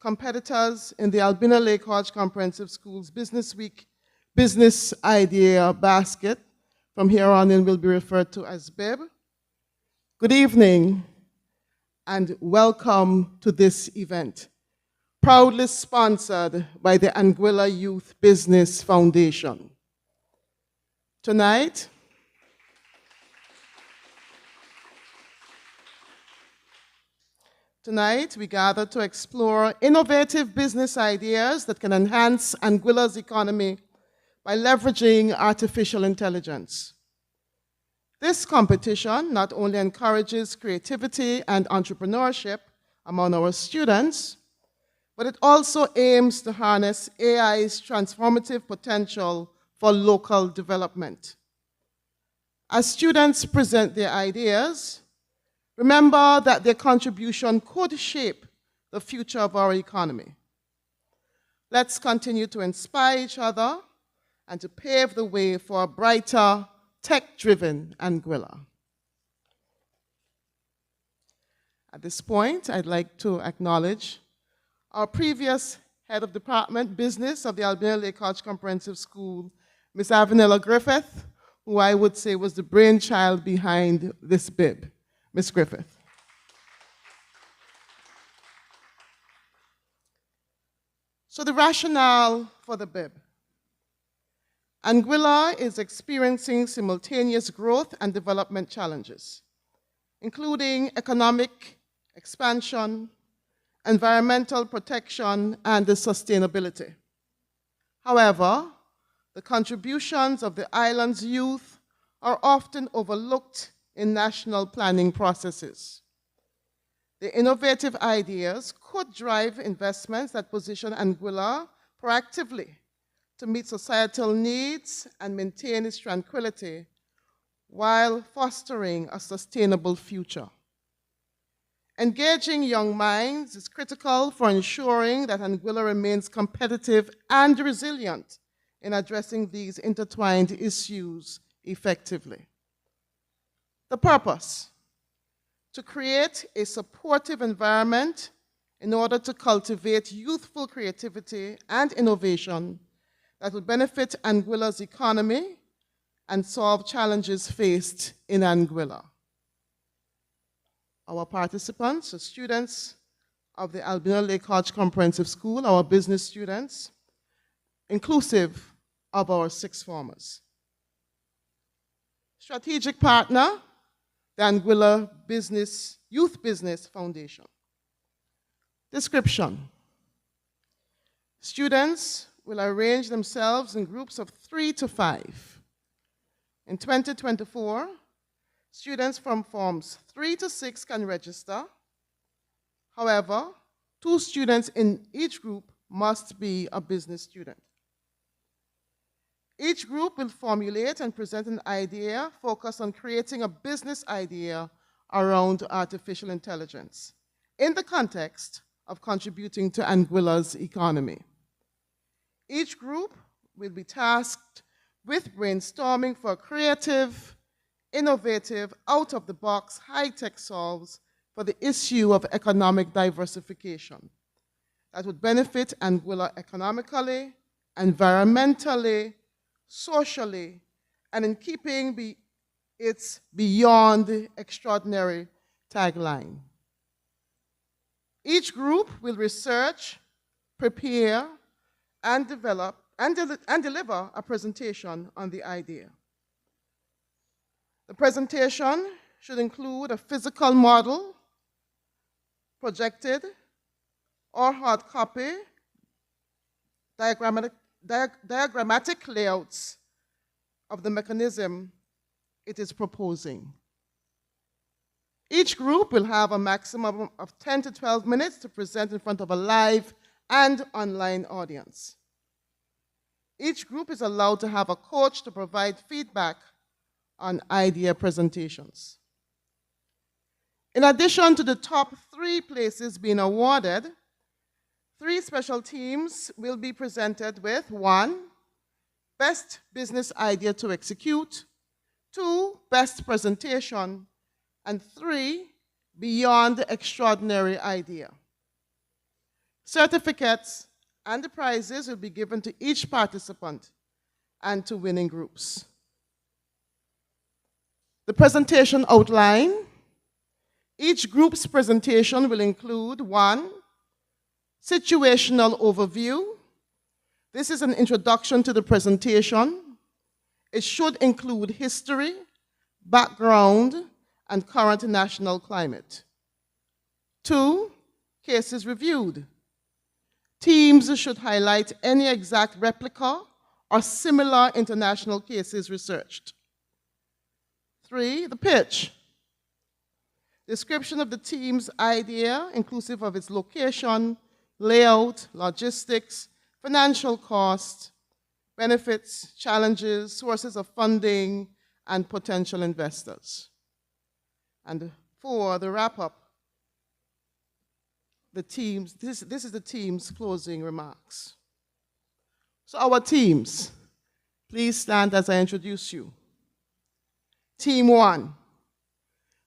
competitors in the Albina Lake Hodge Comprehensive School's Business Week Business Idea Basket. From here on in will be referred to as BIB. Good evening and welcome to this event, proudly sponsored by the Anguilla Youth Business Foundation. Tonight, we gather to explore innovative business ideas that can enhance Anguilla's economy by leveraging artificial intelligence. This competition not only encourages creativity and entrepreneurship among our students, but it also aims to harness AI's transformative potential for local development. As students present their ideas, remember that their contribution could shape the future of our economy. Let's continue to inspire each other and to pave the way for a brighter, tech-driven Anguilla. At this point, I'd like to acknowledge our previous head of department business of the Albina Lake Hodge Comprehensive School, Ms. Avanella Griffith, who I would say was the brainchild behind this BIB. Ms. Griffith. So the rationale for the BIB. Anguilla is experiencing simultaneous growth and development challenges, including economic expansion, environmental protection, and sustainability. However, the contributions of the island's youth are often overlooked in national planning processes. The innovative ideas could drive investments that position Anguilla proactively to meet societal needs and maintain its tranquility while fostering a sustainable future. Engaging young minds is critical for ensuring that Anguilla remains competitive and resilient in addressing these intertwined issues effectively. The purpose: to create a supportive environment in order to cultivate youthful creativity and innovation that will benefit Anguilla's economy and solve challenges faced in Anguilla. Our participants are students of the Albina Lake Hodge Comprehensive School, our business students, inclusive of our sixth formers. Strategic partner, the Anguilla Youth Business Foundation. Description: students will arrange themselves in groups of 3 to 5. In 2024, students from forms 3 to 6 can register. However, 2 students in each group must be a business student. Each group will formulate and present an idea focused on creating a business idea around artificial intelligence in the context of contributing to Anguilla's economy. Each group will be tasked with brainstorming for creative, innovative, out-of-the-box, high-tech solves for the issue of economic diversification that would benefit Anguilla economically, environmentally, socially, and in keeping its Beyond Extraordinary tagline. Each group will research, prepare, and develop and deliver a presentation on the idea. The presentation should include a physical model, projected or hard copy, diagrammatic layouts of the mechanism it is proposing. Each group will have a maximum of 10 to 12 minutes to present in front of a live and online audience. Each group is allowed to have a coach to provide feedback on idea presentations. In addition to the top 3 places being awarded, 3 special teams will be presented with 1, Best Business Idea to Execute, 2, Best Presentation, and 3, Beyond Extraordinary Idea. Certificates and the prizes will be given to each participant and to winning groups. The presentation outline. Each group's presentation will include 1, situational overview. This is an introduction to the presentation. It should include history, background, and current national climate. 2, cases reviewed. Teams should highlight any exact replica or similar international cases researched. 3, the pitch. Description of the team's idea, inclusive of its location, layout, logistics, financial cost, benefits, challenges, sources of funding, and potential investors. And 4, the wrap-up. The teams, this is the team's closing remarks. So our teams, please stand as I introduce you. Team 1,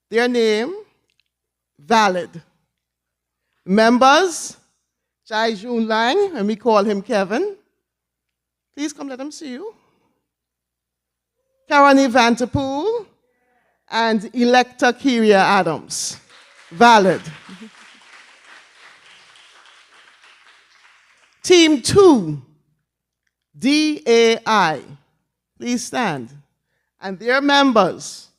their name, Valid. Members, Jai Jun Lang, and we call him Kevin. Please come, let them see you. Karani Vanterpool and Electa Kiria Adams. Valid. Team 2, DAI. Please stand. And their members,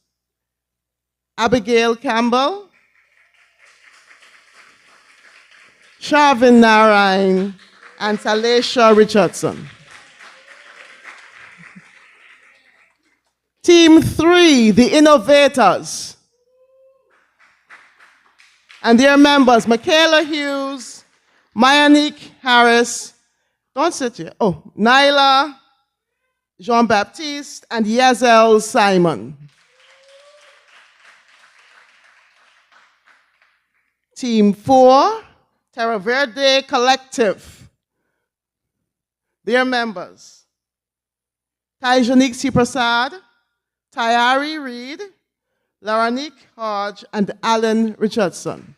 Abigail Campbell, Shavin Narain, and Talesha Richardson. Team 3, the Innovators. And their members, Michaela Hughes, Mayanique Harris, don't sit here, Nyla, Jean-Baptiste, and Yazel Simon. Team 4, Terra Verde Collective. Their members, Tajanique C. Prasad, Tayari Reed, Laranique Hodge, and Alan Richardson.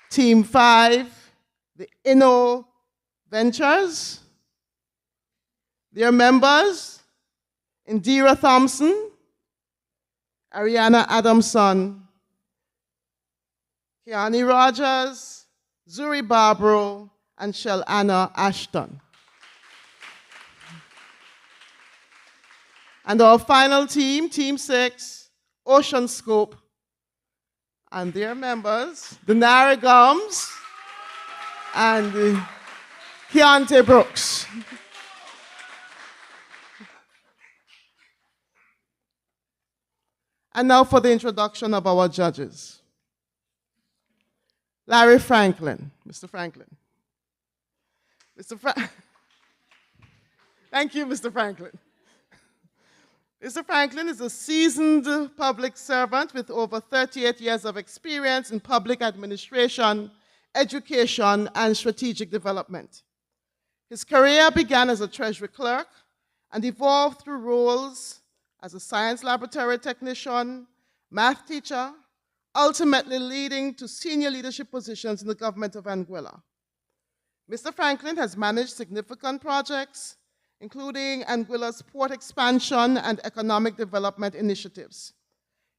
Team 5, the Inno Ventures. Their members, Indira Thompson, Ariana Adamson, Kiani Rogers, Zuri Barbaro, and Shel-Anna Ashton. And our final team, Team 6, Ocean Scope, and their members, Denari Gums and Keontae Brooks. And now for the introduction of our judges. Larry Franklin, Mr. Franklin. Thank you, Mr. Franklin. Mr. Franklin is a seasoned public servant with over 38 years of experience in public administration, education, and strategic development. His career began as a treasury clerk and evolved through roles as a science laboratory technician, math teacher, ultimately leading to senior leadership positions in the government of Anguilla. Mr. Franklin has managed significant projects, including Anguilla's port expansion and economic development initiatives.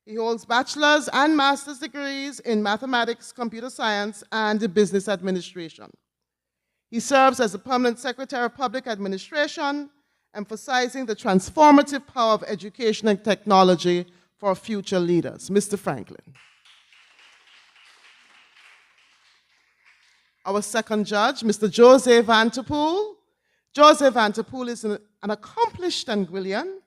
He holds bachelor's and master's degrees in mathematics, computer science, and business administration. He serves as the permanent secretary of public administration, emphasizing the transformative power of education and technology for future leaders. Mr. Franklin. Our second judge, Mr. Jose Vanterpool. Jose Vanterpool is an accomplished Anguillian.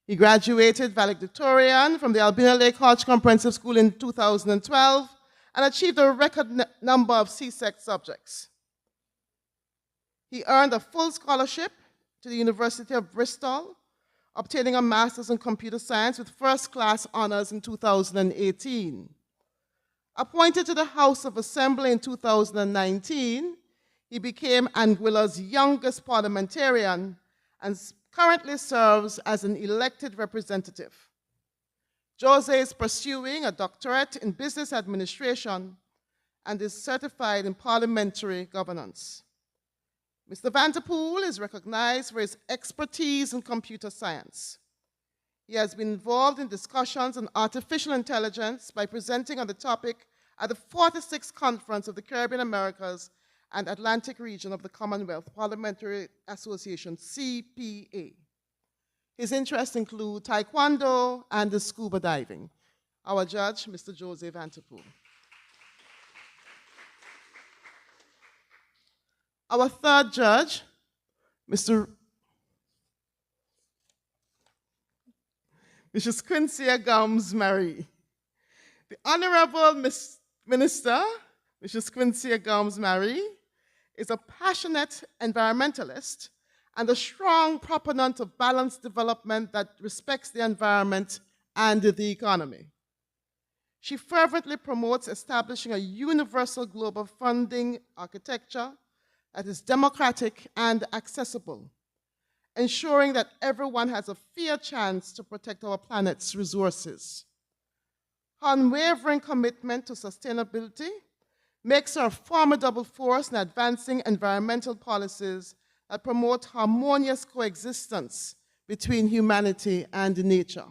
He graduated valedictorian from the Albina Lake Hodge Comprehensive School in 2012 and achieved a record number of CSEC subjects. He earned a full scholarship to the University of Bristol, obtaining a master's in computer science with first-class honors in 2018. Appointed to the House of Assembly in 2019, he became Anguilla's youngest parliamentarian and currently serves as an elected representative. Jose is pursuing a doctorate in business administration and is certified in parliamentary governance. Mr. Vanterpool is recognized for his expertise in computer science. He has been involved in discussions on artificial intelligence by presenting on the topic at the 46th Conference of the Caribbean Americas and Atlantic Region of the Commonwealth Parliamentary Association, CPA. His interests include taekwondo and the scuba diving. Our judge, Mr. Jose Vanterpool. Our third judge, Mrs. Quincia Gomes-Marie. The Honorable Minister, Mrs. Quincia Gomes-Marie, is a passionate environmentalist and a strong proponent of balanced development that respects the environment and the economy. She fervently promotes establishing a universal global funding architecture that is democratic and accessible, ensuring that everyone has a fair chance to protect our planet's resources. Her unwavering commitment to sustainability makes her a formidable force in advancing environmental policies that promote harmonious coexistence between humanity and nature.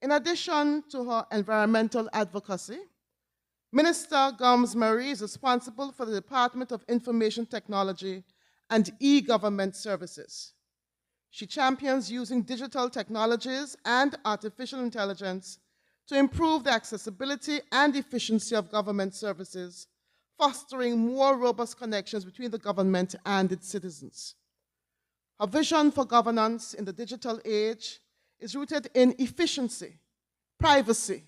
In addition to her environmental advocacy, Minister Gomes-Marie is responsible for the Department of Information Technology and e-government services. She champions using digital technologies and artificial intelligence to improve the accessibility and efficiency of government services, fostering more robust connections between the government and its citizens. Her vision for governance in the digital age is rooted in efficiency, privacy,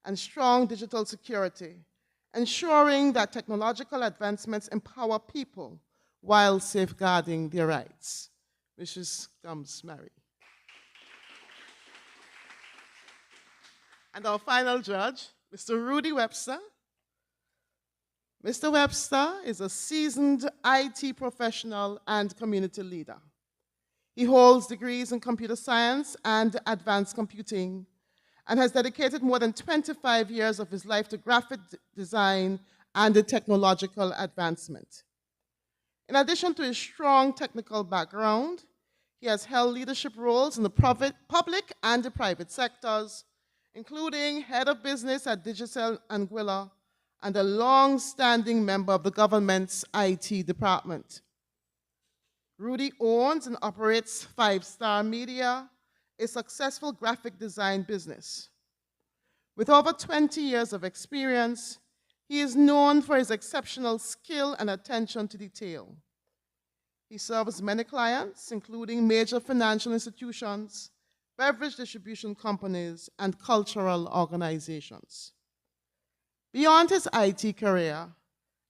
and strong digital security, ensuring that technological advancements empower people while safeguarding their rights. Mrs. Gomes-Marie. And our final judge, Mr. Rudy Webster. Mr. Webster is a seasoned IT professional and community leader. He holds degrees in computer science and advanced computing and has dedicated more than 25 years of his life to graphic design and technological advancement. In addition to his strong technical background, he has held leadership roles in the public and the private sectors, including head of business at Digicel Anguilla and a long-standing member of the government's IT department. Rudy owns and operates 5 Star Media, a successful graphic design business. With over 20 years of experience, he is known for his exceptional skill and attention to detail. He serves many clients, including major financial institutions, beverage distribution companies, and cultural organizations. Beyond his IT career,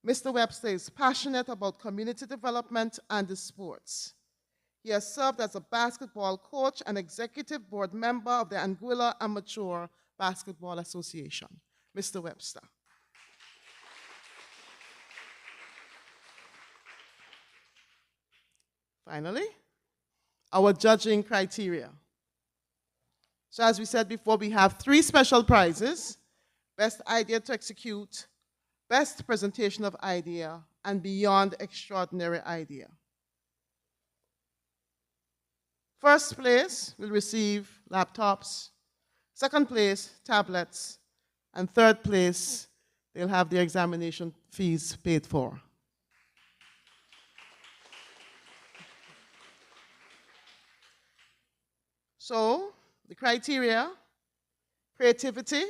Mr. Webster is passionate about community development and sports. He has served as a basketball coach and executive board member of the Anguilla Amateur Basketball Association. Mr. Webster. Finally, our judging criteria. So as we said before, we have 3 special prizes: Best Idea to Execute, Best Presentation of Idea, and Beyond Extraordinary Idea. First place will receive laptops, second place, tablets, and third place, they'll have their examination fees paid for. So, the criteria: creativity,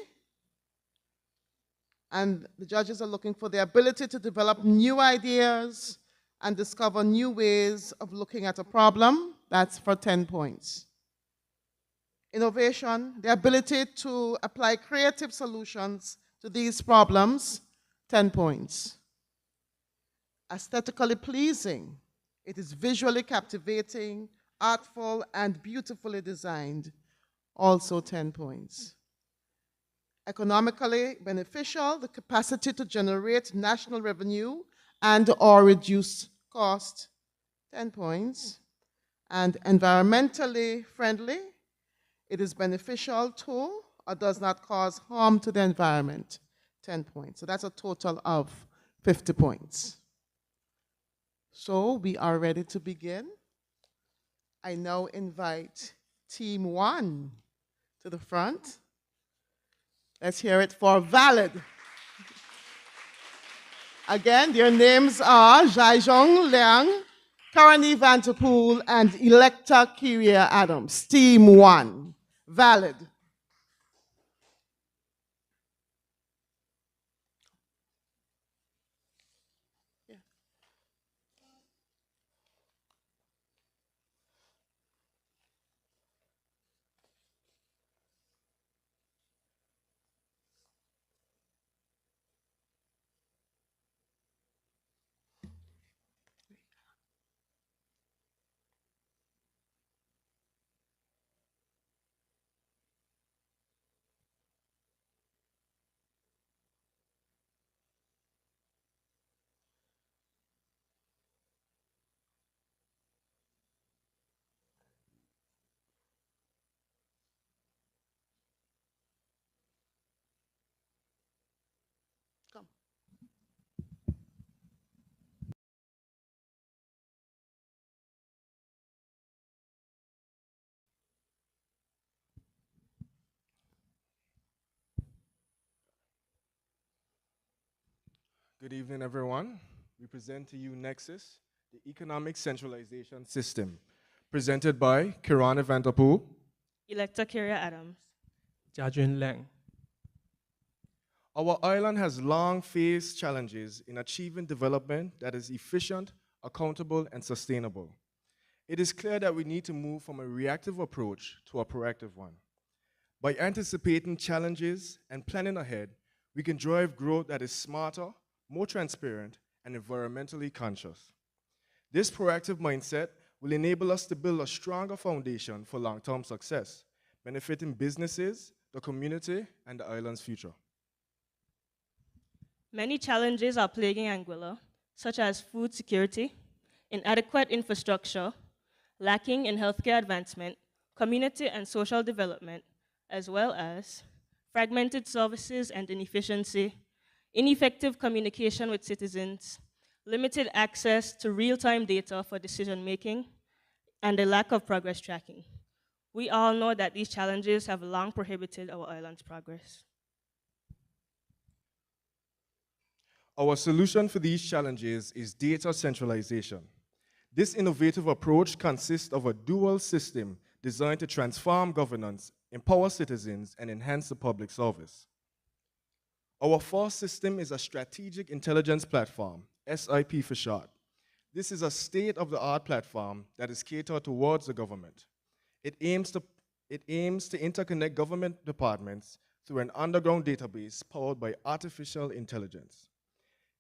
and the judges are looking for the ability to develop new ideas and discover new ways of looking at a problem. That's for 10 points. Innovation, the ability to apply creative solutions to these problems, 10 points. Aesthetically pleasing, it is visually captivating, artful, and beautifully designed, also 10 points. Economically beneficial, the capacity to generate national revenue and or reduce cost, 10 points. And environmentally friendly, It is beneficial to or does not cause harm to the environment, 10 points. So that's a total of 50 points. So we are ready to begin. I now invite Team 1 to the front. Let's hear it for valid. Again, their names are Jaijong Liang, Karani Vanterpool, and Electa Kyria Adams. Team 1. Valid. Good evening, everyone. We present to you Nexus, the Economic Centralization System, presented by Kirana Vanterpool, Electa Kyria Adams. Jiajun Liang. Our island has long faced challenges in achieving development that is efficient, accountable, and sustainable. It is clear that we need to move from a reactive approach to a proactive one. By anticipating challenges and planning ahead, we can drive growth that is smarter, more transparent, and environmentally conscious. This proactive mindset will enable us to build a stronger foundation for long-term success, benefiting businesses, the community, and the island's future. Many challenges are plaguing Anguilla, such as food security, inadequate infrastructure, lacking in healthcare advancement, community and social development, as well as fragmented services and inefficiency, ineffective communication with citizens, limited access to real-time data for decision-making, and a lack of progress tracking. We all know that these challenges have long prohibited our island's progress. Our solution for these challenges is data centralization. This innovative approach consists of a dual system designed to transform governance, empower citizens, and enhance the public service. Our first system is a strategic intelligence platform, SIP for short. This is a state-of-the-art platform that is catered towards the government. It aims to interconnect government departments through an underground database powered by artificial intelligence.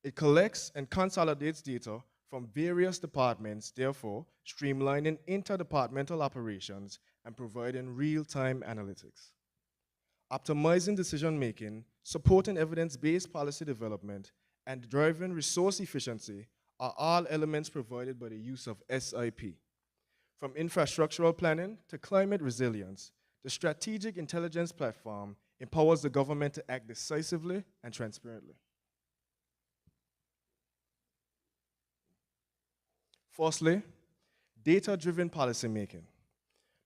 It collects and consolidates data from various departments, therefore streamlining interdepartmental operations and providing real-time analytics. Optimizing decision-making, supporting evidence-based policy development, and driving resource efficiency are all elements provided by the use of SIP. From infrastructural planning to climate resilience, the strategic intelligence platform empowers the government to act decisively and transparently. Firstly, data-driven policymaking.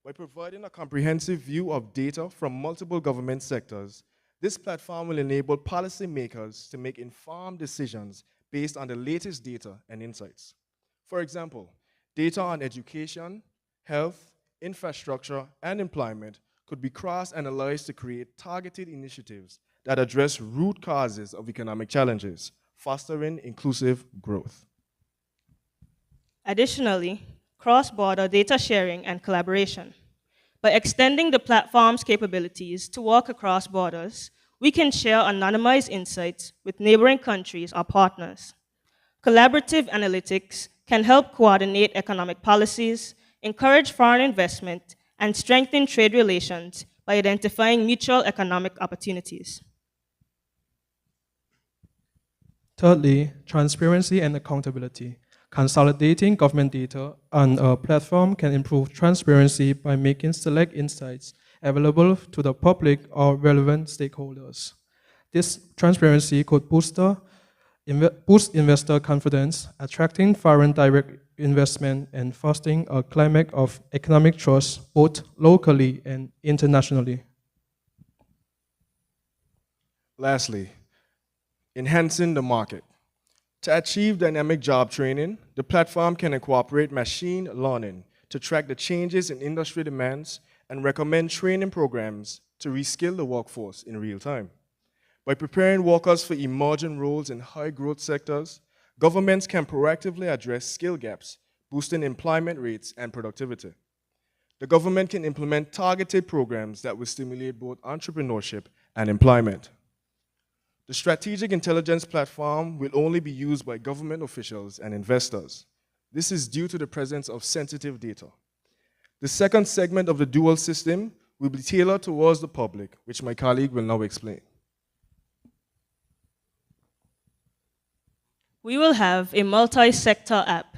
By providing a comprehensive view of data from multiple government sectors, this platform will enable policymakers to make informed decisions based on the latest data and insights. For example, data on education, health, infrastructure, and employment could be cross-analyzed to create targeted initiatives that address root causes of economic challenges, fostering inclusive growth. Additionally, cross-border data sharing and collaboration. By extending the platform's capabilities to work across borders, we can share anonymized insights with neighboring countries or partners. Collaborative analytics can help coordinate economic policies, encourage foreign investment, and strengthen trade relations by identifying mutual economic opportunities. Thirdly, transparency and accountability. Consolidating government data on a platform can improve transparency by making select insights available to the public or relevant stakeholders. This transparency could boost investor confidence, attracting foreign direct investment and fostering a climate of economic trust both locally and internationally. Lastly, enhancing the market. To achieve dynamic job training, the platform can incorporate machine learning to track the changes in industry demands and recommend training programs to reskill the workforce in real time. By preparing workers for emerging roles in high-growth sectors, governments can proactively address skill gaps, boosting employment rates and productivity. The government can implement targeted programs that will stimulate both entrepreneurship and employment. The strategic intelligence platform will only be used by government officials and investors. This is due to the presence of sensitive data. The second segment of the dual system will be tailored towards the public, which my colleague will now explain. We will have a multi-sector app.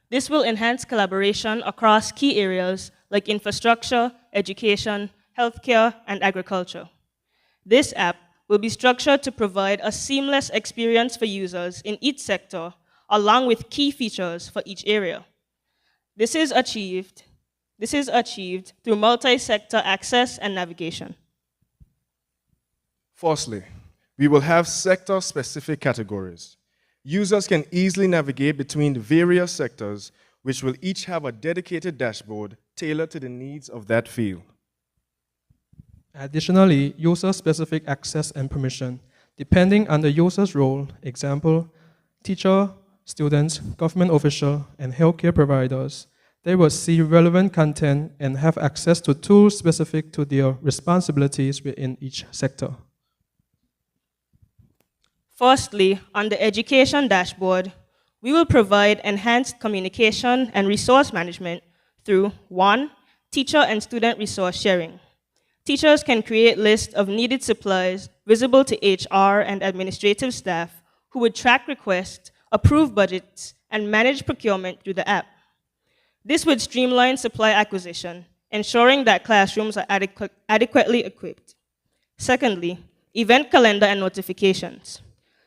This will enhance collaboration across key areas like infrastructure, education, healthcare, and agriculture. This app will be structured to provide a seamless experience for users in each sector, along with key features for each area. This is achieved through multi-sector access and navigation. Firstly, we will have sector-specific categories. Users can easily navigate between the various sectors, which will each have a dedicated dashboard tailored to the needs of that field. Additionally, user-specific access and permission, depending on the user's role, example, teacher, students, government official, and healthcare providers, they will see relevant content and have access to tools specific to their responsibilities within each sector. Firstly, on the education dashboard, we will provide enhanced communication and resource management through 1. Teacher and student resource sharing. Teachers can create lists of needed supplies visible to HR and administrative staff who would track requests, approve budgets, and manage procurement through the app. This would streamline supply acquisition, ensuring that classrooms are adequately equipped. Secondly, event calendar and notifications.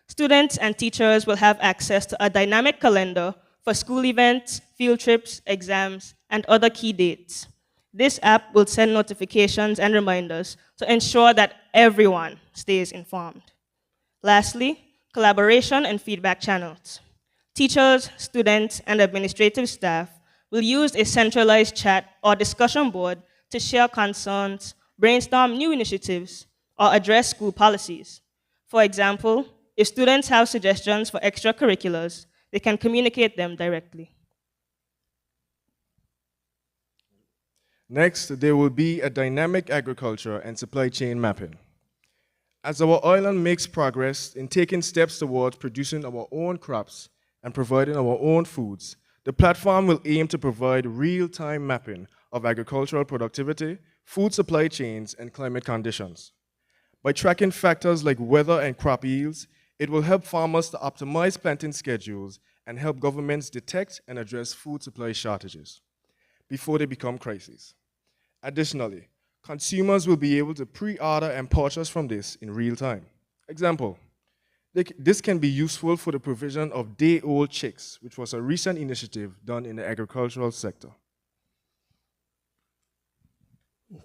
Students and teachers will have access to a dynamic calendar for school events, field trips, exams, and other key dates. This app will send notifications and reminders to ensure that everyone stays informed. Lastly, collaboration and feedback channels. Teachers, students, and administrative staff will use a centralized chat or discussion board to share concerns, brainstorm new initiatives, or address school policies. For example, if students have suggestions for extracurriculars, they can communicate them directly. Next, there will be a dynamic agriculture and supply chain mapping. As our island makes progress in taking steps towards producing our own crops and providing our own foods, the platform will aim to provide real-time mapping of agricultural productivity, food supply chains, and climate conditions. By tracking factors like weather and crop yields, it will help farmers to optimize planting schedules and help governments detect and address food supply shortages before they become crises. Additionally, consumers will be able to pre-order and purchase from this in real time. Example, this can be useful for the provision of day-old chicks, which was a recent initiative done in the agricultural sector.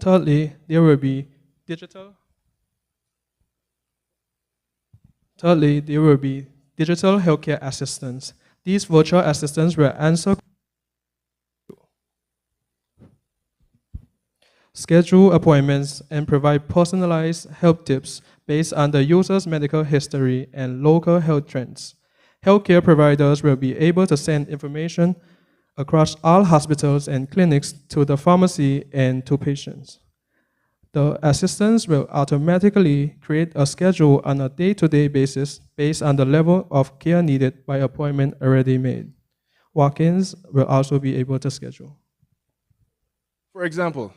Thirdly, there will be digital healthcare assistants. These virtual assistants will answer, schedule appointments, and provide personalized health tips based on the user's medical history and local health trends. Healthcare providers will be able to send information across all hospitals and clinics to the pharmacy and to patients. The assistants will automatically create a schedule on a day-to-day basis based on the level of care needed by appointment already made. Walk-ins will also be able to schedule. For example,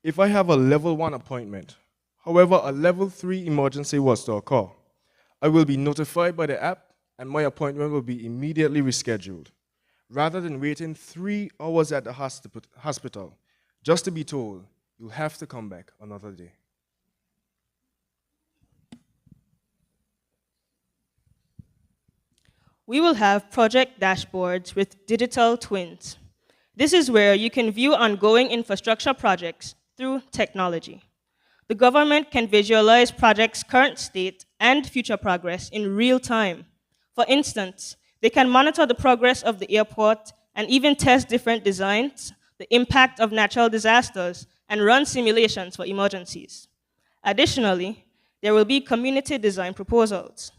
if I have a level 1 appointment, however, a level 3 emergency was to occur, I will be notified by the app and my appointment will be immediately rescheduled, rather than waiting 3 hours at the hospital just to be told, You'll have to come back another day. We will have project dashboards with digital twins. This is where you can view ongoing infrastructure projects through technology. The government can visualize projects' current state and future progress in real time. For instance, they can monitor the progress of the airport and even test different designs, the impact of natural disasters, and run simulations for emergencies. Additionally, there will be community design proposals.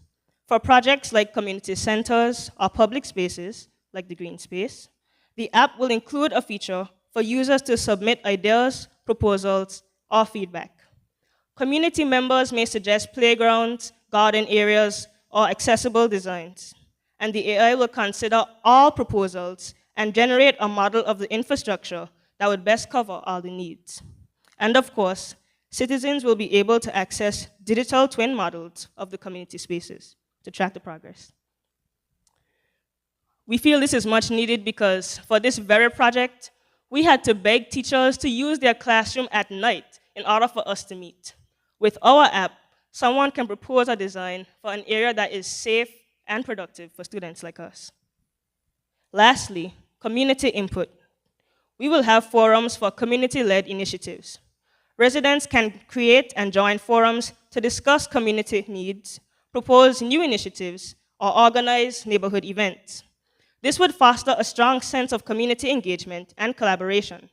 For projects like community centers or public spaces, like the green space, the app will include a feature for users to submit ideas, proposals, or feedback. Community members may suggest playgrounds, garden areas, or accessible designs, and the AI will consider all proposals and generate a model of the infrastructure that would best cover all the needs. And of course, citizens will be able to access digital twin models of the community spaces to track the progress. We feel this is much needed because for this very project, we had to beg teachers to use their classroom at night in order for us to meet. With our app, someone can propose a design for an area that is safe and productive for students like us. Lastly, community input. We will have forums for community-led initiatives. Residents can create and join forums to discuss community needs, propose new initiatives, or organize neighborhood events. This would foster a strong sense of community engagement and collaboration.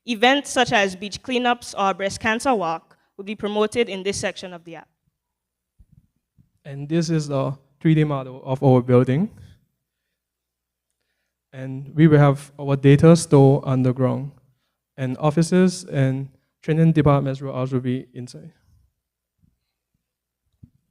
Events such as beach cleanups or breast cancer walk will be promoted in this section of the app. And this is a 3D model of our building. And we will have our data stored underground. And offices and training departments will also be inside.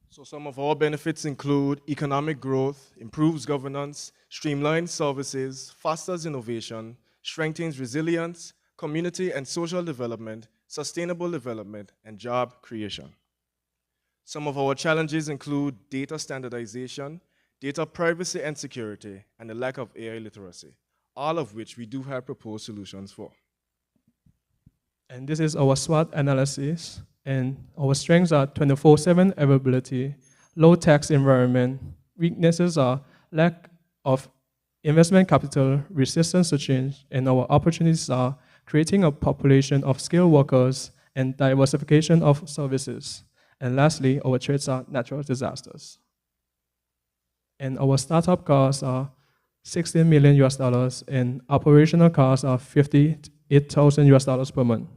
So some of our benefits include economic growth, improves governance, streamlines services, fosters innovation, strengthens resilience, community and social development, sustainable development, and job creation. Some of our challenges include data standardization, data privacy and security, and the lack of AI literacy, all of which we do have proposed solutions for. And this is our SWOT analysis. And our strengths are 24/7 availability, low tax environment. Weaknesses are lack of investment capital, resistance to change, and our opportunities are creating a population of skilled workers and diversification of services. And lastly, our threats are natural disasters. And our startup costs are $16 million US, and operational costs are $58,000 US per month.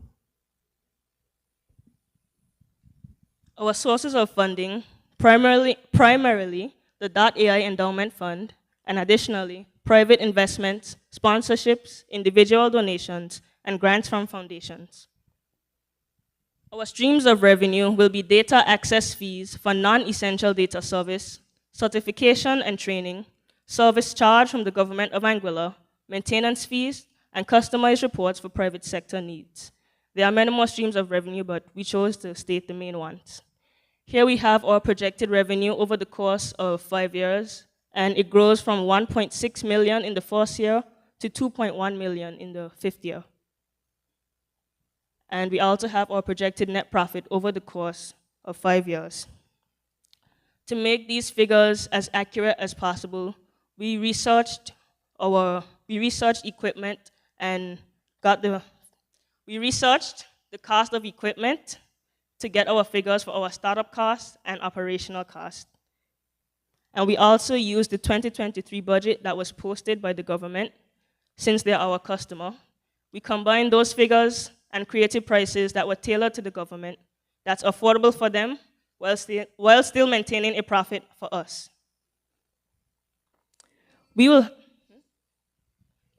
Our sources of funding, primarily the .ai Endowment Fund, and additionally, private investments, sponsorships, individual donations, and grants from foundations. Our streams of revenue will be data access fees for non-essential data service, certification and training, service charge from the government of Anguilla, maintenance fees, and customized reports for private sector needs. There are many more streams of revenue, but we chose to state the main ones. Here we have our projected revenue over the course of 5 years, and it grows from 1.6 million in the first year to 2.1 million in the 5th year. And we also have our projected net profit over the course of 5 years. To make these figures as accurate as possible, we researched equipment and we researched the cost of equipment to get our figures for our startup costs and operational costs. And we also used the 2023 budget that was posted by the government, since they're our customer. We combined those figures and created prices that were tailored to the government, that's affordable for them, while still maintaining a profit for us.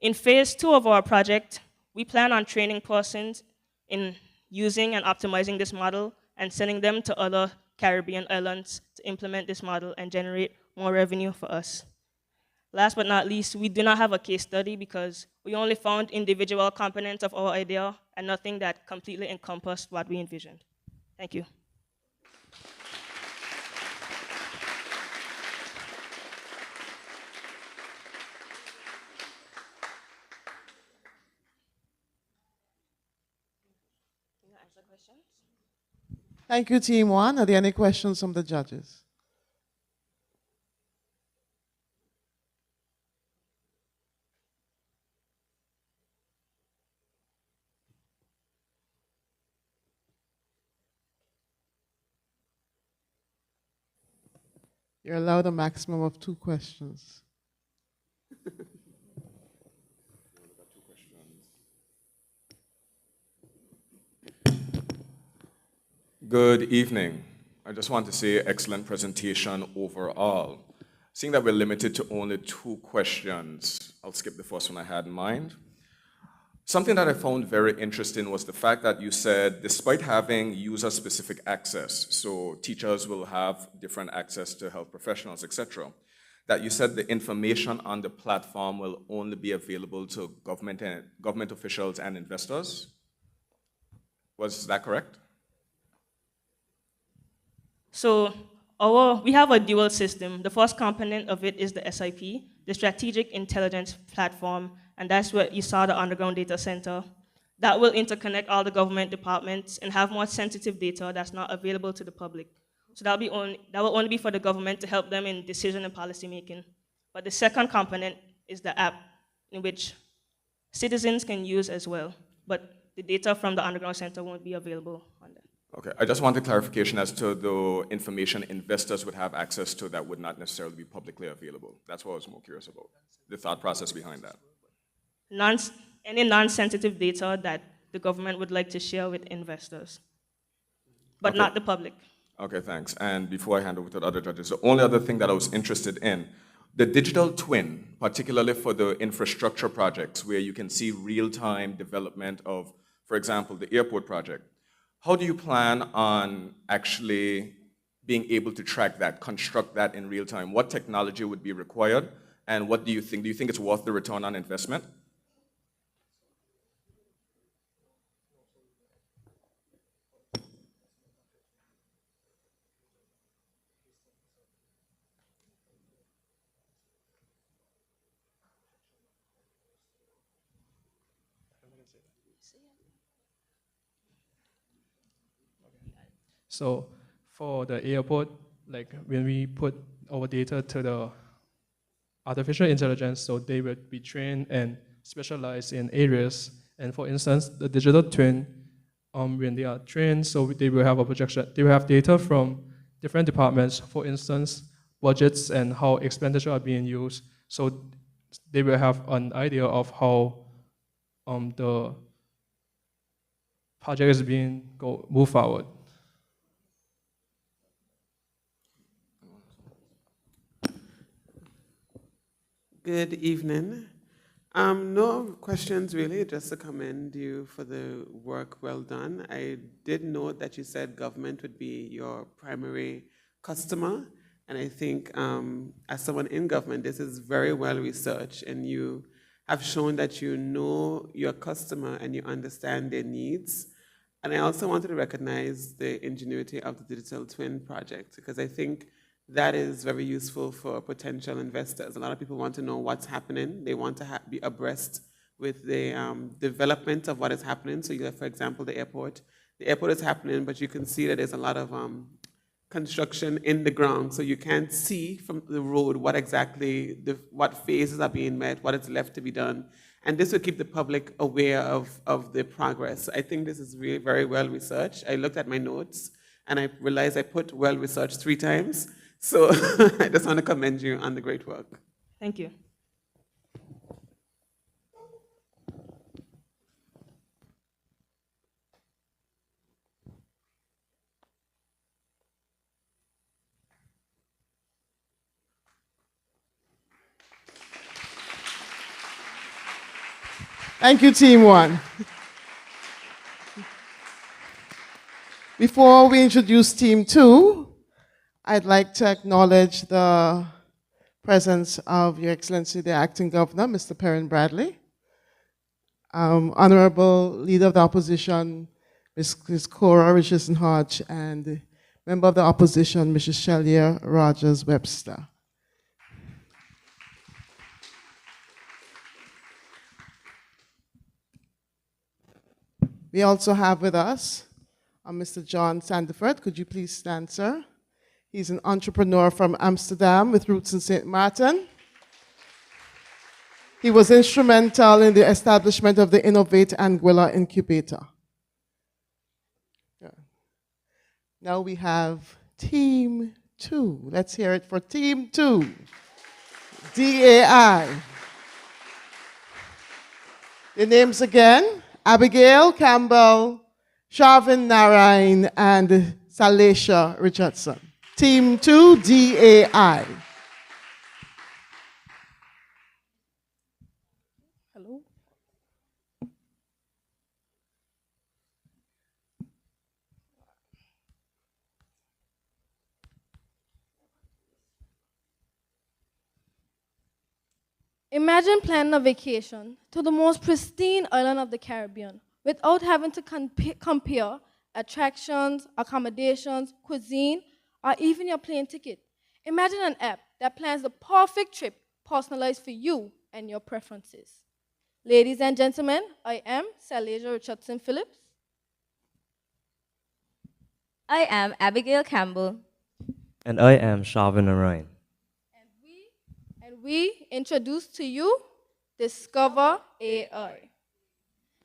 In phase 2 of our project, we plan on training persons in using and optimizing this model and sending them to other Caribbean islands to implement this model and generate more revenue for us. Last but not least, we do not have a case study because we only found individual components of our idea and nothing that completely encompassed what we envisioned. Thank you. questions. Thank you, Team 1. Are there any questions from the judges? You're allowed a maximum of 2 questions. Good evening. I just want to say excellent presentation overall. Seeing that we're limited to only 2 questions, I'll skip the first one I had in mind. Something that I found very interesting was the fact that you said, despite having user-specific access, so teachers will have different access to health professionals, etc., that you said the information on the platform will only be available to government officials and investors. Was that correct? So we have a dual system. The first component of it is the SIP, the Strategic Intelligence Platform, and that's where you saw the underground data center. That will interconnect all the government departments and have more sensitive data that's not available to the public. So that will only be for the government to help them in decision and policy making. But the second component is the app, in which citizens can use as well. But the data from the underground center won't be available on that. Okay, I just wanted clarification as to the information investors would have access to that would not necessarily be publicly available. That's what I was more curious about, the thought process behind that. Any non-sensitive data that the government would like to share with investors, but Okay. not the public. Okay, thanks. And before I hand over to the other judges, the only other thing that I was interested in, the digital twin, particularly for the infrastructure projects where you can see real-time development of, for example, the airport project. How do you plan on actually being able to track that, construct that in real time? What technology would be required? And what do you think? Do you think it's worth the return on investment? So for the airport, like when we put our data to the artificial intelligence, so they will be trained and specialized in areas. And for instance, the digital twin, when they are trained, so they will have a projection. They will have data from different departments, for instance, budgets and how expenditure are being used. So they will have an idea of how the project is being move forward. Good evening. No questions really, just to commend you for the work well done. I did note that you said government would be your primary customer, and I think as someone in government, this is very well researched, and you have shown that you know your customer and you understand their needs. And I also wanted to recognize the ingenuity of the Digital Twin project, because I think that is very useful for potential investors. A lot of people want to know what's happening. They want to be abreast with the development of what is happening. So you have, for example, the airport. The airport is happening, but you can see that there's a lot of construction in the ground. So you can't see from the road what exactly, what phases are being met, what is left to be done. And this will keep the public aware of the progress. I think this is really very well researched. I looked at my notes and I realized I put well researched 3 times. So I just want to commend you on the great work. Thank you. Thank you, Team 1. Before we introduce Team 2, I'd like to acknowledge the presence of Your Excellency, the Acting Governor, Mr. Perrin Bradley, Honorable Leader of the Opposition, Ms. Cora Richardson Hodge, and Member of the Opposition, Mrs. Shelia Rogers Webster. We also have with us Mr. John Sandiford. Could you please stand, sir? He's an entrepreneur from Amsterdam with roots in St. Martin. He was instrumental in the establishment of the Innovate Anguilla Incubator. Yeah. Now we have Team 2. Let's hear it for Team 2, DAI. Your names again, Abigail Campbell, Sharvin Narain, and Salesha Richardson. Team 2, DAI. Hello. Imagine planning a vacation to the most pristine island of the Caribbean without having to compare attractions, accommodations, cuisine, or even your plane ticket. Imagine an app that plans the perfect trip personalized for you and your preferences. Ladies and gentlemen, I am Salesha Richardson Phillips. I am Abigail Campbell. And I am Sharvin Narain. And we introduce to you Discover AI.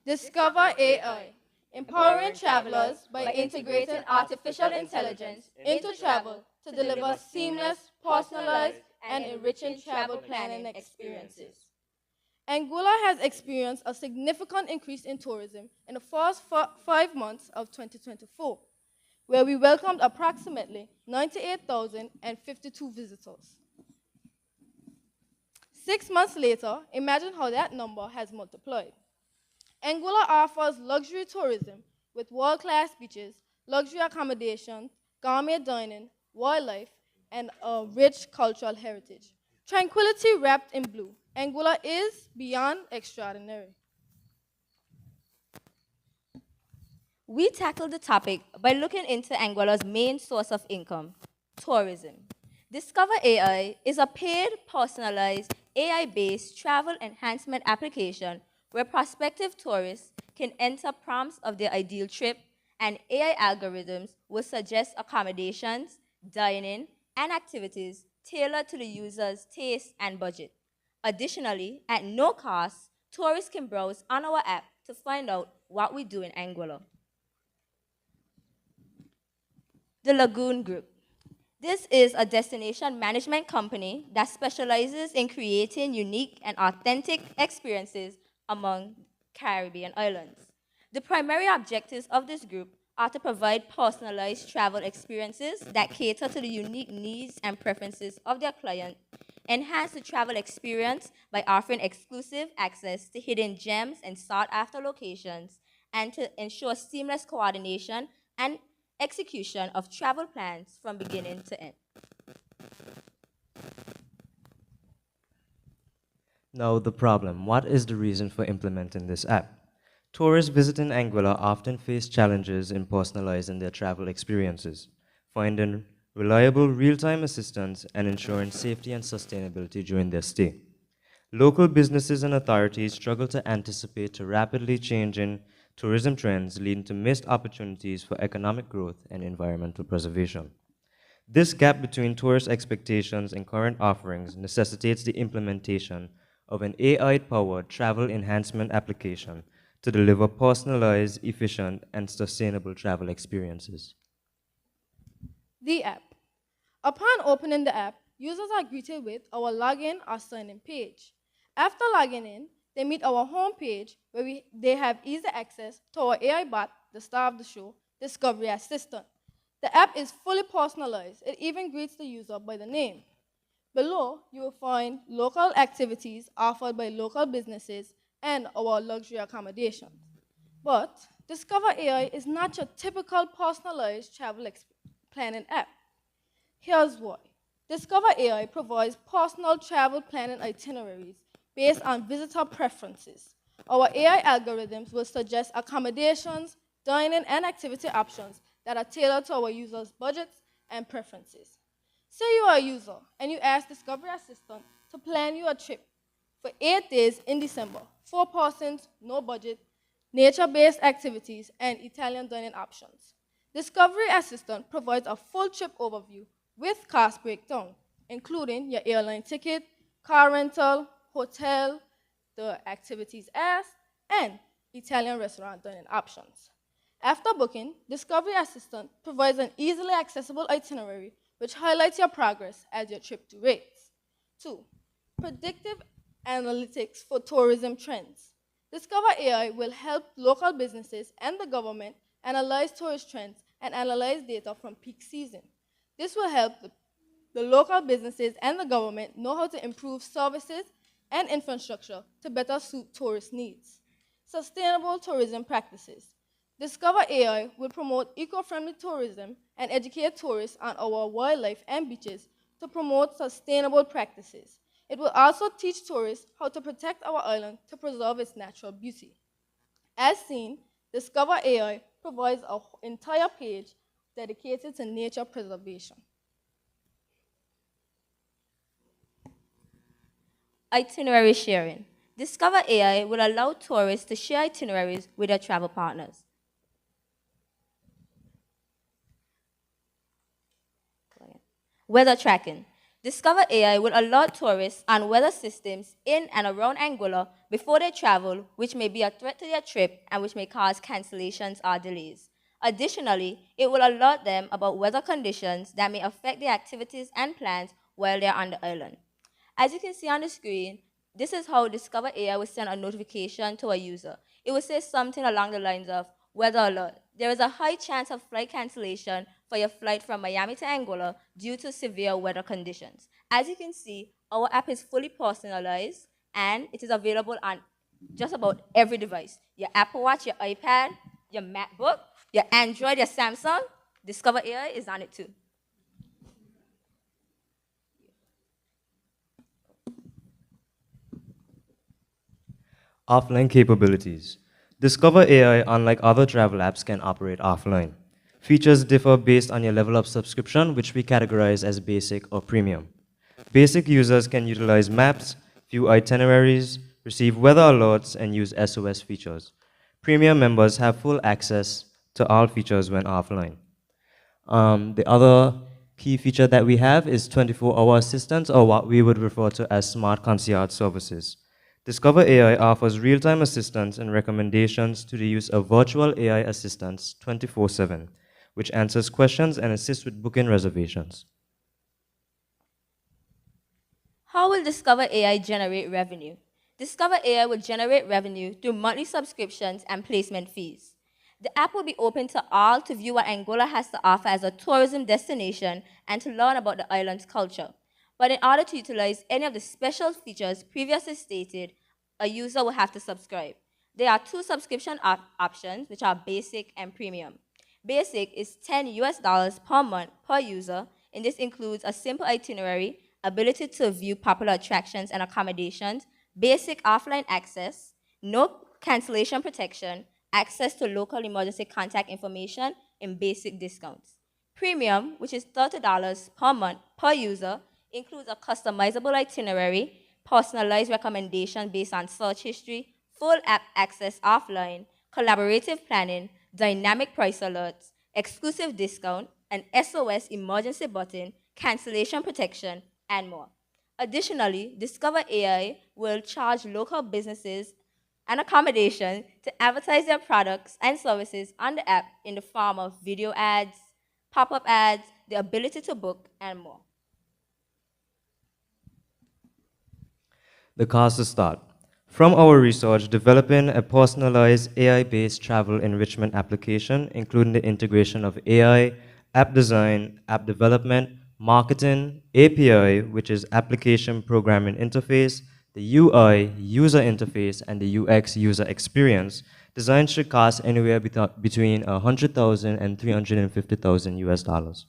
Discover AI, empowering travelers by integrating artificial intelligence into travel to deliver seamless, personalized, and enriching travel planning experiences. Anguilla has experienced a significant increase in tourism in the first 5 months of 2024, where we welcomed approximately 98,052 visitors. 6 months later, imagine how that number has multiplied. Anguilla offers luxury tourism with world-class beaches, luxury accommodations, gourmet dining, wildlife, and a rich cultural heritage. Tranquility wrapped in blue, Anguilla is beyond extraordinary. We tackled the topic by looking into Anguilla's main source of income, tourism. Discover AI is a paid, personalized, AI-based travel enhancement application where prospective tourists can enter prompts of their ideal trip, and AI algorithms will suggest accommodations, dining, and activities tailored to the user's taste and budget. Additionally, at no cost, tourists can browse on our app to find out what we do in Anguilla. The Lagoon Group. This is a destination management company that specializes in creating unique and authentic experiences among Caribbean islands. The primary objectives of this group are to provide personalized travel experiences that cater to the unique needs and preferences of their client, enhance the travel experience by offering exclusive access to hidden gems and sought-after locations, and to ensure seamless coordination and execution of travel plans from beginning to end. Now the problem, what is the reason for implementing this app? Tourists visiting Anguilla often face challenges in personalizing their travel experiences, finding reliable real-time assistance, and ensuring safety and sustainability during their stay. Local businesses and authorities struggle to anticipate the rapidly changing tourism trends, leading to missed opportunities for economic growth and environmental preservation. This gap between tourist expectations and current offerings necessitates the implementation of an AI-powered travel enhancement application to deliver personalized, efficient, and sustainable travel experiences. The app. Upon opening the app, users are greeted with our login or sign-in page. After logging in, they meet our home page where they have easy access to our AI bot, the star of the show, Discovery Assistant. The app is fully personalized. It even greets the user by the name. Below, you will find local activities offered by local businesses and our luxury accommodations. But Discover AI is not your typical personalized travel planning app. Here's why. Discover AI provides personal travel planning itineraries based on visitor preferences. Our AI algorithms will suggest accommodations, dining, and activity options that are tailored to our users' budgets and preferences. Say you are a user and you ask Discovery Assistant to plan you a trip for 8 days in December, 4 persons, no budget, nature-based activities, and Italian dining options. Discovery Assistant provides a full trip overview with cost breakdown, including your airline ticket, car rental, hotel, the activities asked, and Italian restaurant dining options. After booking, Discovery Assistant provides an easily accessible itinerary which highlights your progress as your trip durates. 2. Predictive analytics for tourism trends. Discover AI will help local businesses and the government analyze tourist trends and analyze data from peak season. This will help the local businesses and the government know how to improve services and infrastructure to better suit tourist needs. Sustainable tourism practices. Discover AI will promote eco-friendly tourism and educate tourists on our wildlife and beaches to promote sustainable practices. It will also teach tourists how to protect our island to preserve its natural beauty. As seen, Discover AI provides an entire page dedicated to nature preservation. Itinerary sharing. Discover AI will allow tourists to share itineraries with their travel partners. Weather tracking. Discover AI will alert tourists on weather systems in and around Anguilla before they travel, which may be a threat to their trip and which may cause cancellations or delays. Additionally, it will alert them about weather conditions that may affect their activities and plans while they're on the island. As you can see on the screen, this is how Discover AI will send a notification to a user. It will say something along the lines of, weather alert. There is a high chance of flight cancellation for your flight from Miami to Anguilla due to severe weather conditions. As you can see, our app is fully personalized and it is available on just about every device. Your Apple Watch, your iPad, your MacBook, your Android, your Samsung, Discover AI is on it too. Offline capabilities. Discover AI, unlike other travel apps, can operate offline. Features differ based on your level of subscription, which we categorize as basic or premium. Basic users can utilize maps, view itineraries, receive weather alerts, and use SOS features. Premium members have full access to all features when offline. The other key feature that we have is 24-hour assistance, or what we would refer to as smart concierge services. Discover AI offers real-time assistance and recommendations to the use of virtual AI assistants 24/7, which answers questions and assists with booking reservations. How will Discover AI generate revenue? Discover AI will generate revenue through monthly subscriptions and placement fees. The app will be open to all to view what Anguilla has to offer as a tourism destination and to learn about the island's culture. But in order to utilize any of the special features previously stated, a user will have to subscribe. There are two subscription options, which are basic and premium. Basic is $10 per month per user, and this includes a simple itinerary, ability to view popular attractions and accommodations, basic offline access, no cancellation protection, access to local emergency contact information, and basic discounts. Premium, which is $30 per month per user, includes a customizable itinerary, personalized recommendation based on search history, full app access offline, collaborative planning, dynamic price alerts, exclusive discount, an SOS emergency button, cancellation protection, and more. Additionally, Discover AI will charge local businesses and accommodation to advertise their products and services on the app in the form of video ads, pop-up ads, the ability to book, and more. The cost to start. From our research, developing a personalized AI-based travel enrichment application, including the integration of AI, app design, app development, marketing, API, which is application programming interface, the UI, user interface, and the UX, user experience, design should cost anywhere between $100,000 and $350,000 US.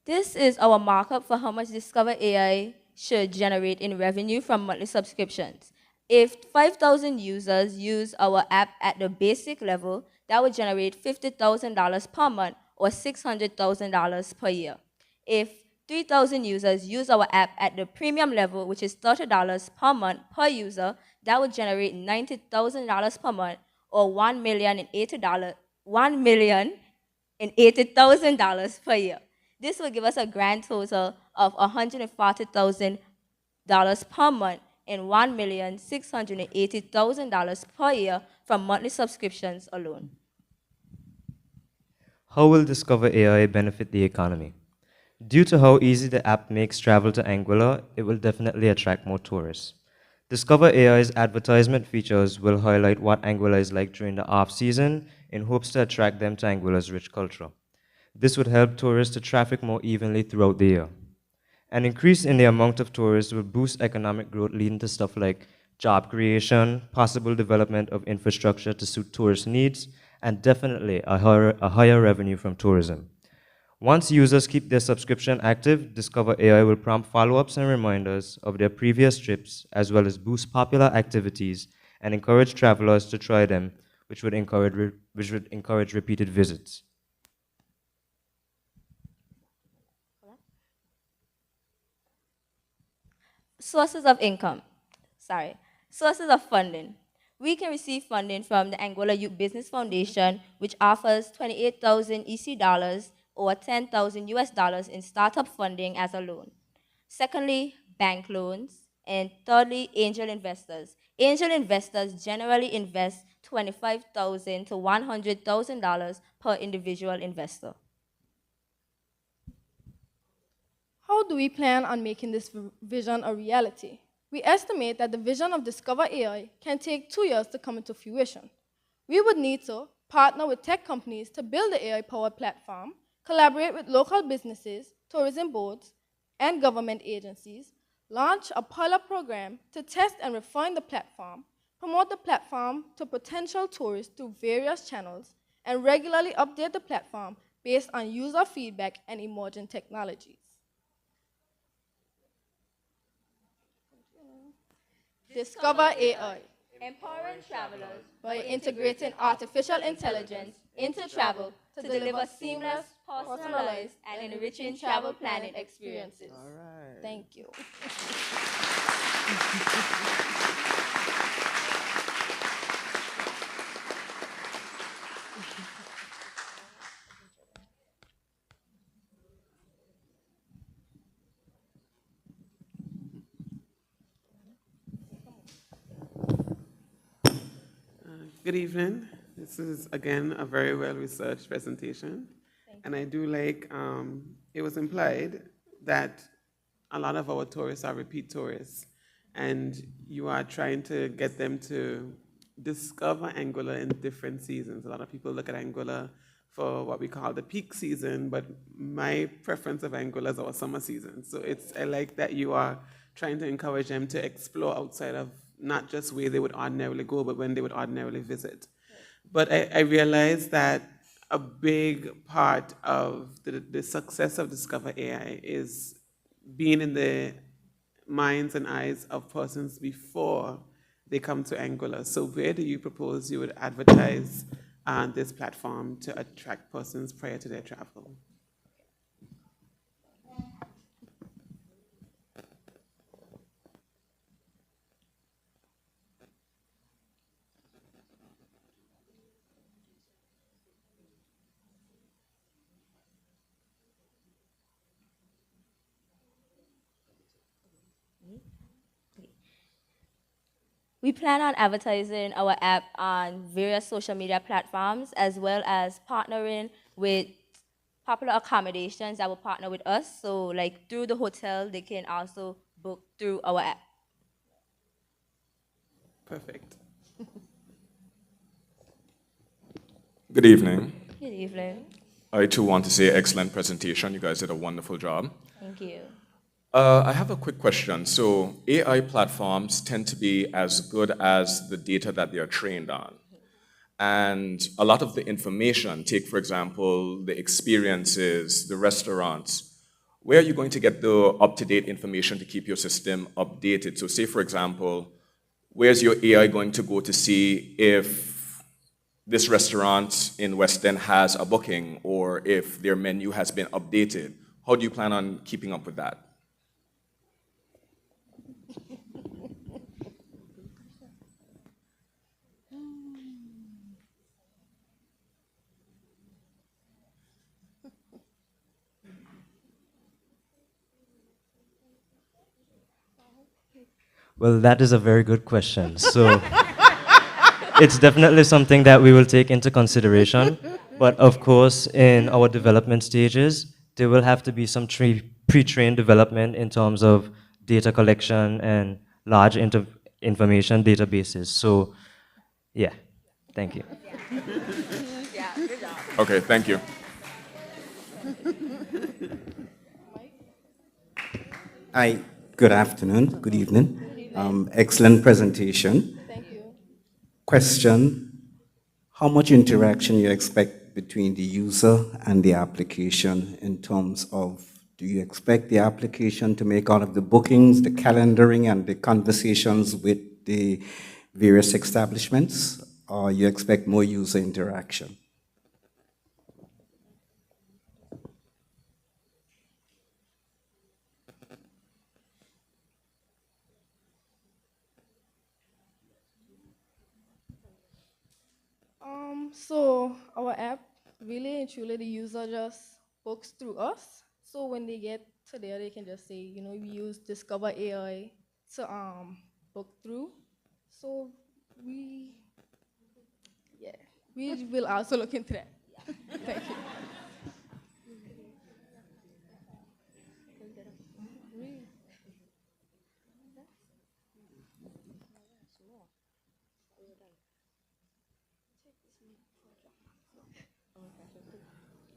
This is our markup for how much Discover AI should generate in revenue from monthly subscriptions. If 5,000 users use our app at the basic level, that would generate $50,000 per month or $600,000 per year. If 3,000 users use our app at the premium level, which is $30 per month per user, that would generate $90,000 per month or $1,080,000 per year. This will give us a grand total of $140,000 per month and $1,680,000 per year from monthly subscriptions alone. How will Discover AI benefit the economy? Due to how easy the app makes travel to Anguilla, it will definitely attract more tourists. Discover AI's advertisement features will highlight what Anguilla is like during the off-season in hopes to attract them to Anguilla's rich culture. This would help tourists to traffic more evenly throughout the year. An increase in the amount of tourists will boost economic growth, leading to stuff like job creation, possible development of infrastructure to suit tourist needs, and definitely a higher revenue from tourism. Once users keep their subscription active, Discover AI will prompt follow-ups and reminders of their previous trips, as well as boost popular activities and encourage travelers to try them, which would encourage repeated visits. Sources of income. Sources of funding. We can receive funding from the Anguilla Youth Business Foundation, which offers 28,000 EC dollars or 10,000 US dollars in startup funding as a loan. Secondly, bank loans. And thirdly, angel investors. Angel investors generally invest $25,000 to $100,000 per individual investor. How do we plan on making this vision a reality? We estimate that the vision of Discover AI can take 2 years to come into fruition. We would need to partner with tech companies to build the AI-powered platform, collaborate with local businesses, tourism boards, and government agencies, launch a pilot program to test and refine the platform, promote the platform to potential tourists through various channels, and regularly update the platform based on user feedback and emerging technologies. Discover AI, Empowering travelers by integrating artificial intelligence into travel to deliver seamless, personalized, and enriching travel planning experiences. All right. Thank you. Good evening. This is, again, a very well-researched presentation. And I do like, it was implied that a lot of our tourists are repeat tourists, and you are trying to get them to discover Anguilla in different seasons. A lot of people look at Anguilla for what we call the peak season, but my preference of Anguilla is our summer season. So I like that you are trying to encourage them to explore outside of not just where they would ordinarily go, but when they would ordinarily visit. But I realize that a big part of the success of Discover AI is being in the minds and eyes of persons before they come to Anguilla. So where do you propose you would advertise this platform to attract persons prior to their travel? We plan on advertising our app on various social media platforms, as well as partnering with popular accommodations that will partner with us. So like through the hotel, they can also book through our app. Perfect. Good evening. Good evening. I too want to say excellent presentation. You guys did a wonderful job. Thank you. I have a quick question. So AI platforms tend to be as good as the data that they are trained on. And a lot of the information, take for example, the experiences, the restaurants, where are you going to get the up-to-date information to keep your system updated? So say for example, where's your AI going to go to see if this restaurant in West End has a booking or if their menu has been updated? How do you plan on keeping up with that? Well, that is a very good question. So it's definitely something that we will take into consideration. But of course, in our development stages, there will have to be some pre-trained development in terms of data collection and large information databases. So, yeah, thank you. Okay, thank you. Hi, good afternoon, good evening. Excellent presentation. Thank you. Question, how much interaction you expect between the user and the application in terms of, do you expect the application to make all of the bookings, the calendaring, and the conversations with the various establishments, or you expect more user interaction? So our app, really and truly, the user just books through us. So when they get to there, they can just say, you know, we use Discover AI to book through. So we, yeah, we will also look into that. Thank you.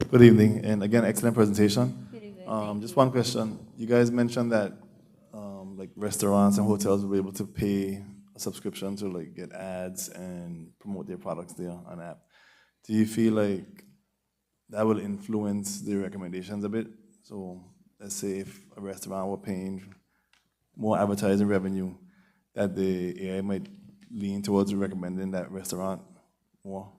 Good evening, and again, excellent presentation. Good evening. Just one question. You guys mentioned that like restaurants and hotels will be able to pay a subscription to like get ads and promote their products there on app. Do you feel like that will influence the recommendations a bit? So let's say if a restaurant were paying more advertising revenue, that the AI might lean towards recommending that restaurant more.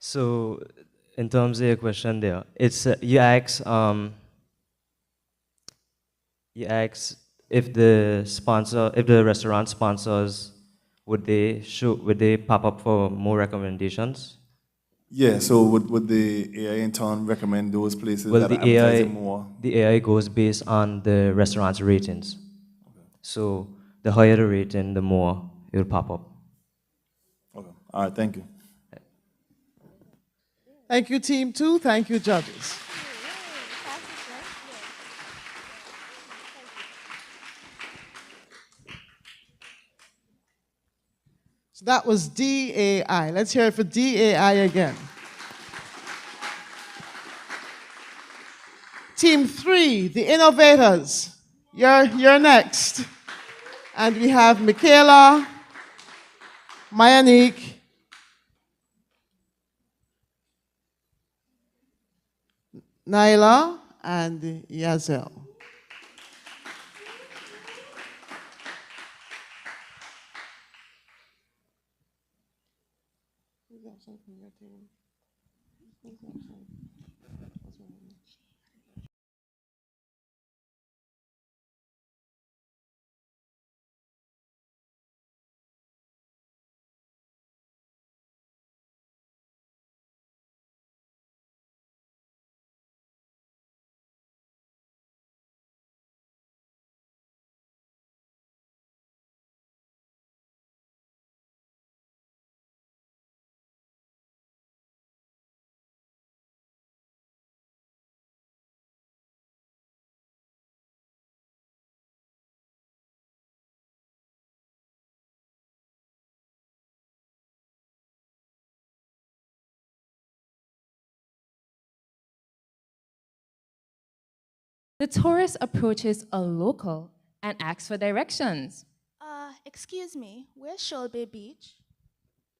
So, in terms of your question there, it's you ask if the restaurant sponsors, would they pop up for more recommendations? Yeah, so would the AI in turn recommend those places Well, that are advertising more? the AI goes based on the restaurant's ratings. So the higher the rating, the more it will pop up. Okay, all right, thank you. Thank you, Team 2. Thank you, judges. So that was DAI. Let's hear it for DAI again. Team 3, the innovators. You're next. And we have Michaela, Mayanique, Naila, and Yazel. The tourist approaches a local and asks for directions. Excuse me, where's Shoal Bay Beach?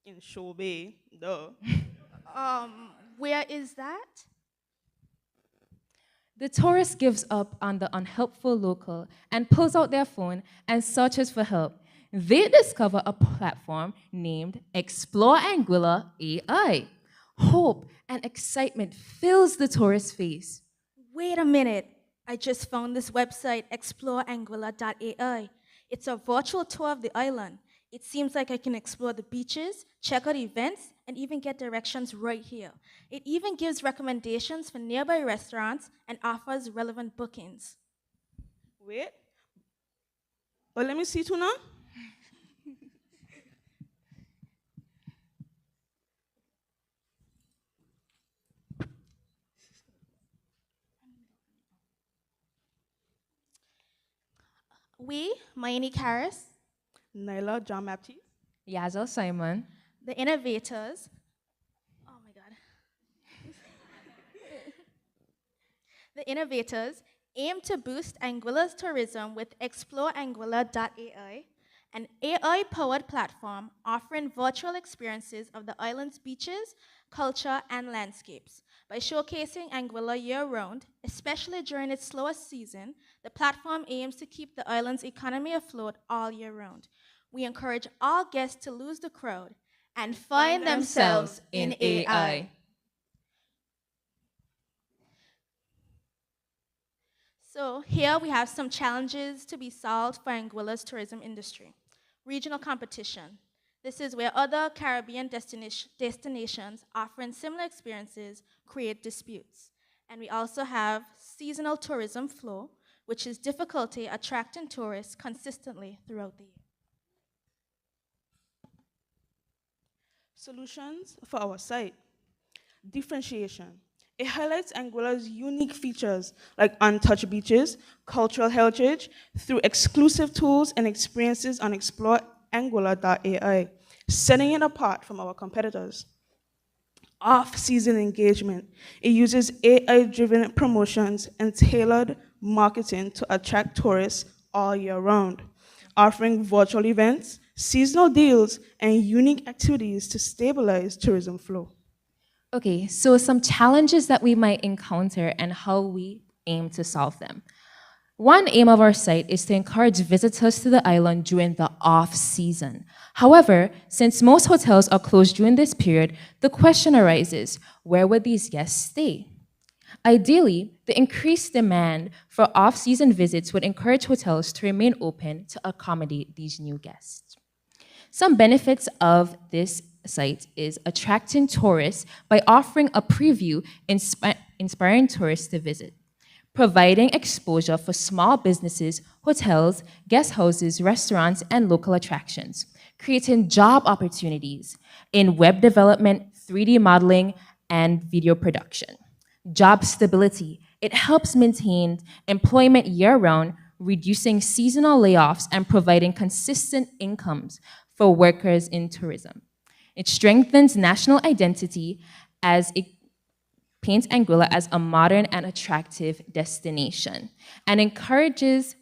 In Shoal Bay, duh. Where is that? The tourist gives up on the unhelpful local and pulls out their phone and searches for help. They discover a platform named Explore Anguilla AI. Hope and excitement fills the tourist's face. Wait a minute. I just found this website, exploreanguilla.ai. It's a virtual tour of the island. It seems like I can explore the beaches, check out events, and even get directions right here. It even gives recommendations for nearby restaurants and offers relevant bookings. Wait, but let me see too now. We, Mayini Karis, Naila John Baptiste. Yazel Simon. the innovators, oh my God. The innovators aim to boost Anguilla's tourism with exploreanguilla.ai, an AI-powered platform offering virtual experiences of the island's beaches, culture, and landscapes. By showcasing Anguilla year-round, especially during its slowest season, the platform aims to keep the island's economy afloat all year round. We encourage all guests to lose the crowd and find themselves in AI. So here we have some challenges to be solved for Anguilla's tourism industry. Regional competition. This is where other Caribbean destinations offering similar experiences create disputes. And we also have seasonal tourism flow, which is difficulty attracting tourists consistently throughout the year. Solutions for our site. Differentiation. It highlights Anguilla's unique features like untouched beaches, cultural heritage, through exclusive tools and experiences on exploreanguilla.ai, setting it apart from our competitors. Off-season engagement. It uses AI-driven promotions and tailored marketing to attract tourists all year round, offering virtual events, seasonal deals, and unique activities to stabilize tourism flow. Okay, so some challenges that we might encounter and how we aim to solve them. One aim of our site is to encourage visitors to the island during the off-season. However, since most hotels are closed during this period, the question arises, where would these guests stay? Ideally, the increased demand for off-season visits would encourage hotels to remain open to accommodate these new guests. Some benefits of this site is attracting tourists by offering a preview inspiring tourists to visit, providing exposure for small businesses, hotels, guest houses, restaurants, and local attractions, creating job opportunities in web development, 3D modeling, and video production. Job stability. It helps maintain employment year-round, reducing seasonal layoffs and providing consistent incomes for workers in tourism. It strengthens national identity as it paints Anguilla as a modern and attractive destination and encourages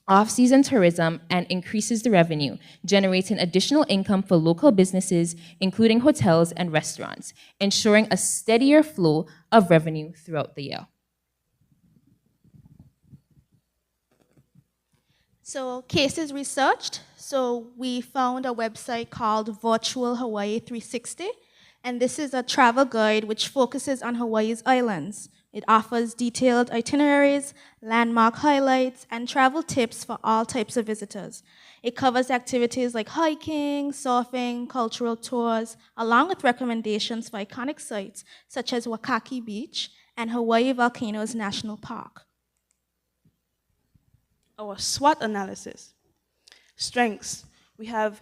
off-season tourism and increases the revenue, generating additional income for local businesses, including hotels and restaurants, ensuring a steadier flow of revenue throughout the year. So cases researched. So we found a website called Virtual Hawaii 360, and this is a travel guide which focuses on Hawaii's islands. It offers detailed itineraries, landmark highlights, and travel tips for all types of visitors. It covers activities like hiking, surfing, cultural tours, along with recommendations for iconic sites such as Waikiki Beach and Hawaii Volcanoes National Park. Our SWOT analysis. Strengths. We have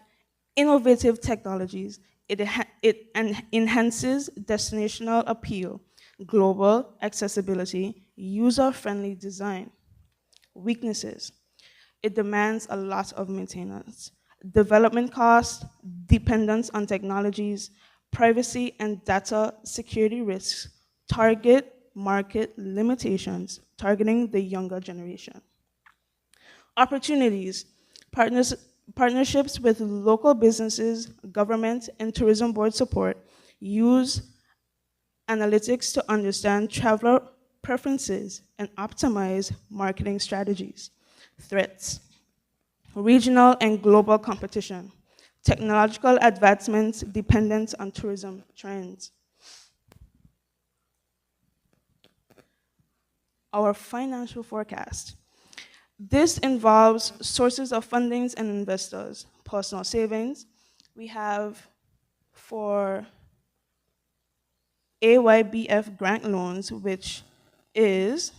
innovative technologies. It enhances destinational appeal, global accessibility, user-friendly design. Weaknesses. It demands a lot of maintenance. Development costs, dependence on technologies, privacy and data security risks, target market limitations, targeting the younger generation. Opportunities, partnerships with local businesses, government, and tourism board support. use analytics to understand traveler preferences and optimize marketing strategies. Threats: regional and global competition, technological advancements dependent on tourism trends. Our financial forecast. This involves sources of fundings and investors, personal savings. We have for AYBF grant loans, which is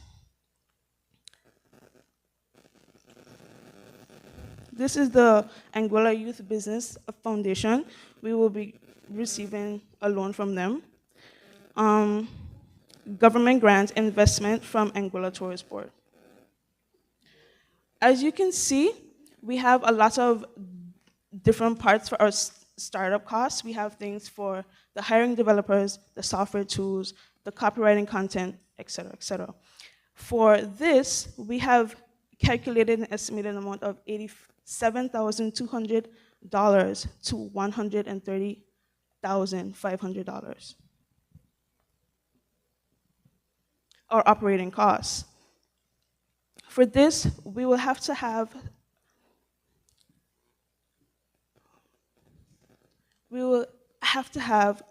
this is the Anguilla Youth Business Foundation. We will be receiving a loan from them. Government grant investment from Anguilla Tourist Board. As you can see, we have a lot of different parts for our startup costs. We have things for the hiring developers, the software tools, the copywriting content, et cetera, et cetera. For this, we have calculated an estimated amount of $87,200 to $130,500. Our operating costs. For this, we will have to have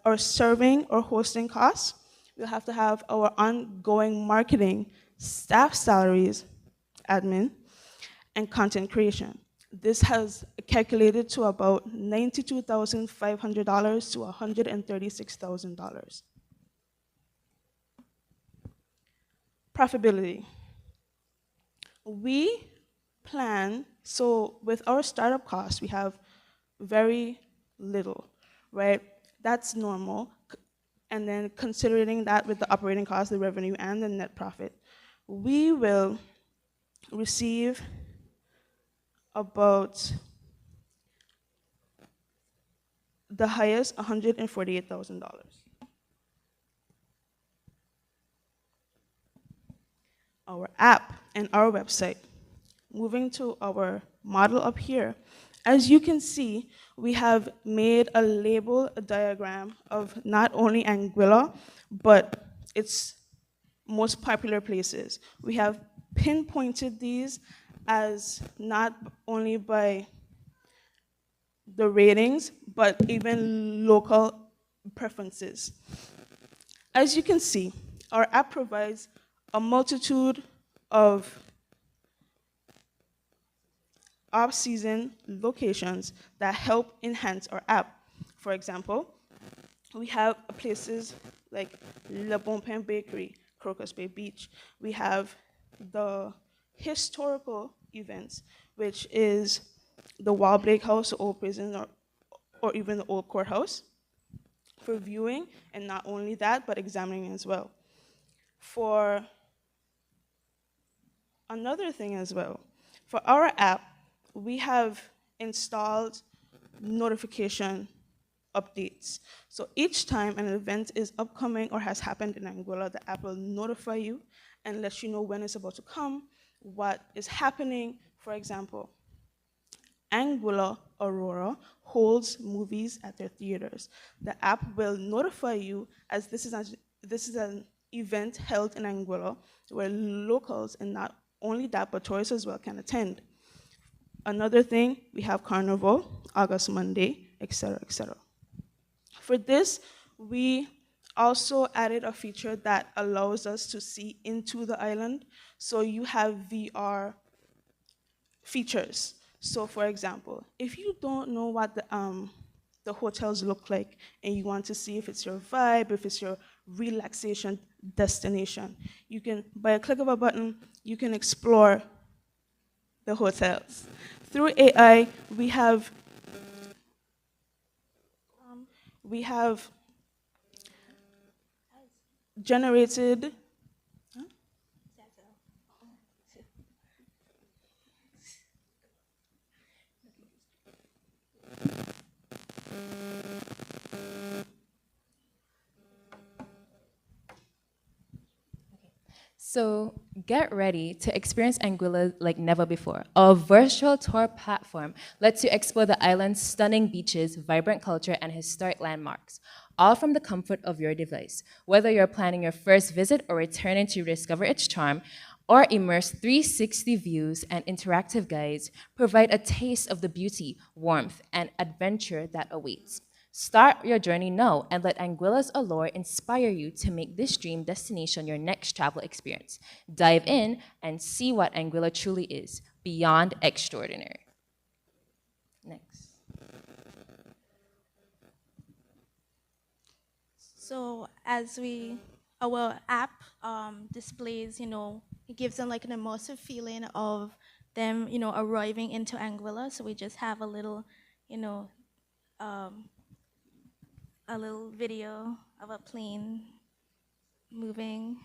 our serving or hosting costs. We'll have to have our ongoing marketing, staff salaries, admin, and content creation. This has calculated to about $92,500 to $136,000. Profitability. We plan, so with our startup costs, we have very little, right? That's normal. And then considering that with the operating costs, the revenue, and the net profit, we will receive about the highest $148,000. Our app and our website. Moving to our model up here, as you can see, we have made a label, a diagram of not only Anguilla, but its most popular places. We have pinpointed these as not only by the ratings, but even local preferences. As you can see, our app provides a multitude of off-season locations that help enhance our app. For example, we have places like Le Bon Pain Bakery, Crocus Bay Beach. We have the historical events, which is the Wild Blake House, the old prison, or even the old courthouse, for viewing, and not only that, but examining as well. For another thing as well, for our app, we have installed notification updates. So each time an event is upcoming or has happened in Anguilla, the app will notify you and let you know when it's about to come, what is happening. For example, Anguilla Aurora holds movies at their theaters. The app will notify you as this is an event held in Anguilla where locals, and not only that, but tourists as well, can attend. Another thing, we have Carnival, August Monday, etc., etc. For this, we also added a feature that allows us to see into the island. So you have VR features. So for example, if you don't know what the hotels look like and you want to see if it's your vibe, if it's your relaxation destination, you can, by a click of a button, you can explore the hotels. Through AI, we have generated So get ready to experience Anguilla like never before. Our virtual tour platform lets you explore the island's stunning beaches, vibrant culture, and historic landmarks. all from the comfort of your device. Whether you're planning your first visit or returning to rediscover its charm, our immersive 360 views and interactive guides provide a taste of the beauty, warmth, and adventure that awaits. Start your journey now and let Anguilla's allure inspire you to make this dream destination your next travel experience. Dive in and see what Anguilla truly is, beyond extraordinary. Next. So our app displays, it gives them like an immersive feeling of them, arriving into Anguilla. So we just have a little video of a plane moving.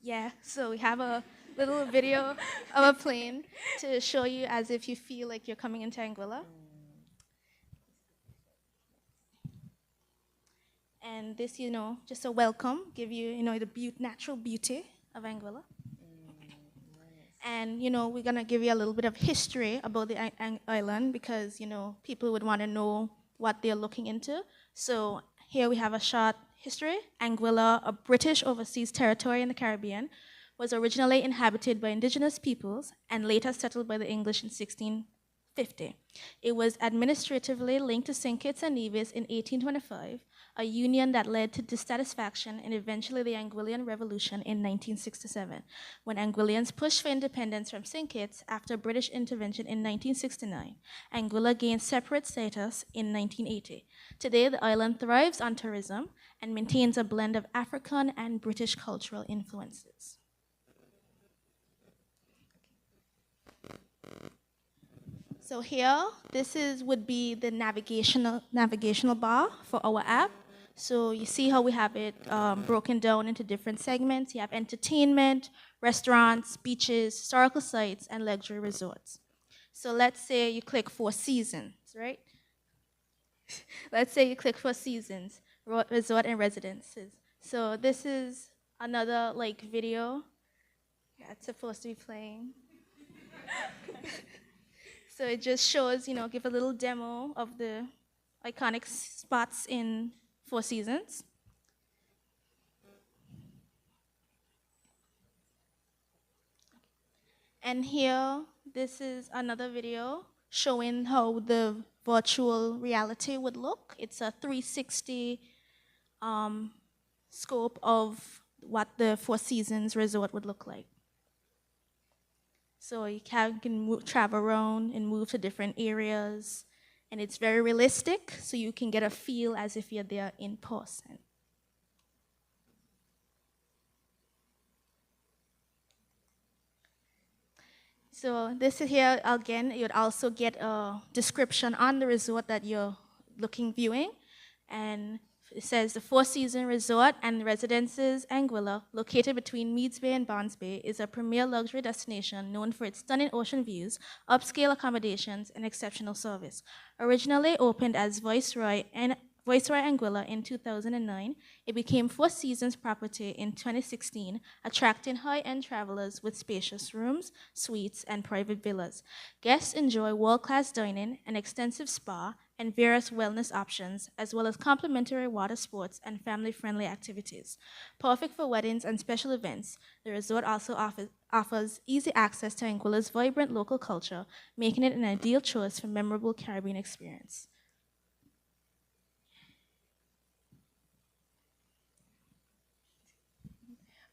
Yeah, so we have a little video of a plane to show you as if you feel like you're coming into Anguilla. And this, just a welcome, give you, the natural beauty of Anguilla. And, we're going to give you a little bit of history about the island because, people would want to know what they're looking into. So here we have a short history. Anguilla, a British overseas territory in the Caribbean, was originally inhabited by indigenous peoples and later settled by the English in 1650. It was administratively linked to St. Kitts and Nevis in 1825, a union that led to dissatisfaction and eventually the Anguillan Revolution in 1967, when Anguillians pushed for independence from St. Kitts after British intervention in 1969. Anguilla gained separate status in 1980. Today, the island thrives on tourism and maintains a blend of African and British cultural influences. So here, would be the navigational bar for our app. So you see how we have it broken down into different segments. You have entertainment, restaurants, beaches, historical sites, and luxury resorts. So let's say you click Four Seasons, right? Let's say you click Four Seasons, resort and residences. So this is another video that's supposed to be playing. So it just shows, give a little demo of the iconic spots in Four Seasons. And here, this is another video showing how the virtual reality would look. It's a 360 scope of what the Four Seasons resort would look like. So you can travel around and move to different areas. And it's very realistic, so you can get a feel as if you're there in person. So this is here, again, you'd also get a description on the resort that you're viewing. And it says the Four Seasons Resort and Residences Anguilla, located between Meads Bay and Barnes Bay, is a premier luxury destination known for its stunning ocean views, upscale accommodations, and exceptional service. Originally opened as Viceroy Anguilla in 2009, it became Four Seasons property in 2016, attracting high-end travelers with spacious rooms, suites, and private villas. Guests enjoy world-class dining, an extensive spa, and various wellness options, as well as complimentary water sports and family-friendly activities. Perfect for weddings and special events, the resort also offers easy access to Anguilla's vibrant local culture, making it an ideal choice for memorable Caribbean experience.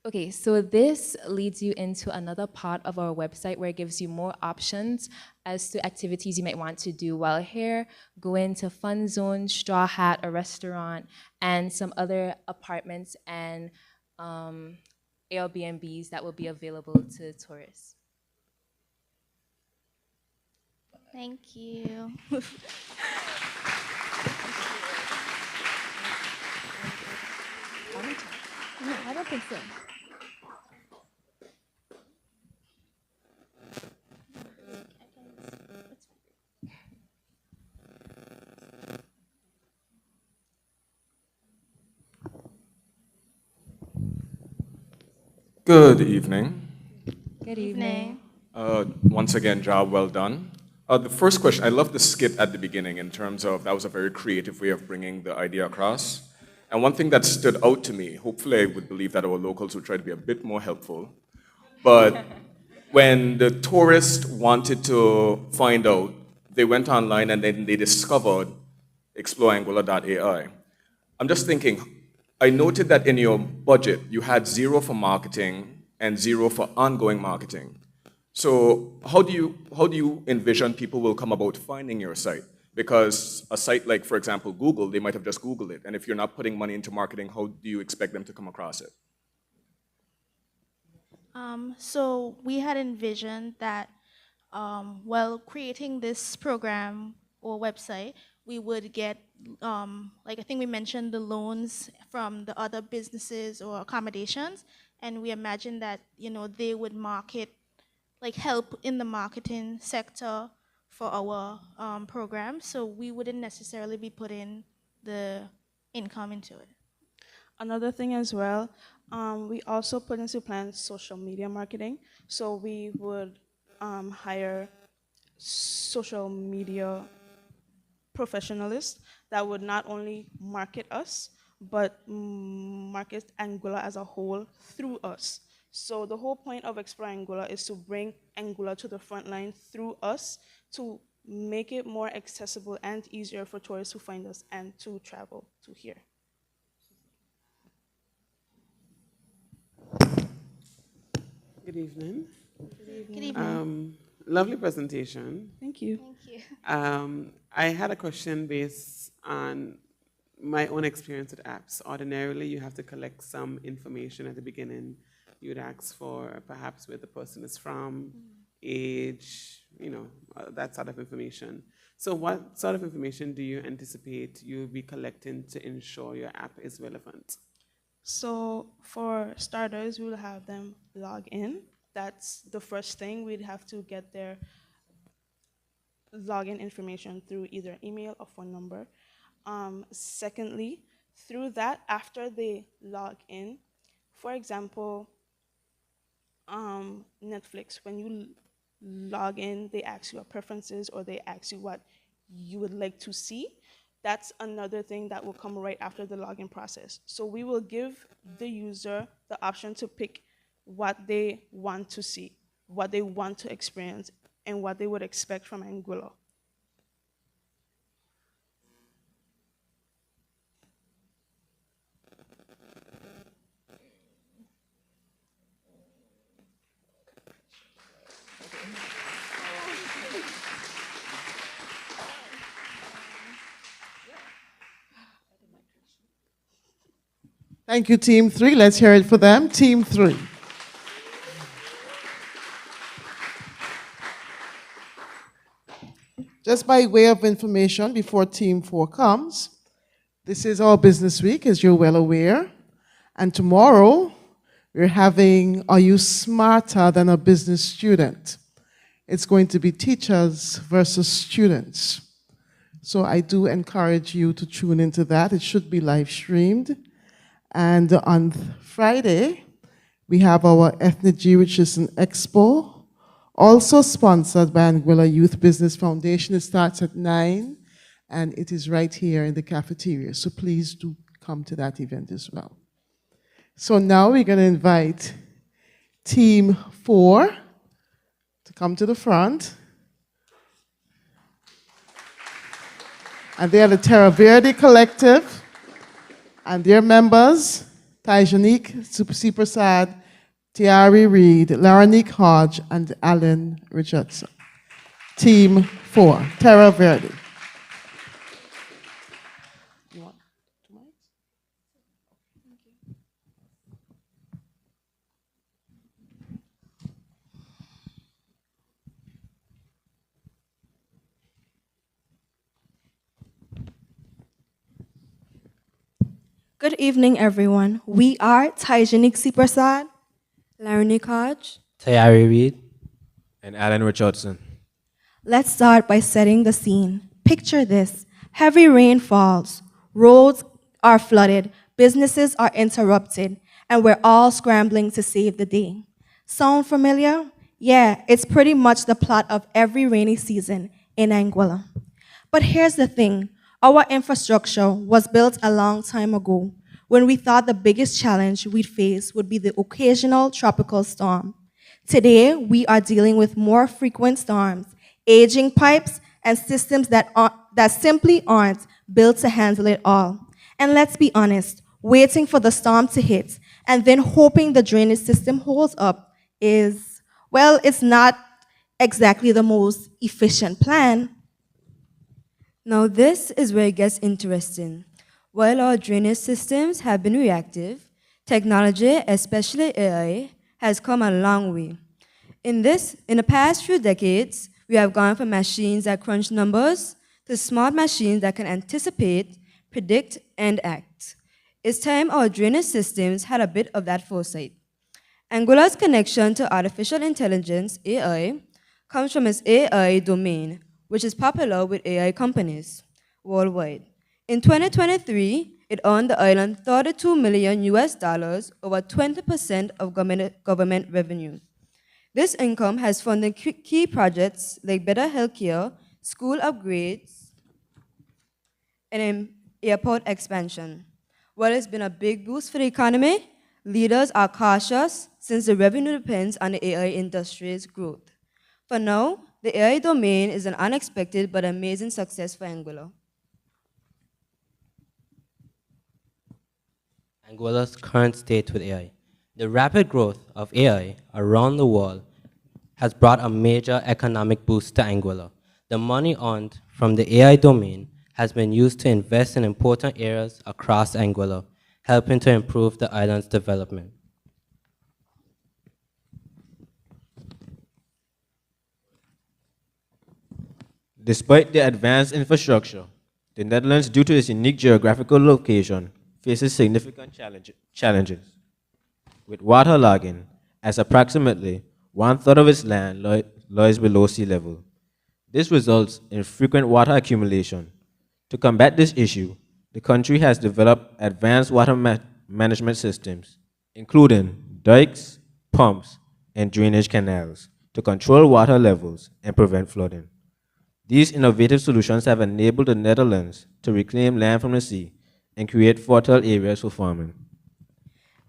Okay, so this leads you into another part of our website where it gives you more options as to activities you might want to do while here. Go into Fun Zone, Straw Hat, a restaurant, and some other apartments and Airbnbs that will be available to tourists. Thank you. No, I don't think so. Good evening. Good evening. Once again, job well done. The first question, I love the skit at the beginning in terms of that was a very creative way of bringing the idea across. And one thing that stood out to me, hopefully I would believe that our locals would try to be a bit more helpful, but when the tourist wanted to find out, they went online and then they discovered exploreanguilla.ai. I'm just thinking, I noted that in your budget, you had 0 for marketing and 0 for ongoing marketing. So how do you envision people will come about finding your site? Because a site like, for example, Google, they might have just Googled it. And if you're not putting money into marketing, how do you expect them to come across it? So we had envisioned that while creating this program or website, we would get, like I think we mentioned the loans from the other businesses or accommodations, and we imagined that, they would market, like help in the marketing sector for our program, so we wouldn't necessarily be putting the income into it. Another thing as well, we also put into plans social media marketing. So we would hire social media professionalists that would not only market us, but market Anguilla as a whole through us. So the whole point of Explore Anguilla is to bring Anguilla to the front line through us to make it more accessible and easier for tourists to find us and to travel to here. Good evening. Good evening. Lovely presentation. Thank you. Thank you. I had a question based on my own experience with apps. Ordinarily, you have to collect some information at the beginning. You'd ask for perhaps where the person is from, age, that sort of information. So what sort of information do you anticipate you'll be collecting to ensure your app is relevant? So for starters, we will have them log in. That's the first thing. We'd have to get their login information through either email or phone number. Secondly, through that, after they log in, for example, Netflix, when you log in, they ask you your preferences or they ask you what you would like to see. That's another thing that will come right after the login process. So we will give the user the option to pick what they want to see, what they want to experience, and what they would expect from Anguilla. Thank you, Team 3. Let's hear it for them. Team 3. Just by way of information, before Team 4 comes, this is our business week, as you're well aware. And tomorrow, we're having Are You Smarter Than a Business Student? It's going to be teachers versus students. So I do encourage you to tune into that. It should be live streamed. And on Friday, we have our Ethnic which is an expo, also sponsored by Anguilla Youth Business Foundation. It starts at 9, and it is right here in the cafeteria. So please do come to that event as well. So now we're going to invite Team 4 to come to the front. And they are the Terra Verde Collective. And their members, Tajanique Prasad, Tiari Reed, Laranique Hodge, and Alan Richardson. Team 4, Terra Verde. You want 2 mics? Good evening, everyone. We are Tajanique Prasad, Laranique Hodge, Tayari Reed, and Alan Richardson. Let's start by setting the scene. Picture this. Heavy rain falls, roads are flooded, businesses are interrupted, and we're all scrambling to save the day. Sound familiar? Yeah, it's pretty much the plot of every rainy season in Anguilla. But here's the thing, our infrastructure was built a long time ago when we thought the biggest challenge we'd face would be the occasional tropical storm. Today, we are dealing with more frequent storms, aging pipes, and systems that simply aren't built to handle it all. And let's be honest, waiting for the storm to hit and then hoping the drainage system holds up is, well, it's not exactly the most efficient plan. Now, this is where it gets interesting. While our drainage systems have been reactive, technology, especially AI, has come a long way. In the past few decades, we have gone from machines that crunch numbers to smart machines that can anticipate, predict, and act. It's time our drainage systems had a bit of that foresight. Anguilla's connection to artificial intelligence, AI, comes from its AI domain, which is popular with AI companies worldwide. In 2023, it earned the island $32 million, over 20% of government revenue. This income has funded key projects like better healthcare, school upgrades, and airport expansion. While it's been a big boost for the economy, leaders are cautious since the revenue depends on the AI industry's growth. For now, the AI domain is an unexpected but amazing success for Anguilla. Anguilla's current state with AI. The rapid growth of AI around the world has brought a major economic boost to Anguilla. The money earned from the AI domain has been used to invest in important areas across Anguilla, helping to improve the island's development. Despite the advanced infrastructure, the Netherlands, due to its unique geographical location, faces significant challenges, with waterlogging, as approximately 1/3 of its land lies below sea level. This results in frequent water accumulation. To combat this issue, the country has developed advanced water management systems, including dikes, pumps, and drainage canals, to control water levels and prevent flooding. These innovative solutions have enabled the Netherlands to reclaim land from the sea and create fertile areas for farming.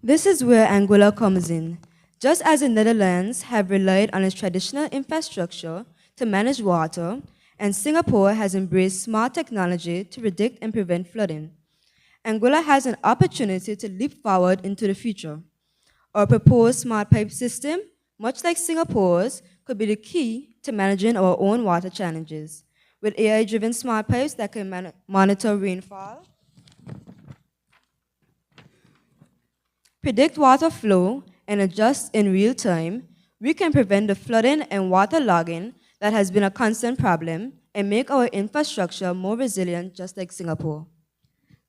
This is where Anguilla comes in. Just as the Netherlands have relied on its traditional infrastructure to manage water, and Singapore has embraced smart technology to predict and prevent flooding, Anguilla has an opportunity to leap forward into the future. Our proposed smart pipe system, much like Singapore's, could be the key to managing our own water challenges. With AI-driven smart pipes that can monitor rainfall, predict water flow, and adjust in real time, we can prevent the flooding and waterlogging that has been a constant problem and make our infrastructure more resilient, just like Singapore.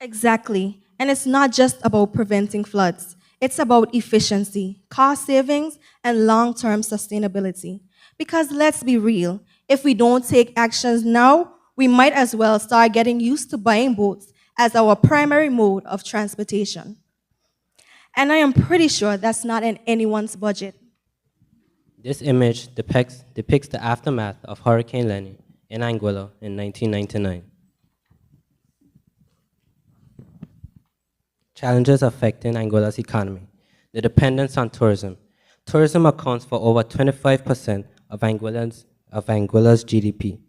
Exactly. And it's not just about preventing floods. It's about efficiency, cost savings, and long-term sustainability. Because let's be real, if we don't take actions now, we might as well start getting used to buying boats as our primary mode of transportation. And I am pretty sure that's not in anyone's budget. This image depicts the aftermath of Hurricane Lenny in Anguilla in 1999. Challenges affecting Anguilla's economy. The dependence on tourism. Tourism accounts for over 25% of Anguilla's GDP.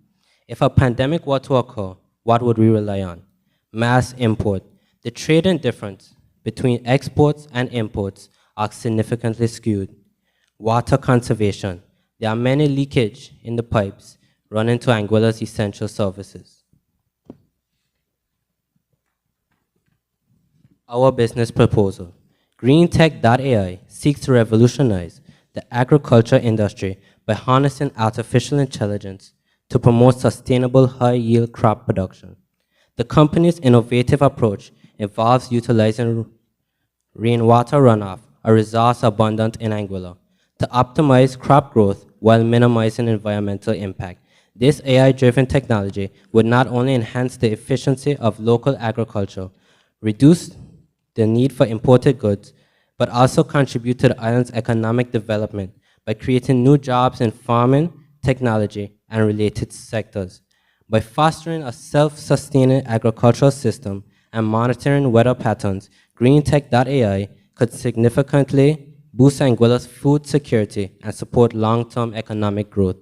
If a pandemic were to occur, what would we rely on? Mass import. The trading difference between exports and imports are significantly skewed. Water conservation. There are many leakage in the pipes running to Anguilla's essential services. Our business proposal. GreenTech.ai seeks to revolutionize the agriculture industry by harnessing artificial intelligence to promote sustainable high-yield crop production. The company's innovative approach involves utilizing rainwater runoff, a resource abundant in Anguilla, to optimize crop growth while minimizing environmental impact. This AI-driven technology would not only enhance the efficiency of local agriculture, reduce the need for imported goods, but also contribute to the island's economic development by creating new jobs in farming, technology, and related sectors. By fostering a self-sustaining agricultural system and monitoring weather patterns, GreenTech.ai could significantly boost Anguilla's food security and support long-term economic growth.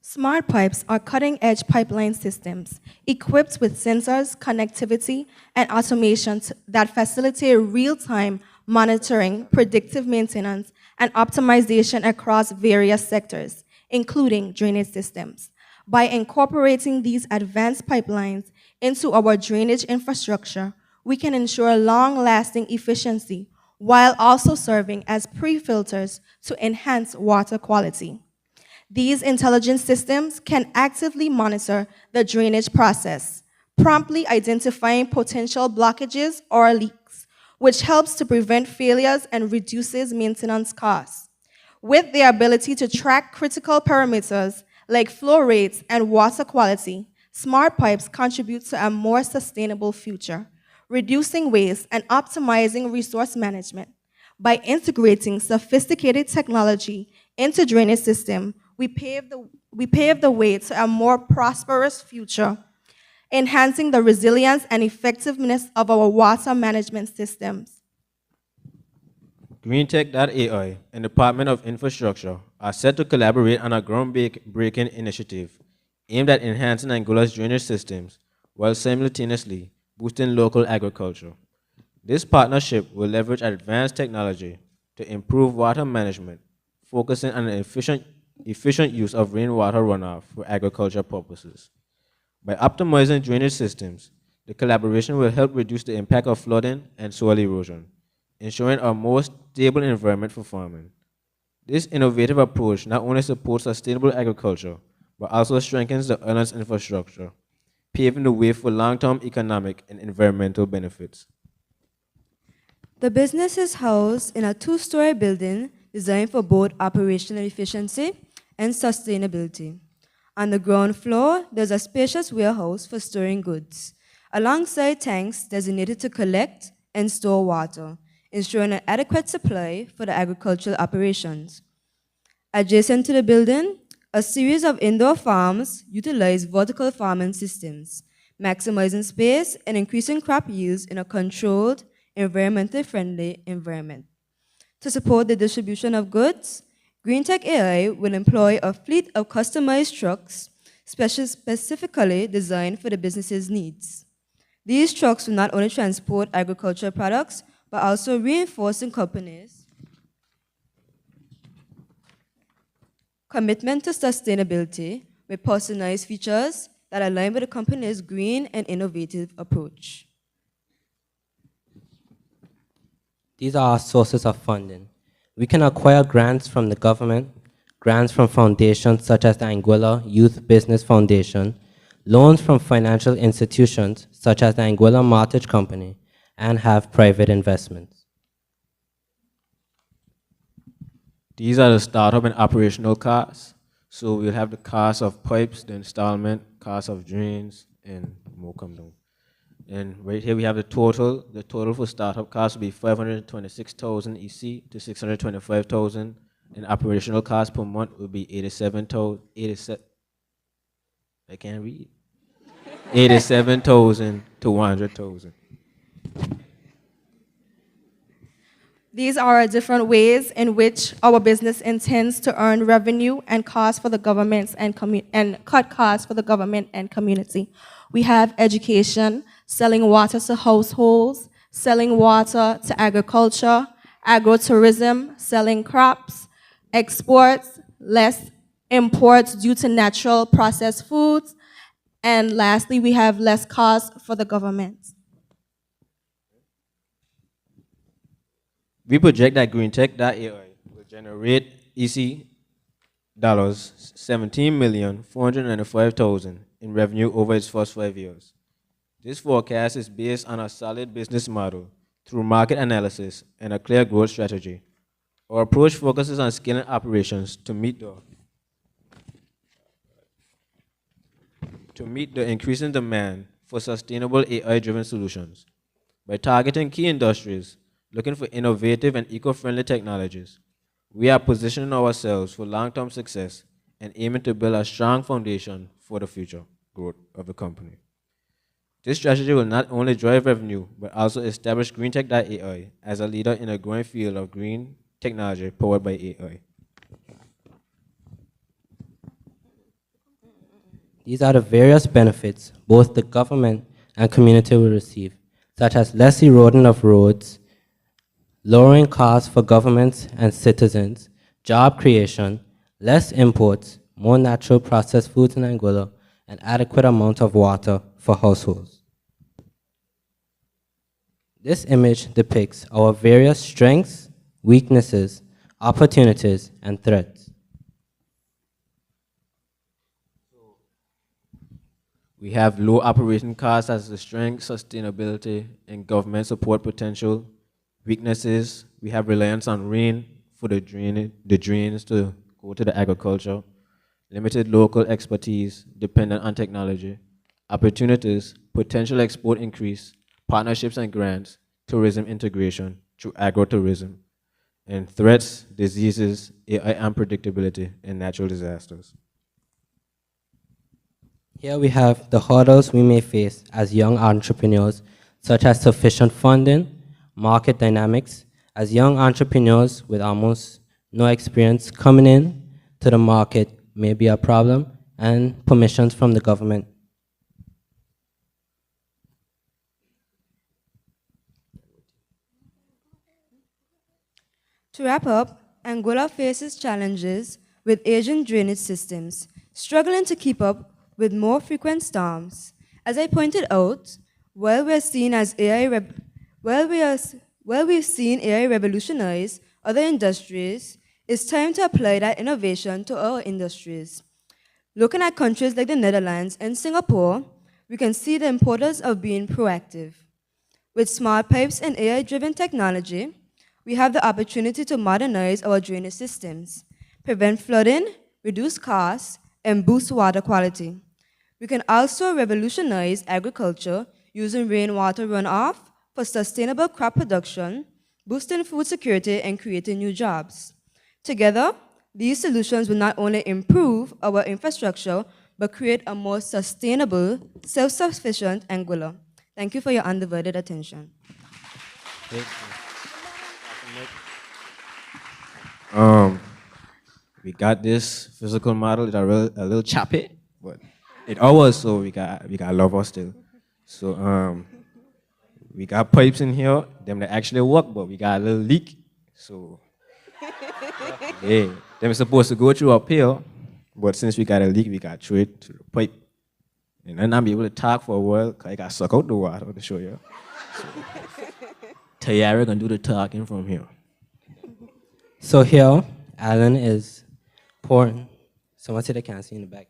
Smart pipes are cutting-edge pipeline systems equipped with sensors, connectivity, and automation that facilitate real-time monitoring, predictive maintenance, and optimization across various sectors, including drainage systems. By incorporating these advanced pipelines into our drainage infrastructure, we can ensure long-lasting efficiency while also serving as pre-filters to enhance water quality. These intelligent systems can actively monitor the drainage process, promptly identifying potential blockages or leaks, which helps to prevent failures and reduces maintenance costs. With the ability to track critical parameters like flow rates and water quality, smart pipes contribute to a more sustainable future, reducing waste and optimizing resource management. By integrating sophisticated technology into drainage system, we pave the way to a more prosperous future, enhancing the resilience and effectiveness of our water management systems. GreenTech.ai and Department of Infrastructure are set to collaborate on a groundbreaking initiative aimed at enhancing Anguilla's drainage systems while simultaneously boosting local agriculture. This partnership will leverage advanced technology to improve water management, focusing on an efficient use of rainwater runoff for agriculture purposes. By optimizing drainage systems, the collaboration will help reduce the impact of flooding and soil erosion, ensuring a more stable environment for farming. This innovative approach not only supports sustainable agriculture, but also strengthens the island's infrastructure, paving the way for long-term economic and environmental benefits. The business is housed in a two-story building designed for both operational efficiency and sustainability. On the ground floor, there's a spacious warehouse for storing goods, alongside tanks designated to collect and store water, ensuring an adequate supply for the agricultural operations. Adjacent to the building, a series of indoor farms utilize vertical farming systems, maximizing space and increasing crop yields in a controlled, environmentally friendly environment. To support the distribution of goods, GreenTech AI will employ a fleet of customized trucks specifically designed for the business's needs. These trucks will not only transport agricultural products, but also reinforcing companies' commitment to sustainability with personalized features that align with the company's green and innovative approach. These are our sources of funding. We can acquire grants from the government, grants from foundations such as the Anguilla Youth Business Foundation, loans from financial institutions such as the Anguilla Mortgage Company, and have private investments. These are the startup and operational costs. So we'll have the cost of pipes, the installment, cost of drains, and more come down. And right here we have the total. The total for startup costs will be 526,000 EC to 625,000, and operational costs per month will be 87,000 I can't read. 87,000 to 100,000. These are different ways in which our business intends to earn revenue and costs for the government and cut costs for the government and community. We have education, selling water to households, selling water to agriculture, agrotourism, selling crops, exports, less imports due to natural processed foods, and lastly, we have less costs for the government. We project that GreenTech.ai will generate EC dollars 17,495,000 in revenue over its first 5 years. This forecast is based on a solid business model through market analysis and a clear growth strategy. Our approach focuses on scaling operations to meet the increasing demand for sustainable AI-driven solutions. By targeting key industries, looking for innovative and eco-friendly technologies, We are positioning ourselves for long-term success and aiming to build a strong foundation for the future growth of the company. This strategy will not only drive revenue, but also establish GreenTech.ai as a leader in a growing field of green technology powered by AI. These are the various benefits both the government and community will receive, such as less eroding of roads, lowering costs for governments and citizens, job creation, less imports, more natural processed foods in Anguilla, and adequate amount of water for households. This image depicts our various strengths, weaknesses, opportunities, and threats. We have low operating costs as the strength, sustainability, and government support potential. Weaknesses, we have reliance on rain for the drains to go to the agriculture. Limited local expertise, dependent on technology. Opportunities, potential export increase, partnerships and grants, tourism integration through agrotourism. And threats, diseases, AI unpredictability, and natural disasters. Here we have the hurdles we may face as young entrepreneurs, such as sufficient funding, market dynamics. As young entrepreneurs with almost no experience coming in to the market may be a problem, and permissions from the government. To wrap up, Anguilla faces challenges with aging drainage systems, struggling to keep up with more frequent storms. As I pointed out, while we've seen AI revolutionize other industries, it's time to apply that innovation to our industries. Looking at countries like the Netherlands and Singapore, we can see the importance of being proactive. With smart pipes and AI-driven technology, we have the opportunity to modernize our drainage systems, prevent flooding, reduce costs, and boost water quality. We can also revolutionize agriculture using rainwater runoff for sustainable crop production, boosting food security, and creating new jobs. Together, these solutions will not only improve our infrastructure, but create a more sustainable, self-sufficient Anguilla. Thank you for your undivided attention. We got this physical model that are a little choppy, but it always so we got love us still. So we got pipes in here, them that actually work, but we got a little leak. So yeah, them supposed to go through up here, but since we got a leak, we got through it to the pipe. And then I'll be able to talk for a while, because I got suck out the water to show you. So, Tayara gonna do the talking from here. So here, Alan is pouring. Someone said they can't see in the back.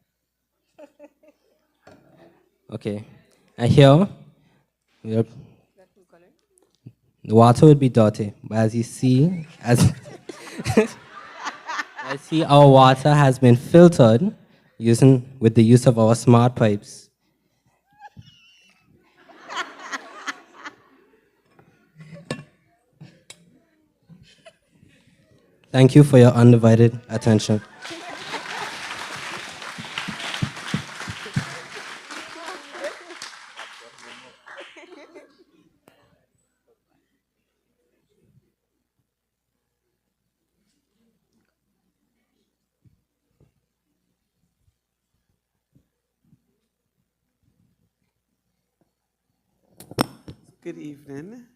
Okay. And here, the water would be dirty, but as you see, I see our water has been filtered with the use of our smart pipes. Thank you for your undivided attention. Good evening.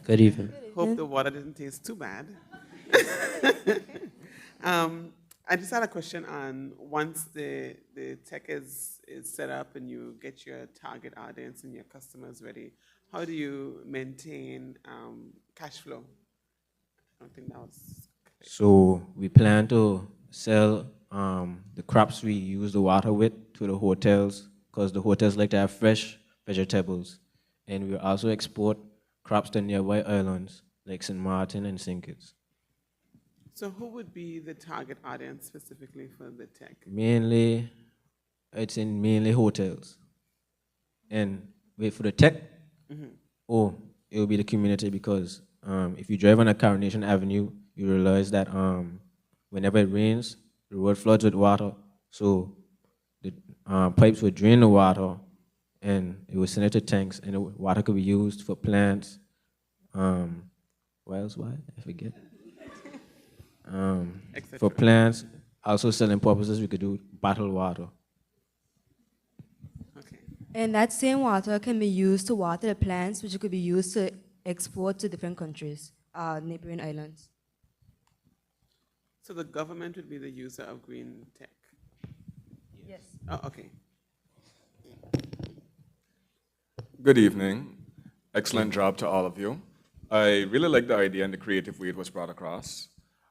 Good evening. Hope the water didn't taste too bad. I just had a question on once the tech is set up and you get your target audience and your customers ready, how do you maintain cash flow? I don't think that was clear. So we plan to sell the crops we use the water with to the hotels, because the hotels like to have fresh vegetables. And we also export crops to nearby islands like St. Martin and St. Kitts. So who would be the target audience specifically for the tech? Mainly, it's in mainly hotels. And wait for the tech, Mm-hmm. oh, it will be the community, because if you drive on a Coronation Avenue, you realize that whenever it rains, the road floods with water. So the pipes would drain the water, and it would send it to tanks, and the water could be used for plants. What else? Why? I forget. For plants, also selling purposes, we could do bottled water. And that same water can be used to water the plants, which could be used to export to different countries, neighboring islands. So the government would be the user of green tech? Yes. Oh, okay. Good evening. Excellent job to all of you. I really like the idea and the creative way it was brought across.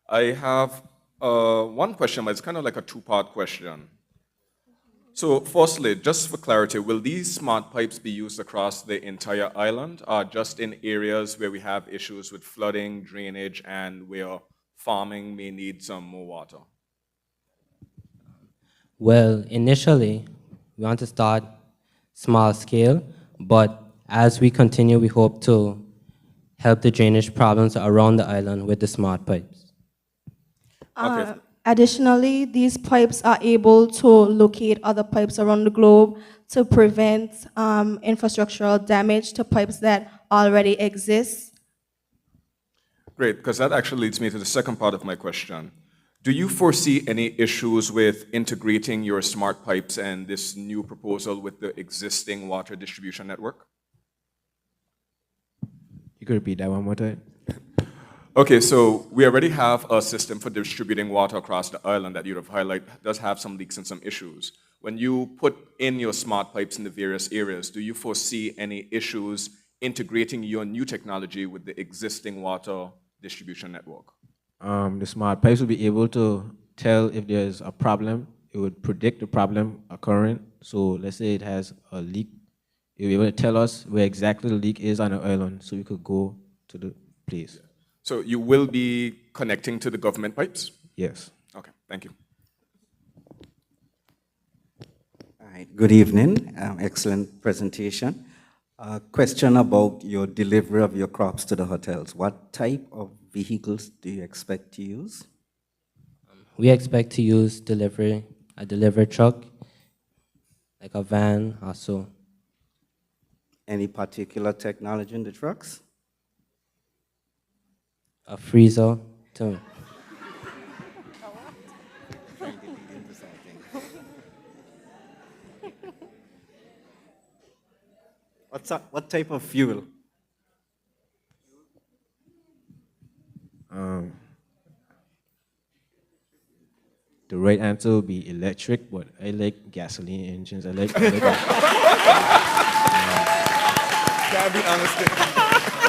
I have one question, but it's kind of like a two-part question. So firstly, just for clarity, will these smart pipes be used across the entire island or just in areas where we have issues with flooding, drainage, and where farming may need some more water? Well, initially, we want to start small scale, but as we continue, we hope to help the drainage problems around the island with the smart pipes. Additionally, these pipes are able to locate other pipes around the globe to prevent infrastructural damage to pipes that already exist. Great, because that actually leads me to the second part of my question. Do you foresee any issues with integrating your smart pipes and this new proposal with the existing water distribution network? You could repeat that one more time. Okay, so we already have a system for distributing water across the island that you have highlighted does have some leaks and some issues. When you put in your smart pipes in the various areas, do you foresee any issues integrating your new technology with the existing water distribution network? The smart pipes will be able to tell if there's a problem. It would predict the problem occurring. So let's say it has a leak. It will be able to tell us where exactly the leak is on the island so we could go to the place. So you will be connecting to the government pipes? Yes. Okay, thank you. All right, good evening. Excellent presentation. Question about your delivery of your crops to the hotels. What type of vehicles do you expect to use? We expect to use a delivery truck, like a van or so. Any particular technology in the trucks? A freezer, too. What type of fuel? The right answer will be electric, but I like gasoline engines. I like Gotta be honest.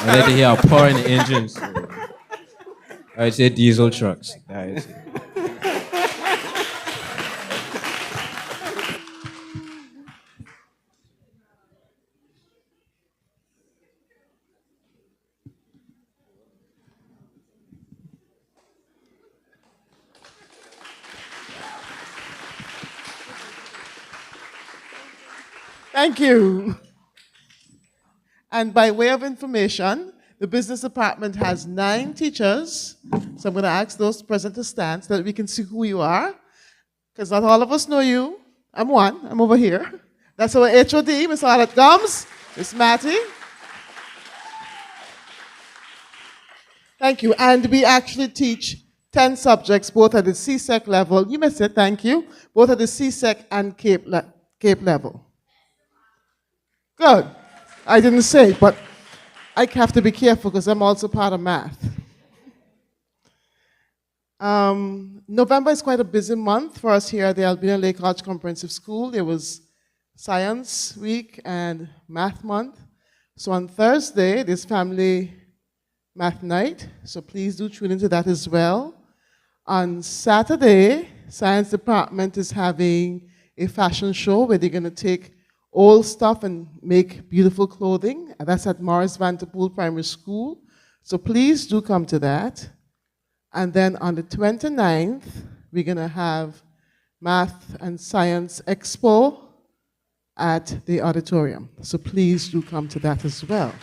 I like to hear a pour in the engines. So I'd say diesel trucks. Thank you. And by way of information, the business department has 9 teachers. So I'm going to ask those present to stand so that we can see who you are. Because not all of us know you. I'm one. I'm over here. That's our HOD, Miss Arlette Gomes, Miss Matty. Thank you. And we actually teach 10 subjects, both at the CSEC level. You may say thank you. Both at the CSEC and Cape level. Good. I didn't say, but I have to be careful because I'm also part of math. November is quite a busy month for us here at the Albina Lake Arch Comprehensive School. There was Science Week and Math Month. So on Thursday, there's Family Math Night, so please do tune into that as well. On Saturday, Science Department is having a fashion show where they're going to take old stuff and make beautiful clothing. And that's at Morris Vanderpool Primary School. So please do come to that. And then on the 29th, we're going to have Math and Science Expo at the auditorium. So please do come to that as well.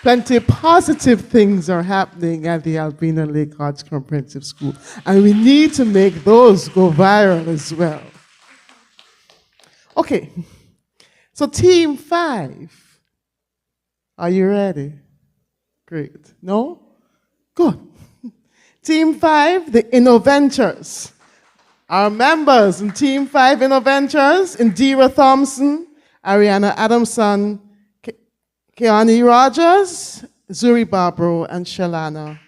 Plenty of positive things are happening at the Albina Lake Arts Comprehensive School, and we need to make those go viral as well. Okay, so Team 5, are you ready? Great. No? Good. Team 5, the Innoventors. Our members in Team 5 Innoventors, Indira Thompson, Ariana Adamson, Keani Rogers, Zuri Barbaro, and Shalana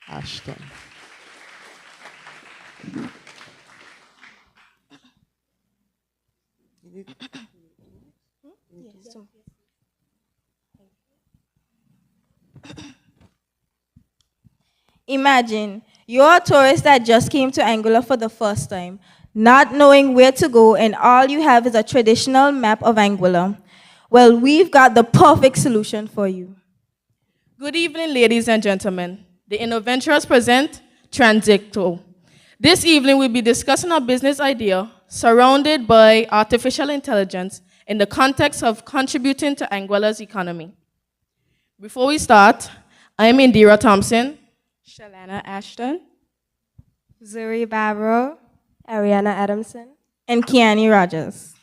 Ashton. Imagine you're a tourist that just came to Anguilla for the first time, not knowing where to go, and all you have is a traditional map of Anguilla. Well, we've got the perfect solution for you. Good evening, ladies and gentlemen. The Innoventors present Transicto. This evening, we'll be discussing a business idea surrounded by artificial intelligence in the context of contributing to Anguilla's economy. Before we start, I'm Indira Thompson, Shalana Ashton, Zuri Barbaro, Ariana Adamson, and Keani Rogers.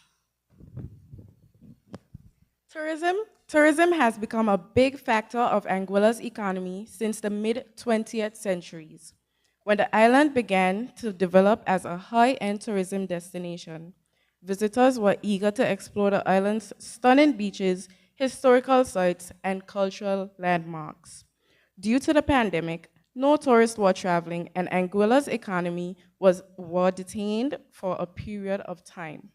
Tourism has become a big factor of Anguilla's economy since the mid-20th centuries, when the island began to develop as a high-end tourism destination. Visitors were eager to explore the island's stunning beaches, historical sites, and cultural landmarks. Due to the pandemic, no tourists were traveling, and Anguilla's economy was detained for a period of time.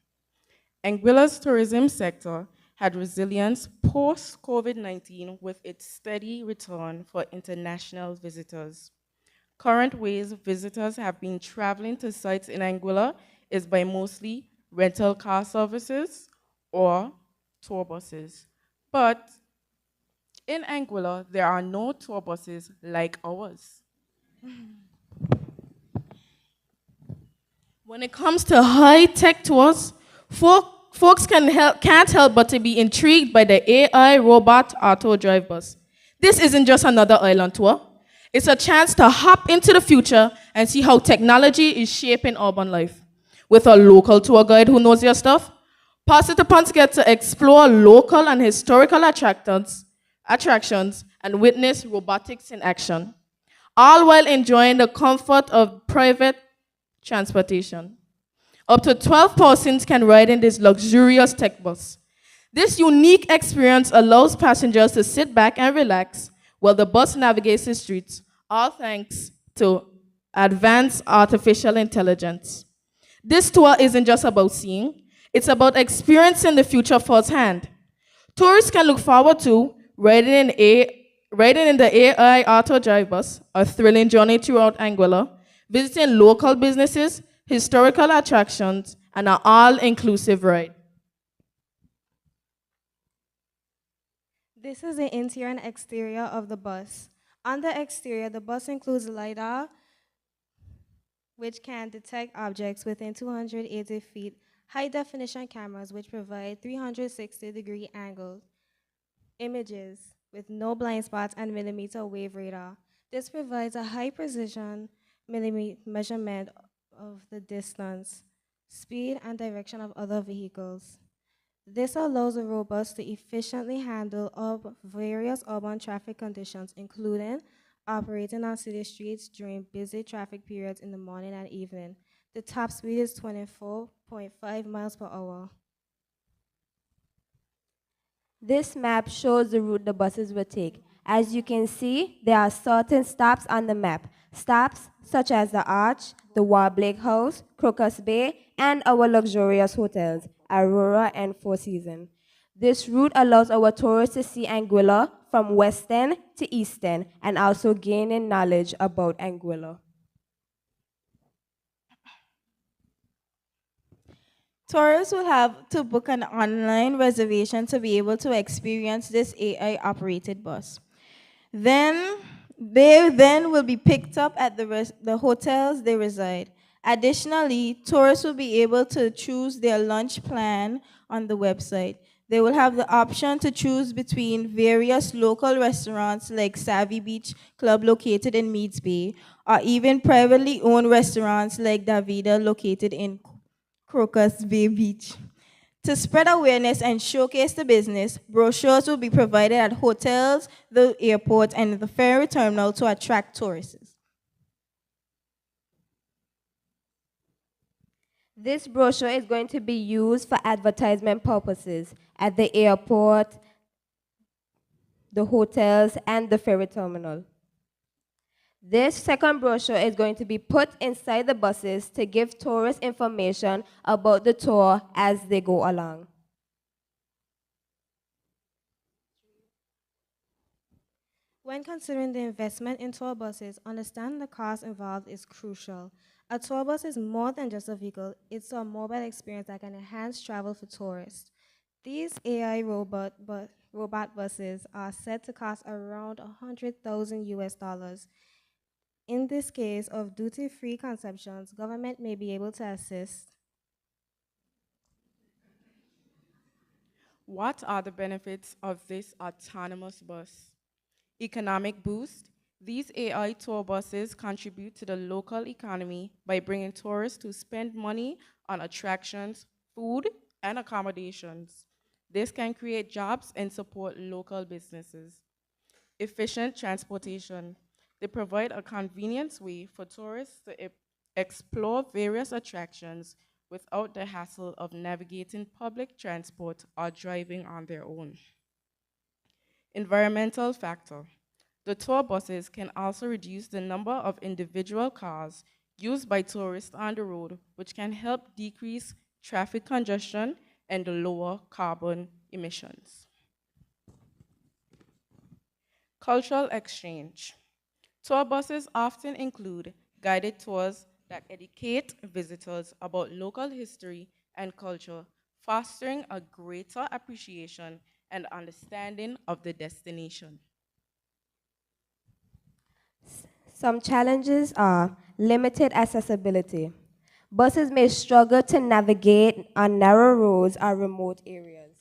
Anguilla's tourism sector had resilience post-COVID-19 with its steady return for international visitors. Current ways visitors have been traveling to sites in Anguilla is by mostly rental car services or tour buses. But in Anguilla, there are no tour buses like ours. When it comes to high-tech tours, folks can't help but to be intrigued by the AI robot auto drive bus. This isn't just another island tour. It's a chance to hop into the future and see how technology is shaping urban life. With a local tour guide who knows your stuff, participants get to explore local and historical attractions and witness robotics in action, all while enjoying the comfort of private transportation. Up to 12 persons can ride in this luxurious tech bus. This unique experience allows passengers to sit back and relax while the bus navigates the streets, all thanks to advanced artificial intelligence. This tour isn't just about seeing, it's about experiencing the future firsthand. Tourists can look forward to riding in the AI auto drive bus, a thrilling journey throughout Anguilla, visiting local businesses, historical attractions, and an all-inclusive ride. This is the interior and exterior of the bus. On the exterior, the bus includes LiDAR, which can detect objects within 280 feet, high-definition cameras, which provide 360-degree angle images with no blind spots, and millimeter wave radar. This provides a high-precision measurement of the distance, speed, and direction of other vehicles. This allows the robot to efficiently handle various urban traffic conditions, including operating on city streets during busy traffic periods in the morning and evening. The top speed is 24.5 miles per hour. This map shows the route the buses will take. As you can see, there are certain stops on the map. Stops such as the Arch, the Warblake House, Crocus Bay, and our luxurious hotels, Aurora and Four Seasons. This route allows our tourists to see Anguilla from west end to east end, and also gaining knowledge about Anguilla. Tourists will have to book an online reservation to be able to experience this AI-operated bus. They will be picked up at the hotels they reside. Additionally, tourists will be able to choose their lunch plan on the website. They will have the option to choose between various local restaurants like Savvy Beach Club located in Meads Bay, or even privately owned restaurants like Davida located in Crocus Bay Beach. To spread awareness and showcase the business, brochures will be provided at hotels, the airport, and the ferry terminal to attract tourists. This brochure is going to be used for advertisement purposes at the airport, the hotels, and the ferry terminal. This second brochure is going to be put inside the buses to give tourists information about the tour as they go along. When considering the investment in tour buses, understanding the cost involved is crucial. A tour bus is more than just a vehicle, it's a mobile experience that can enhance travel for tourists. These AI robot buses are said to cost around 100,000 US dollars. In this case of duty-free consumptions, government may be able to assist. What are the benefits of this autonomous bus? Economic boost. These AI tour buses contribute to the local economy by bringing tourists to spend money on attractions, food, and accommodations. This can create jobs and support local businesses. Efficient transportation. They provide a convenient way for tourists to explore various attractions without the hassle of navigating public transport or driving on their own. Environmental factor. The tour buses can also reduce the number of individual cars used by tourists on the road, which can help decrease traffic congestion and lower carbon emissions. Cultural exchange. Tour buses often include guided tours that educate visitors about local history and culture, fostering a greater appreciation and understanding of the destination. Some challenges are limited accessibility. Buses may struggle to navigate on narrow roads or remote areas.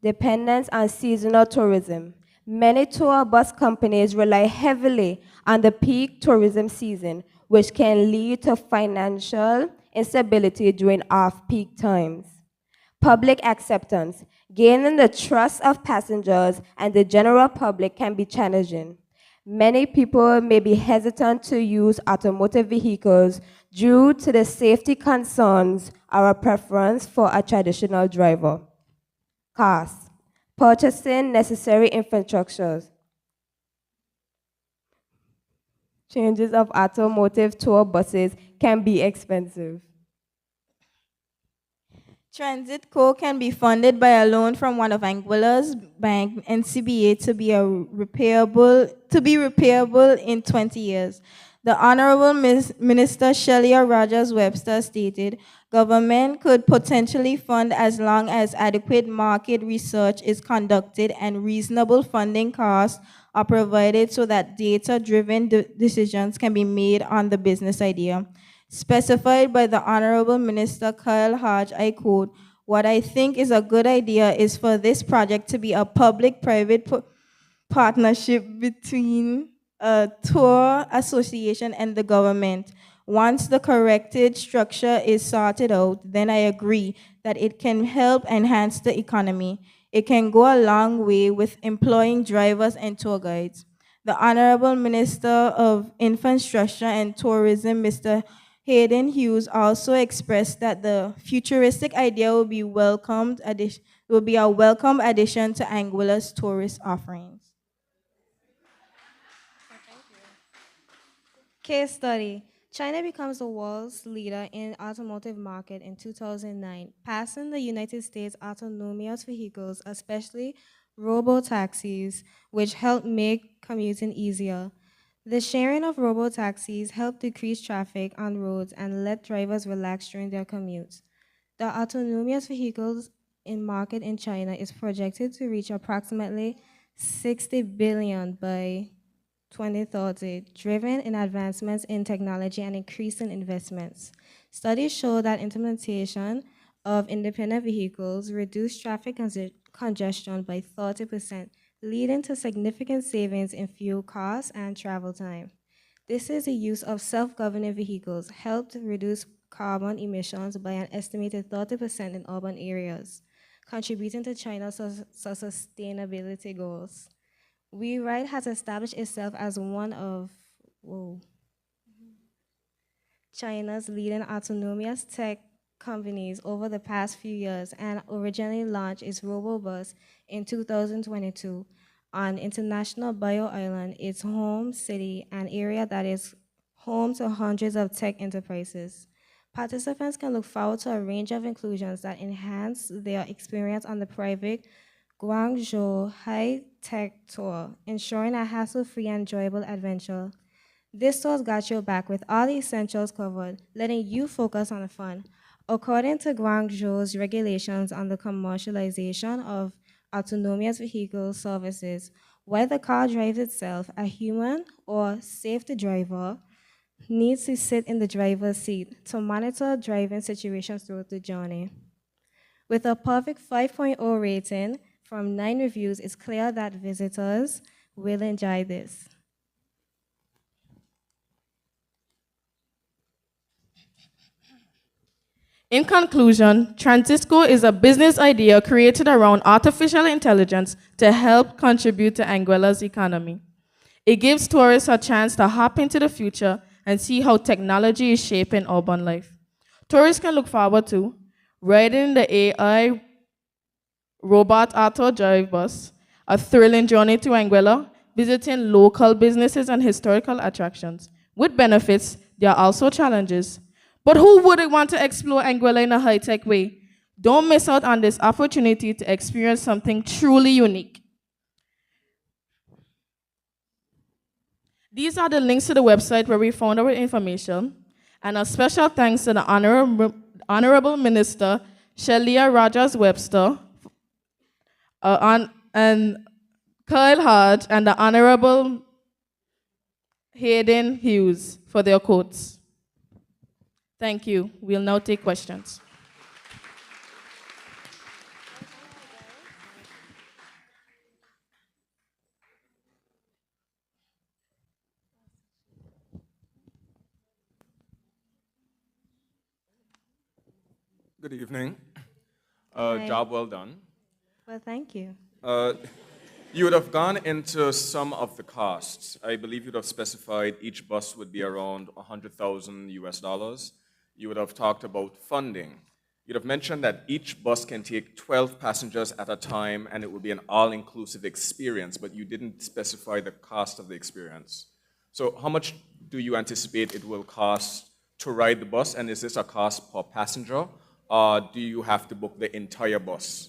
Dependence on seasonal tourism. Many tour bus companies rely heavily on the peak tourism season, which can lead to financial instability during off-peak times. Public acceptance. Gaining the trust of passengers and the general public can be challenging. Many people may be hesitant to use automotive vehicles due to the safety concerns or a preference for a traditional driver. Cost. Purchasing necessary infrastructures. Changes of automotive tour buses can be expensive. Transit Co can be funded by a loan from one of Anguilla's bank, NCBA, to be repayable in 20 years. The Honorable Minister Shelia Rogers Webster stated, government could potentially fund as long as adequate market research is conducted and reasonable funding costs are provided so that data-driven decisions can be made on the business idea. Specified by the Honorable Minister Kyle Hodge, I quote, "What I think is a good idea is for this project to be a public-private partnership between a tour association and the government. Once the corrected structure is sorted out, then I agree that it can help enhance the economy. It can go a long way with employing drivers and tour guides." The Honorable Minister of Infrastructure and Tourism, Mr. Hayden Hughes, also expressed that the futuristic idea will be a welcome addition to Anguilla's tourist offerings. Case study. China becomes the world's leader in automotive market in 2009, passing the United States autonomous vehicles, especially robo-taxis, which help make commuting easier. The sharing of robo-taxis help decrease traffic on roads and let drivers relax during their commutes. The autonomous vehicles in market in China is projected to reach approximately 60 billion by 2030, driven in advancements in technology and increasing investments. Studies show that implementation of independent vehicles reduced traffic congestion by 30%, leading to significant savings in fuel costs and travel time. This is the use of self-governing vehicles helped reduce carbon emissions by an estimated 30% in urban areas, contributing to China's sustainability goals. WeRide has established itself as one of China's leading autonomous tech companies over the past few years and originally launched its robobus in 2022 on International Bio Island, its home city, an area that is home to hundreds of tech enterprises. Participants can look forward to a range of inclusions that enhance their experience on the private Guangzhou high-tech tour, ensuring a hassle-free and enjoyable adventure. This tour's got your back with all the essentials covered, letting you focus on the fun. According to Guangzhou's regulations on the commercialization of autonomous vehicle services, whether the car drives itself, a human or safety driver needs to sit in the driver's seat to monitor driving situations throughout the journey. With a perfect 5.0 rating from 9 reviews, it's clear that visitors will enjoy this. In conclusion, Transisco is a business idea created around artificial intelligence to help contribute to Anguilla's economy. It gives tourists a chance to hop into the future and see how technology is shaping urban life. Tourists can look forward to riding the AI robot auto drive bus, a thrilling journey to Anguilla, visiting local businesses and historical attractions. With benefits, there are also challenges. But who wouldn't want to explore Anguilla in a high-tech way? Don't miss out on this opportunity to experience something truly unique. These are the links to the website where we found our information, and a special thanks to the Honorable Minister Shelia Rogers-Webster and Kyle Hodge and the Honorable Hayden Hughes for their quotes. Thank you. We'll now take questions. Good evening. Hi. Job well done. Well, thank you. You would have gone into some of the costs. I believe you'd have specified each bus would be around 100,000 US dollars. You would have talked about funding. You'd have mentioned that each bus can take 12 passengers at a time and it would be an all-inclusive experience, but you didn't specify the cost of the experience. So how much do you anticipate it will cost to ride the bus, and is this a cost per passenger, or do you have to book the entire bus?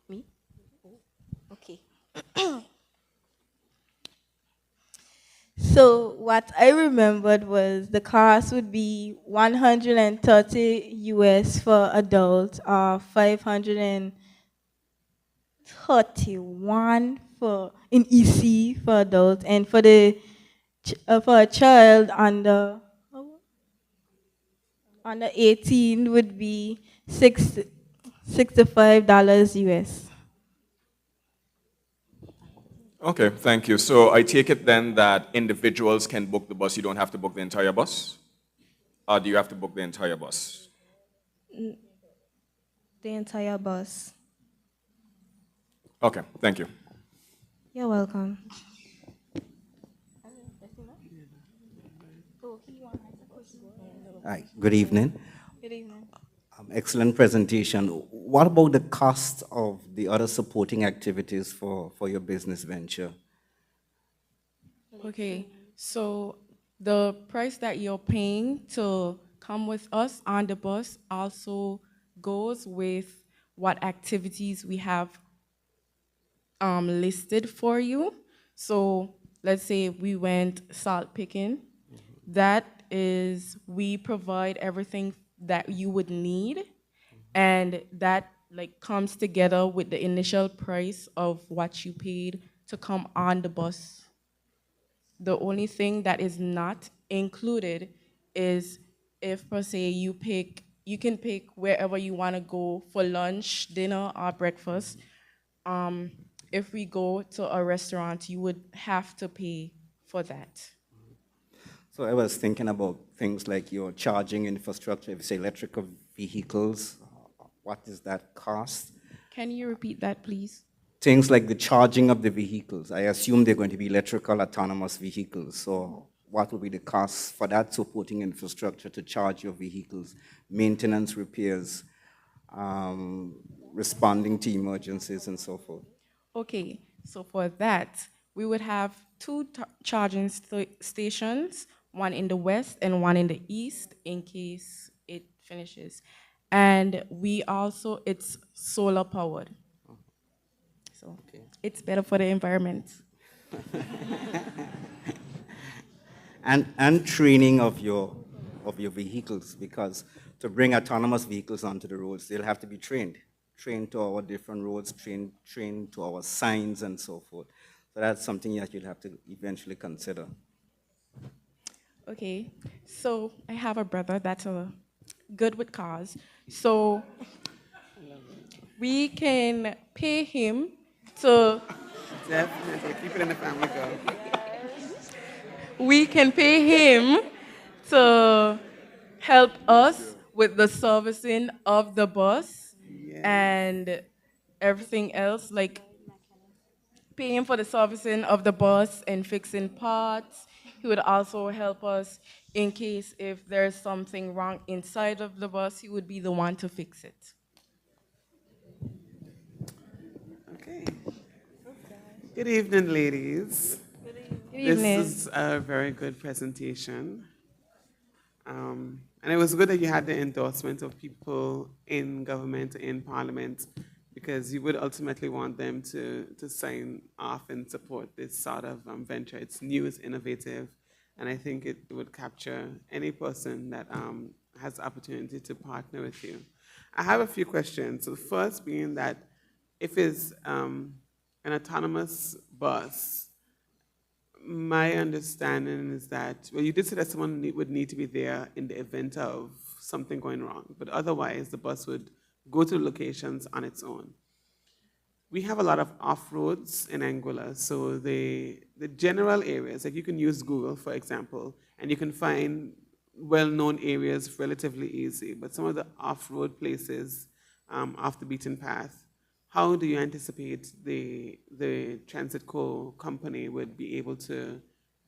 Me? Okay. So what I remembered was the cost would be 130 US for adults, or 531 for in EC for adults, and for the for a child under 18 would be $65 US. Okay, thank you. So I take it then that individuals can book the bus, you don't have to book the entire bus? Or do you have to book the entire bus? The entire bus. Okay, thank you. You're welcome. Hi, good evening. Good evening. Excellent presentation. What about the cost of the other supporting activities for your business venture? Okay, so the price that you're paying to come with us on the bus also goes with what activities we have listed for you. So let's say we went salt picking, that is, we provide everything that you would need, and that like comes together with the initial price of what you paid to come on the bus. The only thing that is not included is if per se you can pick wherever you want to go for lunch, dinner, or breakfast. Um, if we go to a restaurant, you would have to pay for that. So I was thinking about things like your charging infrastructure, if you say electrical vehicles, what does that cost? Can you repeat that, please? Things like the charging of the vehicles. I assume they're going to be electrical autonomous vehicles. So what will be the cost for that supporting infrastructure to charge your vehicles, maintenance, repairs, responding to emergencies and so forth? Okay, so for that, we would have two charging stations, one in the west and one in the east, in case it finishes. And we also, it's solar powered. So it's better for the environment. And training of your vehicles, because to bring autonomous vehicles onto the roads, they'll have to be trained to our different roads, trained to our signs and so forth. So that's something that you'll have to eventually consider. Okay, so I have a brother that's good with cars. So we can pay him to... Definitely, keep it in the family, girl. We can pay him to help us with the servicing of the bus and everything else, like paying for the servicing of the bus and fixing parts. He would also help us in case if there's something wrong inside of the bus, he would be the one to fix it. Okay. Good evening, ladies. Good evening. This is a very good presentation. And it was good that you had the endorsement of people in government, in parliament, because you would ultimately want them to sign off and support this sort of venture. It's new, it's innovative, and I think it would capture any person that has the opportunity to partner with you. I have a few questions. So the first being that if it's an autonomous bus, my understanding is that, well, you did say that someone would need to be there in the event of something going wrong, but otherwise the bus would go to locations on its own. We have a lot of off-roads in Anguilla, so the general areas, like you can use Google, for example, and you can find well-known areas relatively easy, but some of the off-road places off the beaten path, how do you anticipate the Transit Co. company would be able to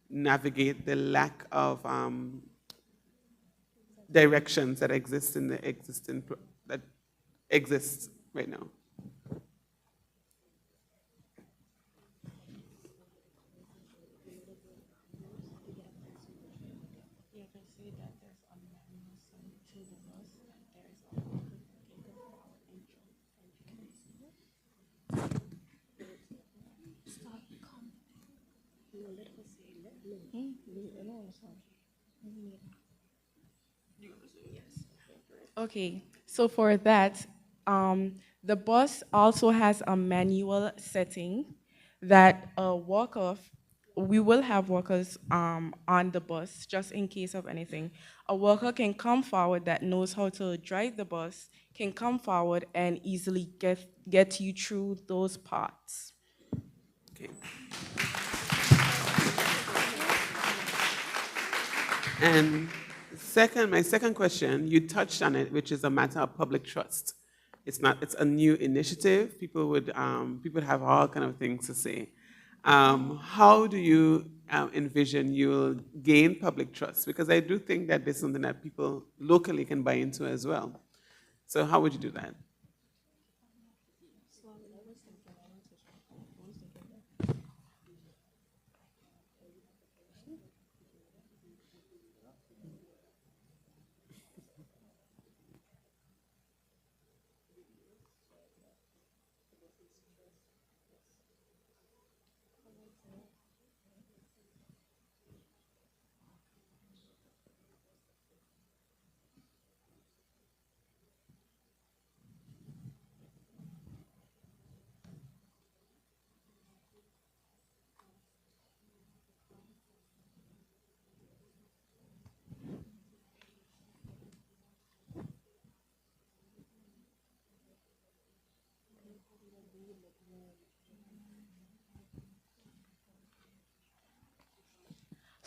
navigate the lack of directions that exist in the that exists right now? Okay, so for that, the bus also has a manual setting that we will have workers on the bus just in case of anything. A worker can come forward that knows how to drive the bus, can come forward and easily get you through those parts. Okay. And my second question, you touched on it, which is a matter of public trust. It's a new initiative. People would have all kind of things to say. How do you envision you'll gain public trust? Because I do think that this is something that people locally can buy into as well. So how would you do that?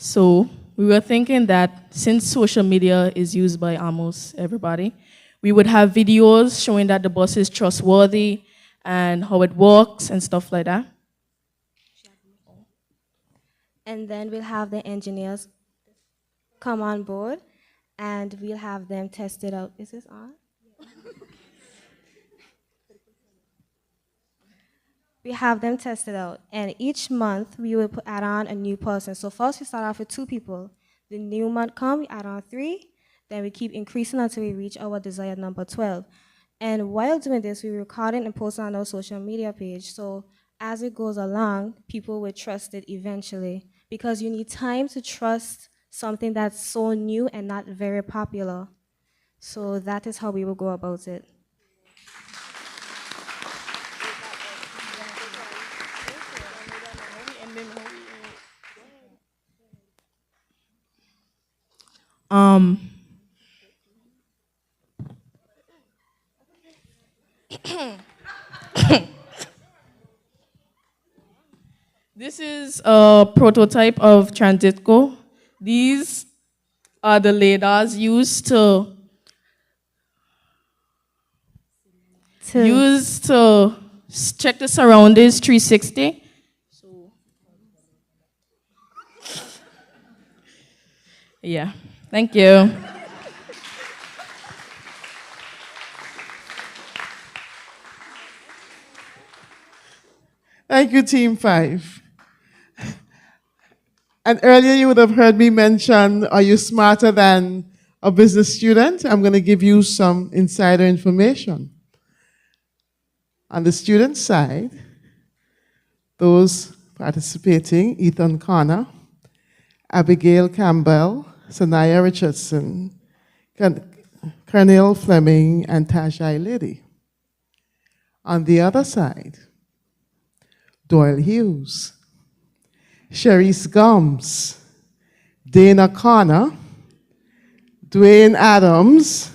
So we were thinking that since social media is used by almost everybody, we would have videos showing that the bus is trustworthy and how it works and stuff like that. And then we'll have the engineers come on board and we'll have them test it out. Is this on? We have them test it out. And each month we will add on a new person. So first we start off with 2 people. The new month come, we add on 3. Then we keep increasing until we reach our desired number 12. And while doing this, we record it and post it on our social media page. So as it goes along, people will trust it eventually. Because you need time to trust something that's so new and not very popular. So that is how we will go about it. This is a prototype of Transitco. These are the radars used to check the surroundings 360. Yeah, thank you. Thank you, Team 5. And earlier you would have heard me mention, are you smarter than a business student? I'm going to give you some insider information. On the student side, those participating, Ethan Connor, Abigail Campbell, Sanaya Richardson, Cornel Fleming, and Tajai Liddy. On the other side, Doyle Hughes, Cherise Gomes, Dana Connor, Dwayne Adams,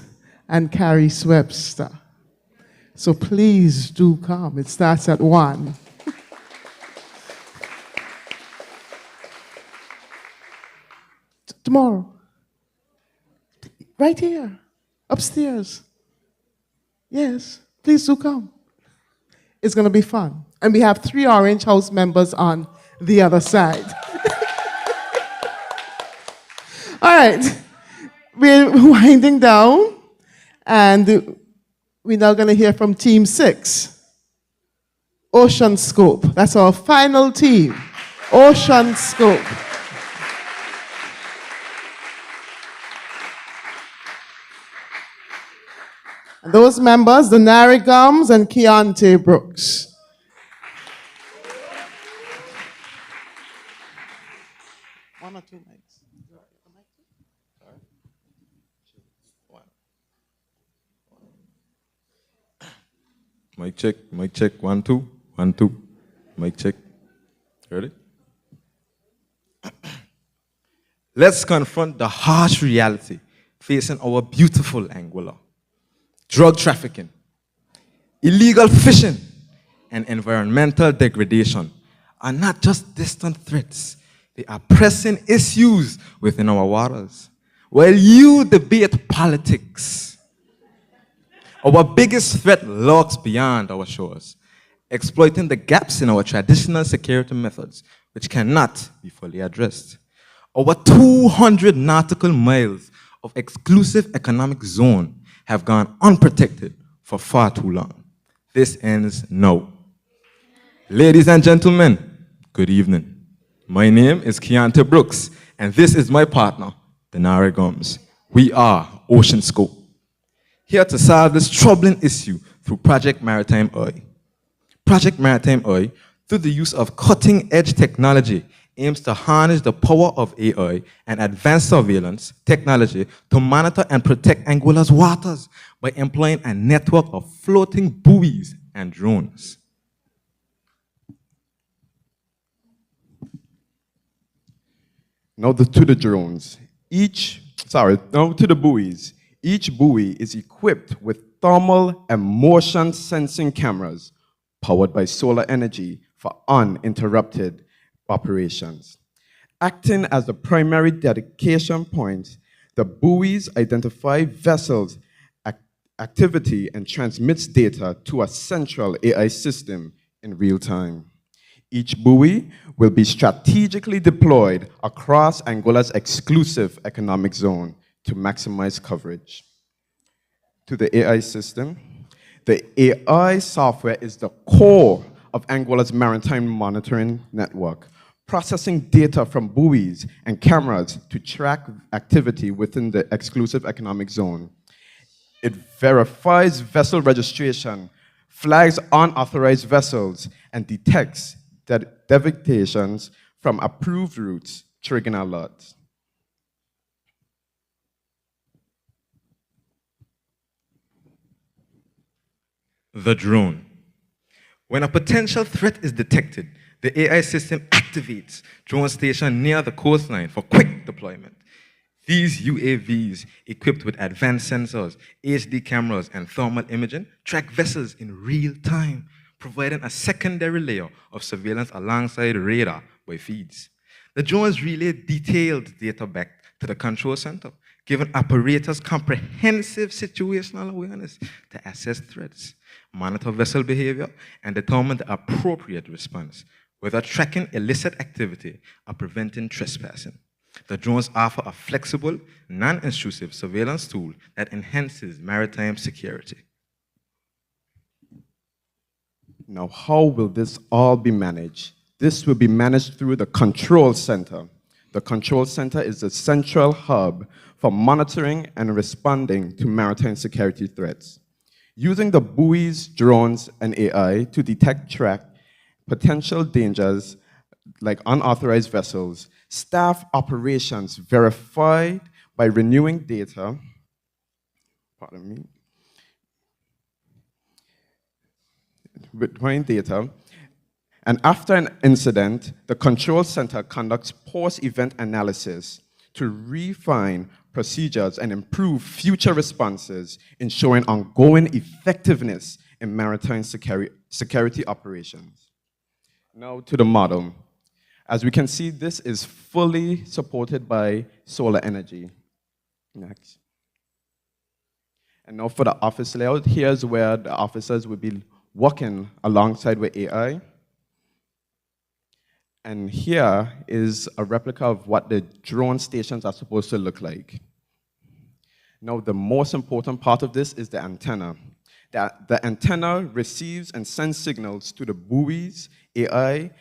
and Carrie Webster. So please do come. It starts at 1. Tomorrow. Right here. Upstairs. Yes. Please do come. It's going to be fun. And we have 3 Orange House members on the other side. All right. We're winding down. And we're now going to hear from Team 6. Ocean Scope. That's our final team. Ocean Scope. And those members, Denari Gums and Keontae Brooks. One or 2 mics. Mic check, 1, 2, 1, 2. Mic check. Ready? Let's confront the harsh reality facing our beautiful Anguilla. Drug trafficking, illegal fishing, and environmental degradation are not just distant threats. They are pressing issues within our waters. While you debate politics, our biggest threat lurks beyond our shores, exploiting the gaps in our traditional security methods, which cannot be fully addressed. Our 200 nautical miles of exclusive economic zone have gone unprotected for far too long. This ends now. Ladies and gentlemen, good evening. My name is Keontae Brooks, and this is my partner, Denari Gomes. We are Ocean Scope, here to solve this troubling issue through Project Maritime Eye. Project Maritime Eye, through the use of cutting-edge technology, aims to harness the power of AI and advanced surveillance technology to monitor and protect Anguilla's waters by employing a network of floating buoys and drones. Now to the drones. Now to the buoys. Each buoy is equipped with thermal and motion sensing cameras powered by solar energy for uninterrupted operations. Acting as the primary dedication point, the buoys identify vessels' activity and transmits data to a central AI system in real time. Each buoy will be strategically deployed across Anguilla's exclusive economic zone to maximize coverage. To the AI system, the AI software is the core of Anguilla's maritime monitoring network, processing data from buoys and cameras to track activity within the exclusive economic zone. It verifies vessel registration, flags unauthorized vessels, and detects deviations from approved routes, triggering alerts. The drone. When a potential threat is detected, the AI system activates drone station near the coastline for quick deployment. These UAVs, equipped with advanced sensors, HD cameras, and thermal imaging, track vessels in real time, providing a secondary layer of surveillance alongside radar by feeds. The drones relay detailed data back to the control center, giving operators comprehensive situational awareness to assess threats, monitor vessel behavior, and determine the appropriate response, whether tracking illicit activity or preventing trespassing. The drones offer a flexible, non-intrusive surveillance tool that enhances maritime security. Now, how will this all be managed? This will be managed through the control center. The control center is the central hub for monitoring and responding to maritime security threats. Using the buoys, drones, and AI to detect, track potential dangers like unauthorized vessels, staff operations verified by renewing data, and after an incident, the control center conducts post-event analysis to refine procedures and improve future responses, ensuring ongoing effectiveness in maritime security operations. Now to the model. As we can see, this is fully supported by solar energy. Next. And now for the office layout, here's where the officers will be working alongside with AI. And here is a replica of what the drone stations are supposed to look like. Now, the most important part of this is the antenna. The antenna receives and sends signals to the buoys, AI,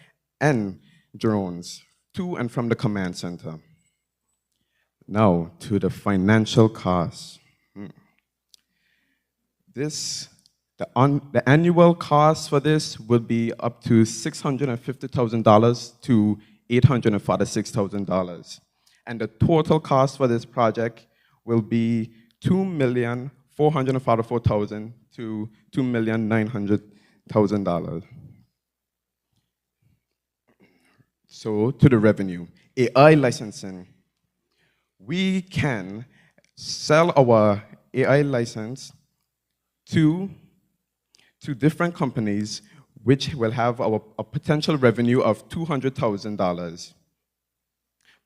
and drones to and from the command center. Now, to the financial costs. The annual cost for this will be up to $650,000 to $846,000. And the total cost for this project will be $2,444,000 to $2,900,000. So to the revenue, AI licensing. We can sell our AI license to different companies, which will have a potential revenue of $200,000.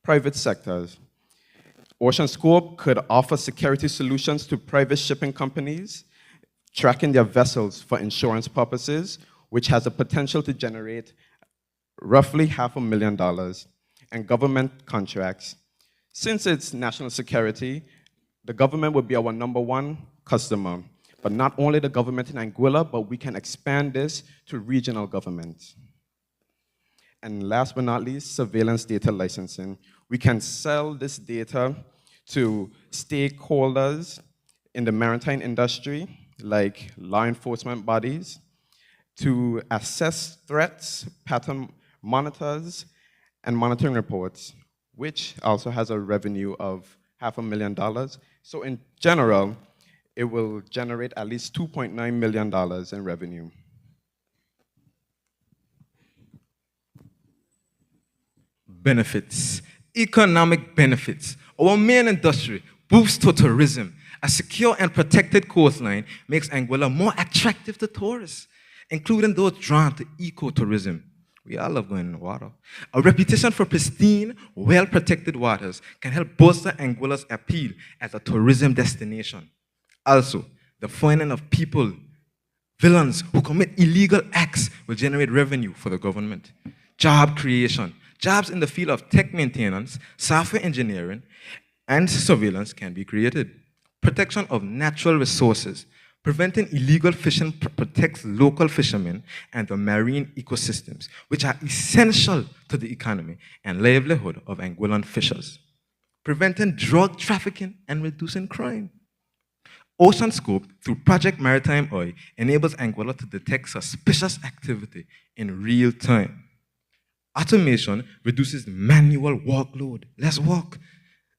Private sectors. OceanScope could offer security solutions to private shipping companies, tracking their vessels for insurance purposes, which has the potential to generate roughly $500,000, and government contracts. Since it's national security, the government would be our #1 customer. But not only the government in Anguilla, but we can expand this to regional governments. And last but not least, surveillance data licensing. We can sell this data to stakeholders in the maritime industry, like law enforcement bodies, to assess threats, pattern monitors, and monitoring reports, which also has a revenue of $500,000. So in general, it will generate at least $2.9 million in revenue. Benefits, economic benefits. Our main industry boosts to tourism. A secure and protected coastline makes Anguilla more attractive to tourists, including those drawn to ecotourism. We all love going in the water. A reputation for pristine, well-protected waters can help bolster Anguilla's appeal as a tourism destination. Also, the finding of people, villains who commit illegal acts will generate revenue for the government. Job creation. Jobs in the field of tech maintenance, software engineering, and surveillance can be created. Protection of natural resources. Preventing illegal fishing protects local fishermen and the marine ecosystems, which are essential to the economy and livelihood of Anguillan fishers. Preventing drug trafficking and reducing crime. Ocean Scope, through Project Maritime Eye, enables Anguilla to detect suspicious activity in real time. Automation reduces manual workload. Less work.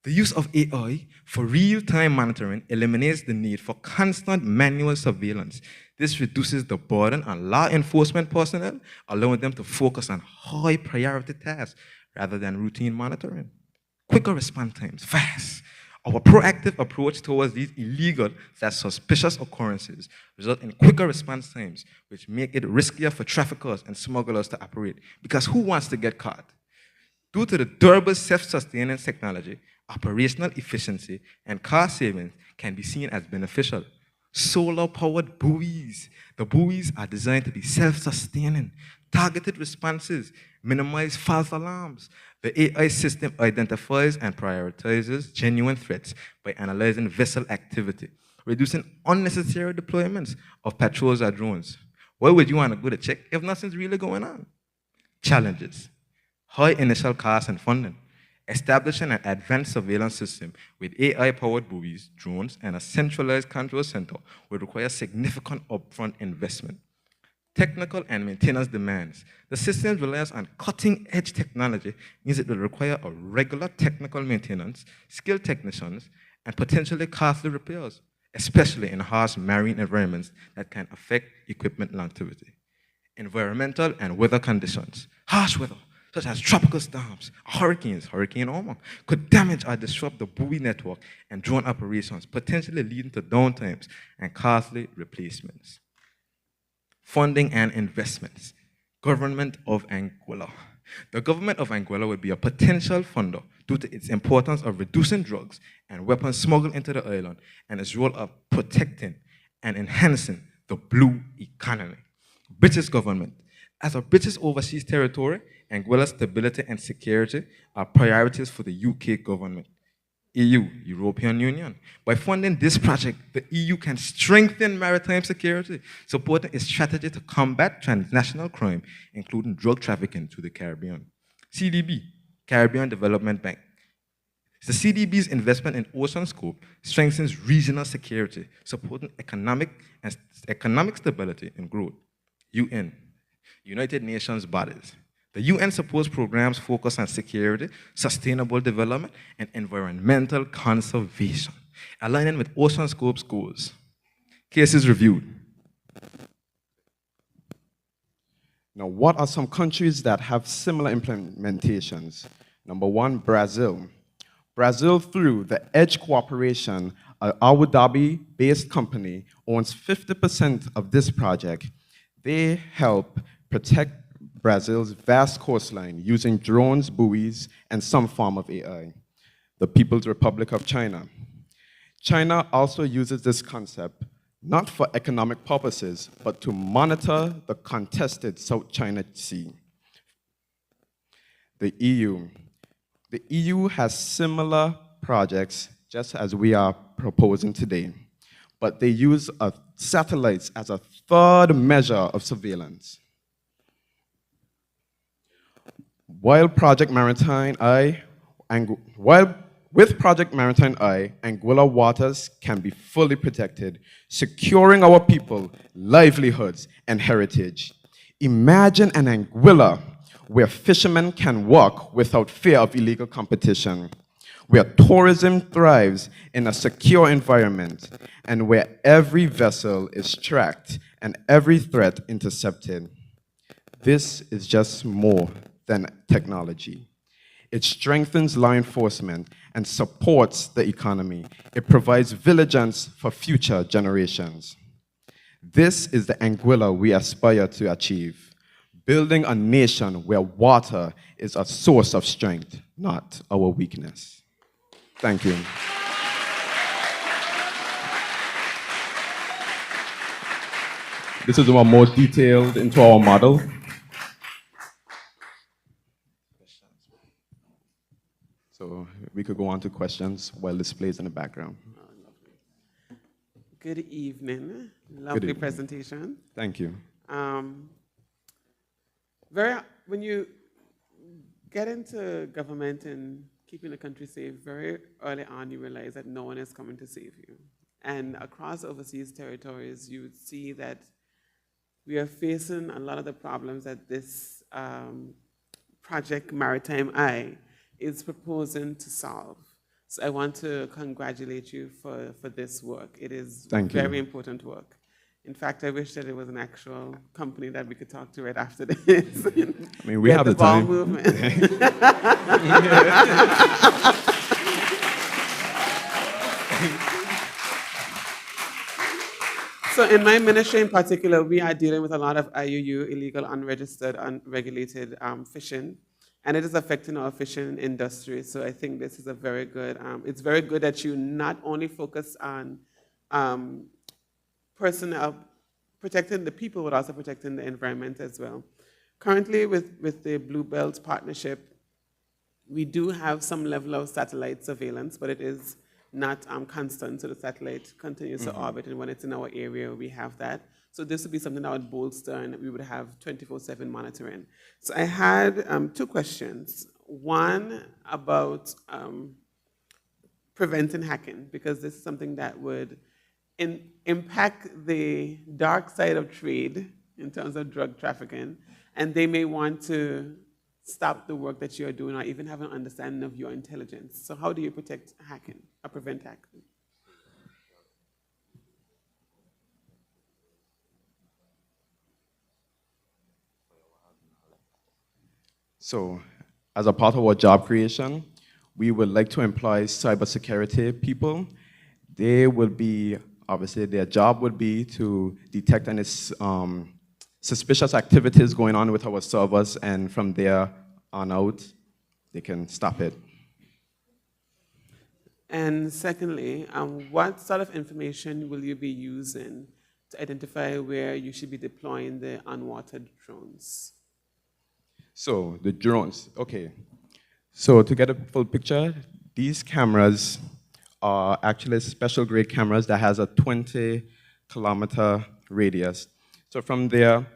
The use of AI for real-time monitoring eliminates the need for constant manual surveillance. This reduces the burden on law enforcement personnel, allowing them to focus on high-priority tasks rather than routine monitoring. Quicker response times, fast. Our proactive approach towards these illegal, suspicious occurrences result in quicker response times, which make it riskier for traffickers and smugglers to operate. Because who wants to get caught? Due to the durable self-sustaining technology, operational efficiency and cost savings can be seen as beneficial. Solar-powered buoys. The buoys are designed to be self-sustaining. Targeted responses minimize false alarms. The AI system identifies and prioritizes genuine threats by analyzing vessel activity, reducing unnecessary deployments of patrols or drones. Why would you want to go to check if nothing's really going on? Challenges. High initial costs and funding. Establishing an advanced surveillance system with AI-powered buoys, drones, and a centralized control center would require significant upfront investment. Technical and maintenance demands. The system relies on cutting-edge technology, means it will require a regular technical maintenance, skilled technicians, and potentially costly repairs, especially in harsh marine environments that can affect equipment longevity. Environmental and weather conditions. Harsh weather, such as tropical storms, hurricanes, Hurricane Irma, could damage or disrupt the buoy network and drone operations, potentially leading to downtimes and costly replacements. Funding and investments. Government of Anguilla. The government of Anguilla would be a potential funder due to its importance of reducing drugs and weapons smuggled into the island and its role of protecting and enhancing the blue economy. British government. As a British overseas territory, Anguilla's stability and security are priorities for the UK government. EU, European Union. By funding this project, the EU can strengthen maritime security, supporting its strategy to combat transnational crime, including drug trafficking to the Caribbean. CDB, Caribbean Development Bank. The CDB's investment in Ocean Scope strengthens regional security, supporting economic stability and growth. UN, United Nations bodies. The UN supports programs focused on security, sustainable development, and environmental conservation, aligning with Ocean Scope's goals. Cases reviewed. Now, what are some countries that have similar implementations? Number one, Brazil. Brazil, through the EDGE Cooperation, an Abu Dhabi-based company, owns 50% of this project. They help protect Brazil's vast coastline using drones, buoys, and some form of AI. The People's Republic of China. China also uses this concept not for economic purposes, but to monitor the contested South China Sea. The EU. The EU has similar projects, just as we are proposing today, but they use satellites as a third measure of surveillance. With Project Maritime Eye, Anguilla waters can be fully protected, securing our people, livelihoods, and heritage. Imagine an Anguilla where fishermen can work without fear of illegal competition, where tourism thrives in a secure environment, and where every vessel is tracked and every threat intercepted. This is just more than technology. It strengthens law enforcement and supports the economy. It provides vigilance for future generations. This is the Anguilla we aspire to achieve, building a nation where water is a source of strength, not our weakness. Thank you. This is more detailed into our model. So we could go on to questions while this plays in the background. Good evening. Lovely evening. presentation. Thank you. When you get into government and keeping the country safe, very early on you realize that no one is coming to save you. And across overseas territories, you would see that we are facing a lot of the problems that this project Maritime Eye is proposing to solve. So I want to congratulate you for this work. It is very important work. In fact, I wish that it was an actual company that we could talk to right after this. I mean, we have the ball time. movement. So in my ministry in particular, we are dealing with a lot of IUU, illegal, unregistered, unregulated fishing, and it is affecting our fishing industry. So I think this is a very good, it's very good that you not only focus on personnel, protecting the people, but also protecting the environment as well. Currently with the Blue Belt Partnership, we do have some level of satellite surveillance, but it is not constant, so the satellite continues to orbit, and when it's in our area, we have that. So this would be something that would bolster, and we would have 24/7 monitoring. So I had 2 questions. One about preventing hacking, because this is something that would impact the dark side of trade in terms of drug trafficking, and they may want to stop the work that you're doing or even have an understanding of your intelligence. So how do you protect hacking or prevent hacking? So as a part of our job creation, we would like to employ cybersecurity people. They will be, obviously their job would be to detect any suspicious activities going on with our servers, and from there on out, they can stop it. And secondly, what sort of information will you be using to identify where you should be deploying the unwatered drones? So the drones, okay. So to get a full picture, these cameras are actually special grade cameras that has a 20-kilometer radius. So from there,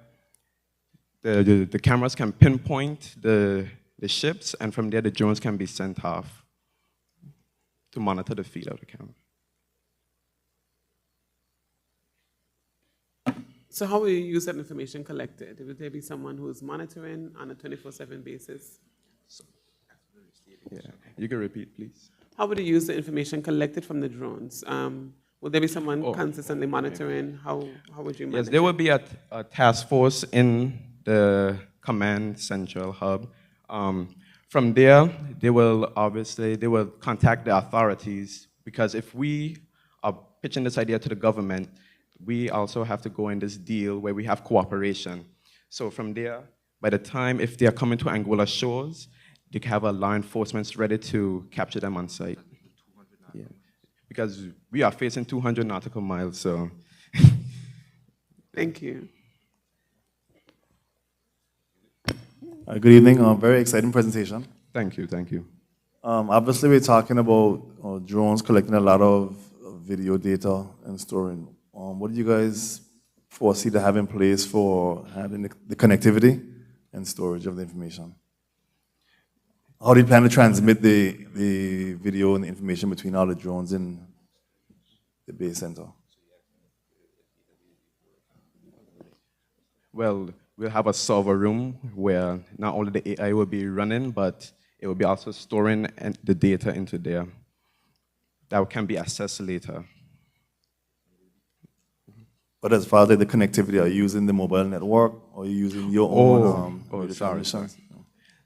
the cameras can pinpoint the ships, and from there the drones can be sent off to monitor the field of the camera. So how will you use that information collected? Will there be someone who is monitoring on a 24/7 basis? Yeah, you can repeat, please. How would you use the information collected from the drones? Will there be someone consistently monitoring? How would you manage? Yes, there will be a task force in the command central hub. From there, they will contact the authorities, because if we are pitching this idea to the government, we also have to go in this deal where we have cooperation. So from there, by the time if they are coming to Anguilla shores, they can have a law enforcement ready to capture them on site. Yeah. Because we are facing 200 nautical miles, so. Thank you. Good evening. Very exciting presentation. Thank you, thank you. Obviously, we're talking about drones collecting a lot of video data and storing. What do you guys foresee to have in place for having the connectivity and storage of the information? How do you plan to transmit the video and the information between all the drones in the base center? Well, we'll have a server room where not only the AI will be running, but it will be also storing the data into there that can be accessed later. But as far as the connectivity, are you using the mobile network, or are you using your own sorry.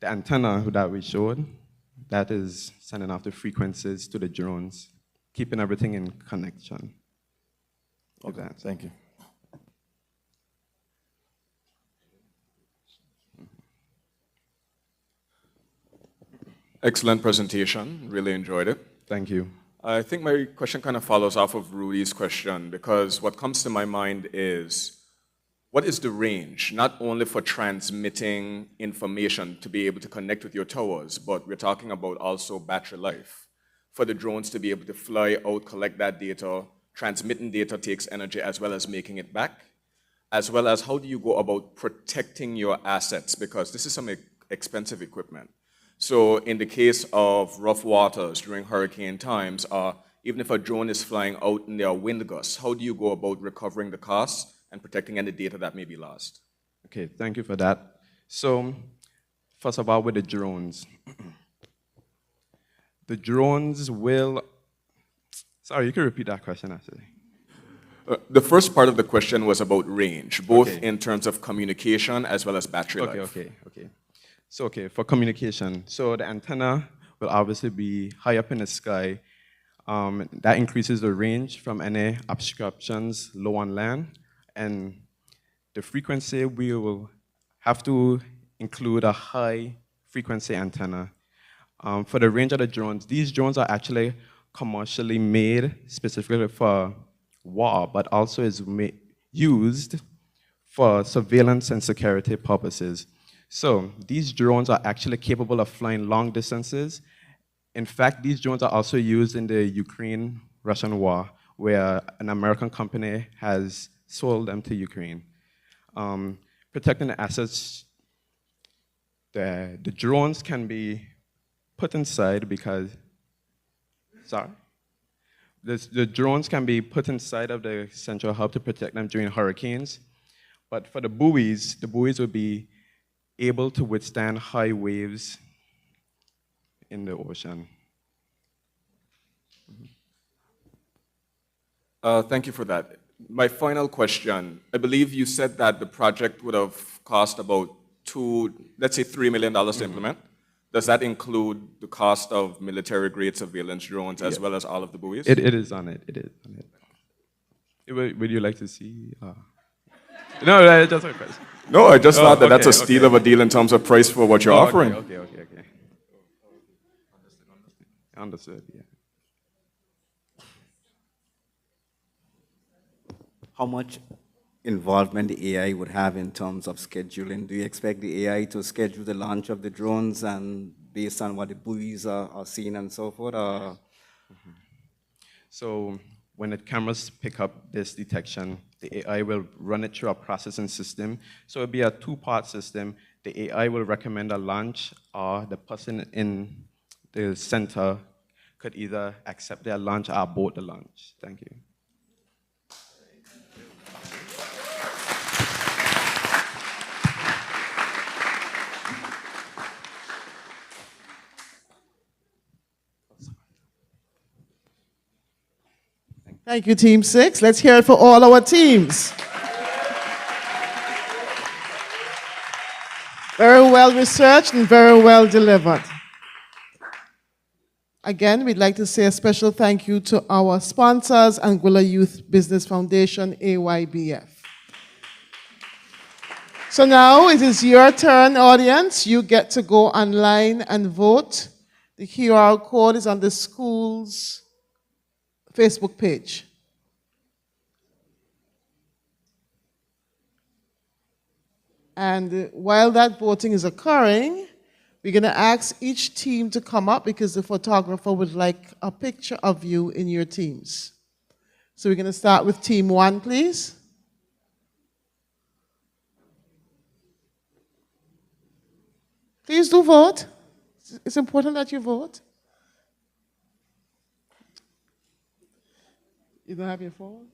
The antenna that we showed, that is sending off the frequencies to the drones, keeping everything in connection. Okay, thank you. Excellent presentation. Really enjoyed it. Thank you. I think my question kind of follows off of Rudy's question because what comes to my mind is what is the range, not only for transmitting information to be able to connect with your towers, but we're talking about also battery life. For the drones to be able to fly out, collect that data, transmitting data takes energy as well as making it back, as well as how do you go about protecting your assets, because this is some expensive equipment. So in the case of rough waters during hurricane times, even if a drone is flying out and there are wind gusts, how do you go about recovering the costs and protecting any data that may be lost? Okay, thank you for that. So first of all, with the drones. The drones will, sorry, you can repeat that question actually. The first part of the question was about range, both in terms of communication as well as battery life. Okay. So, for communication, so the antenna will obviously be high up in the sky. That increases the range from any obstructions low on land. And the frequency, we will have to include a high frequency antenna. For the range of the drones, these drones are actually commercially made specifically for war, but also is used for surveillance and security purposes. So these drones are actually capable of flying long distances. In fact, these drones are also used in the Ukraine-Russian war, where an American company has sold them to Ukraine. Protecting the assets, the drones can be put inside because, the drones can be put inside of the central hub to protect them during hurricanes. But for the buoys will be able to withstand high waves in the ocean. Thank you for that. My final question, I believe you said that the project would have cost about let's say $3 million to implement. Does that include the cost of military-grade surveillance drones as well as all of the buoys? It is on it. It is on it. Would you like to see? No, that's just a question. No, I just thought that's a steal of a deal in terms of price for what you're offering. Okay. Understood, yeah. How much involvement the AI would have in terms of scheduling? Do you expect the AI to schedule the launch of the drones and based on what the buoys are seeing and so forth? So when the cameras pick up this detection, the AI will run it through a processing system. So it'll be a two-part system. The AI will recommend a launch, or the person in the center could either accept their launch or abort the launch. Thank you. Thank you, Team 6. Let's hear it for all our teams. Very well researched and very well delivered. Again, we'd like to say a special thank you to our sponsors, Anguilla Youth Business Foundation, AYBF. So now it is your turn, audience. You get to go online and vote. The QR code is on the school's Facebook page. And while that voting is occurring, we're going to ask each team to come up because the photographer would like a picture of you in your teams. So we're going to start with Team 1, please. Please do vote. It's important that you vote. You don't have your phone?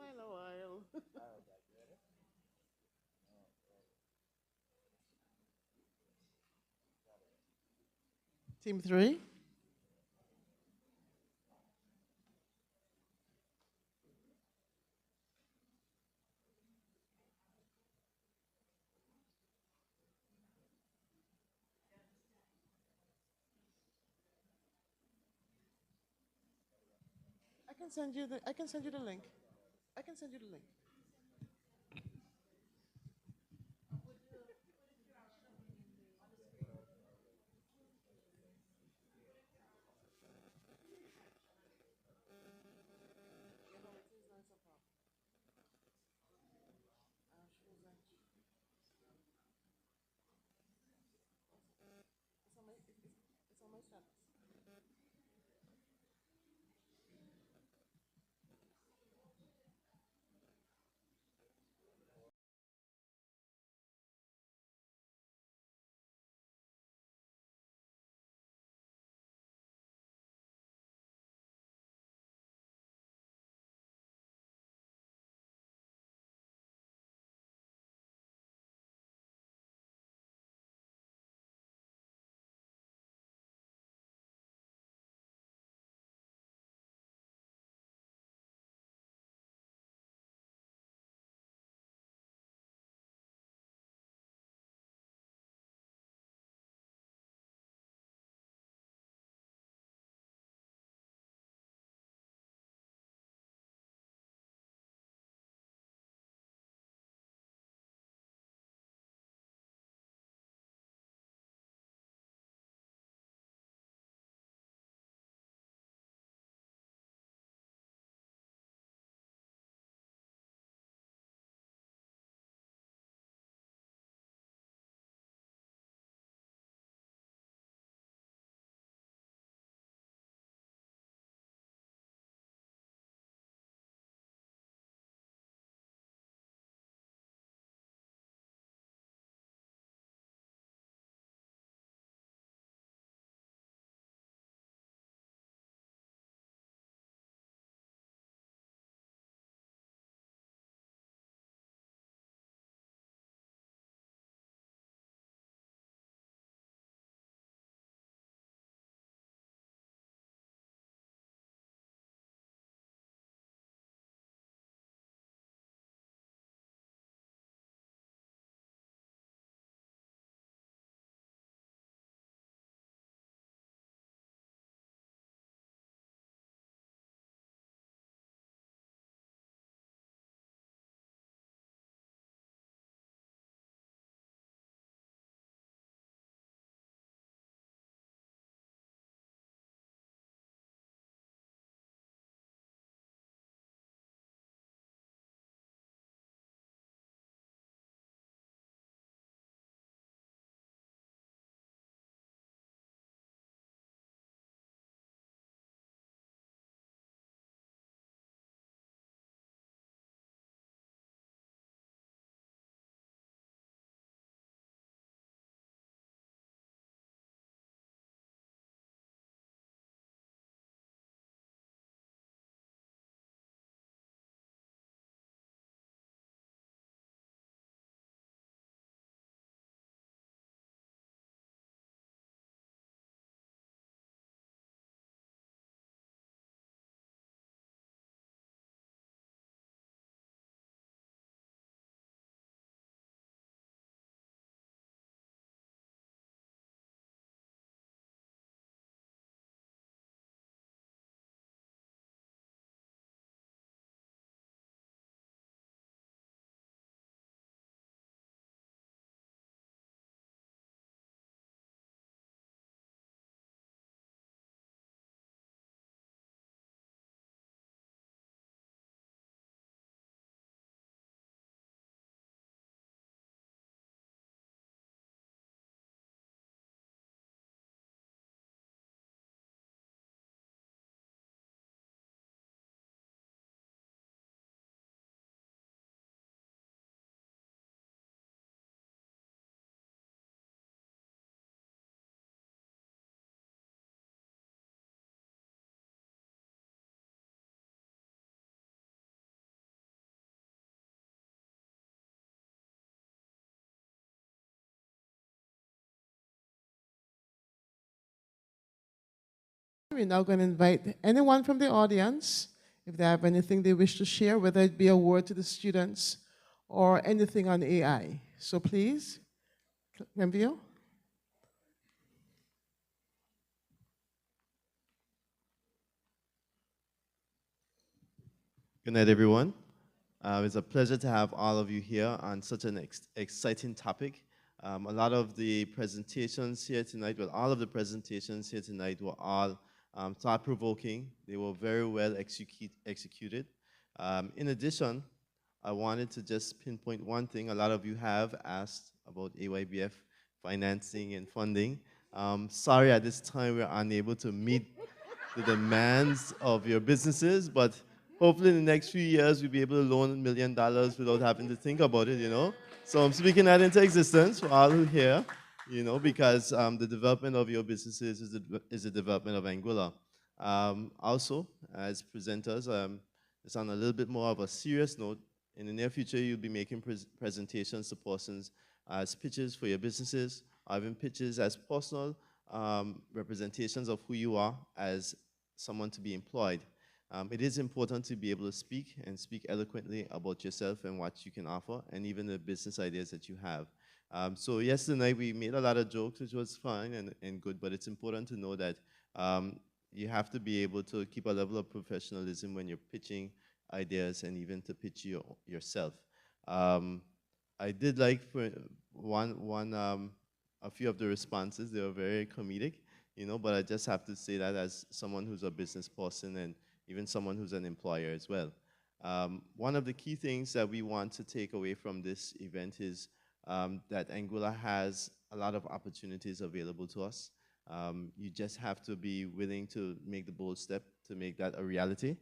Smile a while. Team 3. I can send you the link. I can send you the link. It's on my status. We're now going to invite anyone from the audience, if they have anything they wish to share, whether it be a word to the students or anything on AI. So please, Clembio. Good night, everyone. It's a pleasure to have all of you here on such an exciting topic. A lot of the presentations here tonight, well, all of the presentations here tonight were all thought-provoking. They were very well executed. In addition, I wanted to just pinpoint one thing. A lot of you have asked about AYBF financing and funding. Sorry, at this time, we're unable to meet the demands of your businesses, but hopefully in the next few years, we'll be able to loan $1 million without having to think about it, you know? So I'm speaking that into existence for all who here, you know, because the development of your businesses is the development of Anguilla. Also, as presenters, it's on a little bit more of a serious note. In the near future, you'll be making presentations to persons as pitches for your businesses, or even pitches as personal representations of who you are as someone to be employed. It is important to be able to speak and speak eloquently about yourself and what you can offer, and even the business ideas that you have. So yesterday night we made a lot of jokes, which was fun and good, but it's important to know that you have to be able to keep a level of professionalism when you're pitching ideas and even to pitch yourself. I did like for a few of the responses. They were very comedic, you know, but I just have to say that as someone who's a business person and even someone who's an employer as well. One of the key things that we want to take away from this event is that Anguilla has a lot of opportunities available to us. You just have to be willing to make the bold step to make that a reality.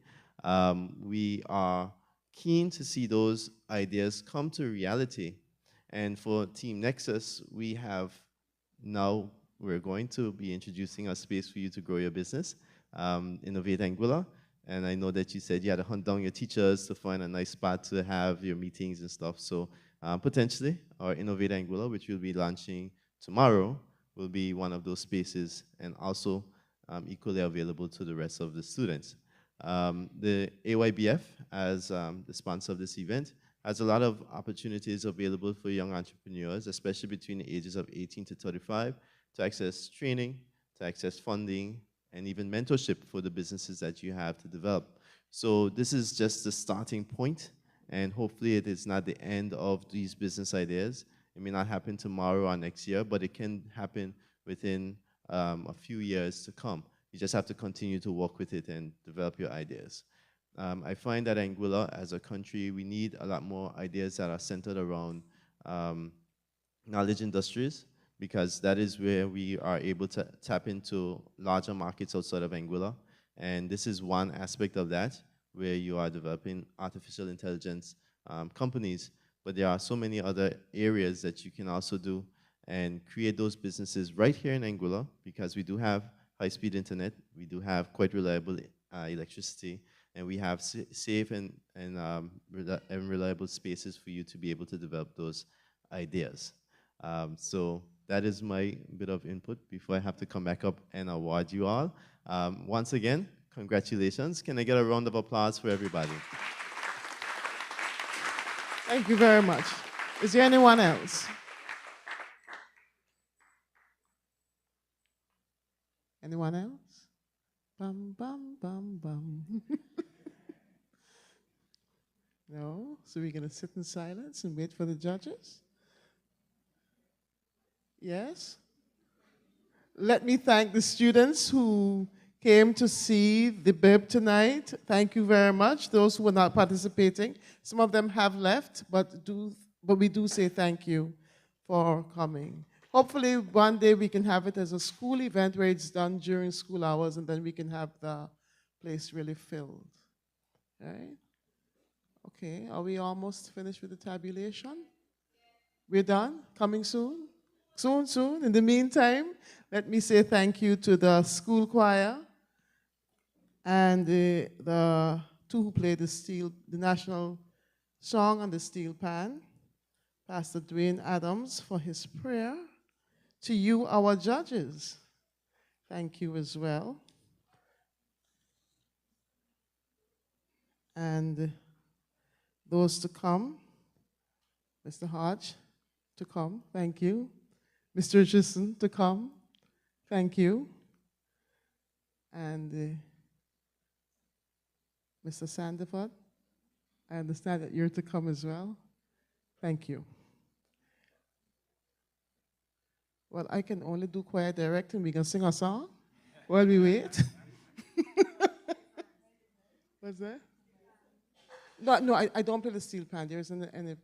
We are keen to see those ideas come to reality. And for Team Nexus, we're going to be introducing a space for you to grow your business, Innovate Anguilla. And I know that you said you had to hunt down your teachers to find a nice spot to have your meetings and stuff. So potentially, our Innovate Anguilla, which we'll be launching tomorrow, will be one of those spaces, and also equally available to the rest of the students. The AYBF, as the sponsor of this event, has a lot of opportunities available for young entrepreneurs, especially between the ages of 18 to 35, to access training, to access funding, and even mentorship for the businesses that you have to develop. So this is just the starting point, and hopefully it is not the end of these business ideas. It may not happen tomorrow or next year, but it can happen within a few years to come. You just have to continue to work with it and develop your ideas. I find that Anguilla, as a country, we need a lot more ideas that are centered around knowledge industries, because that is where we are able to tap into larger markets outside of Anguilla. And this is one aspect of that, where you are developing artificial intelligence companies. But there are so many other areas that you can also do and create those businesses right here in Anguilla, because we do have high-speed internet, we do have quite reliable electricity, and we have safe and reliable spaces for you to be able to develop those ideas. So that is my bit of input before I have to come back up and award you all. Once again, congratulations. Can I get a round of applause for everybody? Thank you very much. Is there anyone else? Anyone else? Bum, bum, bum, bum. No? So we're going to sit in silence and wait for the judges? Yes? Let me thank the students who came to see the BIB tonight. Thank you very much. Those who were not participating, some of them have left, but we do say thank you for coming. Hopefully one day we can have it as a school event where it's done during school hours, and then we can have the place really filled. Right? Okay, are we almost finished with the tabulation? We're done? Coming soon? Soon, soon. In the meantime, let me say thank you to the school choir and the two who played the national song on the steel pan, Pastor Dwayne Adams for his prayer. To you, our judges, thank you as well. And those to come, Mr. Hodge, to come, thank you. Mr. Richardson, to come, thank you. And Mr. Sandiford, I understand that you're to come as well. Thank you. Well, I can only do choir directing. We can sing a song while we wait. What's that? No, I don't play the steel pan. There isn't any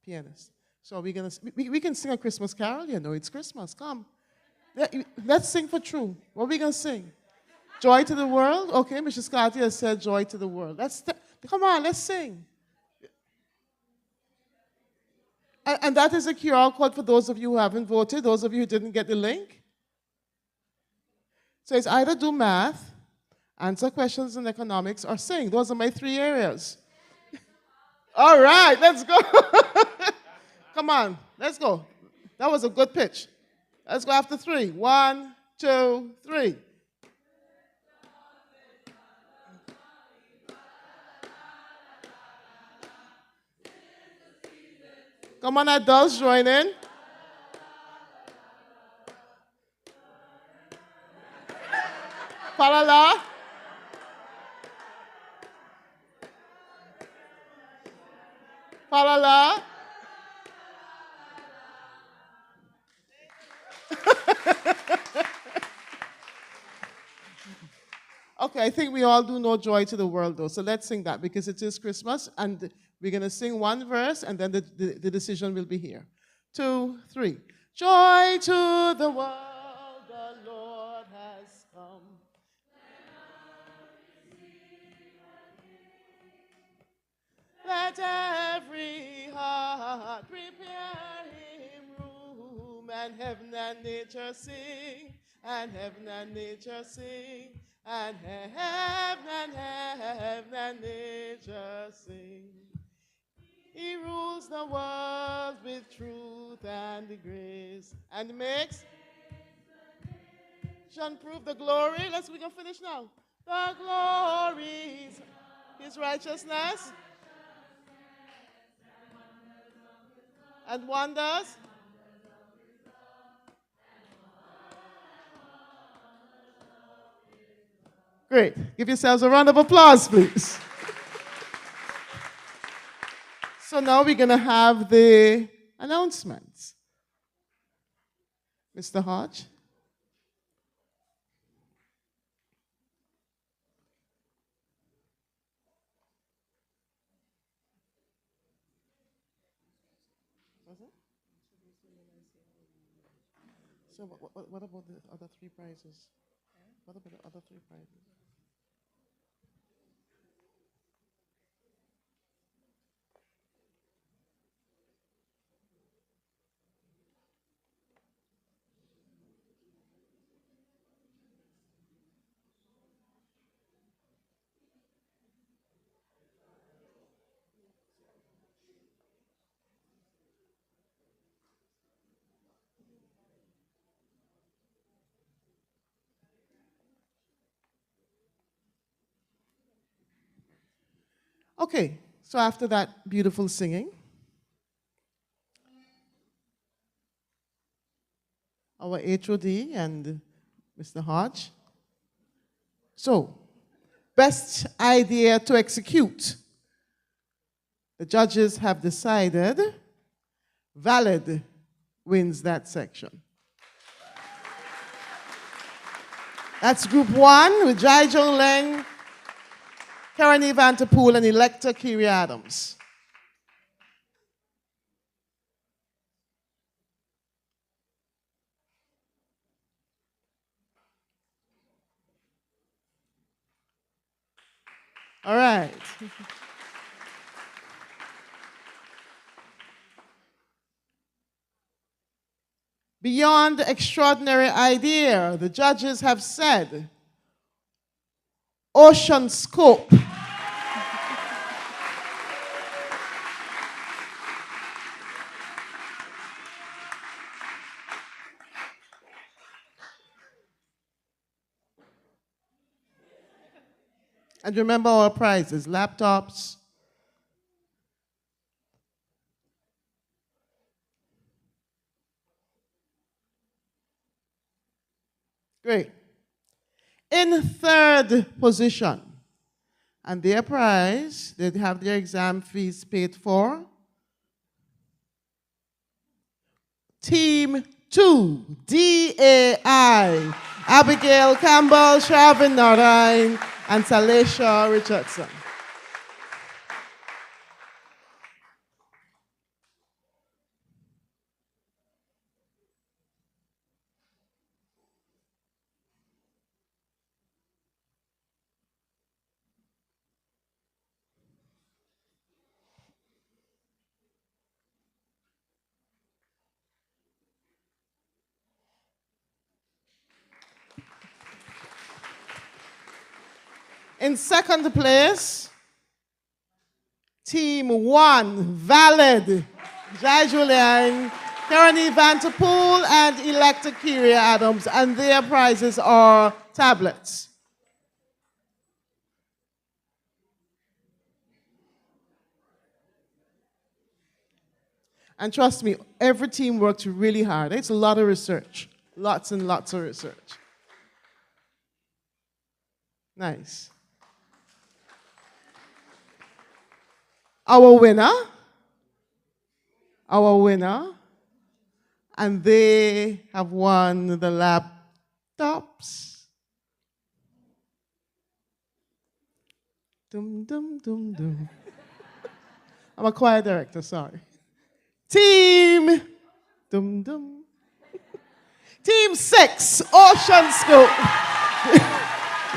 pianist. So we can sing a Christmas carol, you know. It's Christmas. Come. Let's sing for true. What are we going to sing? Joy to the world? Okay, Mrs. Scotty has said joy to the world. Come on, let's sing. And that is a QR code for those of you who haven't voted, those of you who didn't get the link. So it's either do math, answer questions in economics, or sing. Those are my 3 areas. All right, let's go. Come on, let's go. That was a good pitch. Let's go after 3. 1, 2, 3. Come on, adults, join in. Falala. Falala. Okay, I think we all do know joy to the world, though. So let's sing that because it is Christmas, and we're going to sing one verse, and then the decision will be here. 2, 3. Joy to the world, the Lord has come. Let every heart prepare him room, and heaven and nature sing, and heaven and nature sing, and heaven and nature sing. He rules the world with truth and grace, and makes shall prove the glory. We can finish now. The glories, his righteousness and wonders. Great. Give yourselves a round of applause, please. So now we're going to have the announcements. Mr. Hodge. So what about the other 3 prizes? What about the other 3 prizes? Okay, so after that beautiful singing, our HOD and Mr. Hodge. So, best idea to execute. The judges have decided valid wins that section. That's group 1 with Jai Jong Leng, Karen Vanterpool, and Electa Kiri Adams. All right. Beyond extraordinary idea, the judges have said, ocean scope. And remember our prizes, laptops. Great. In third position, and their prize, they have their exam fees paid for. Team 2, DAI, Abigail Campbell, Shavin Narain, and Salesha Richardson. In second place, Team 1, Valid, Jai Julian, Karani Vanterpool, and Electa Kyria Adams, and their prizes are tablets. And trust me, every team worked really hard. It's a lot of research, lots and lots of research. Nice. Our winner, and they have won the laptops. Dum, dum, dum, dum. I'm a choir director, sorry. Team, dum, dum. Team 6, Ocean Scoop.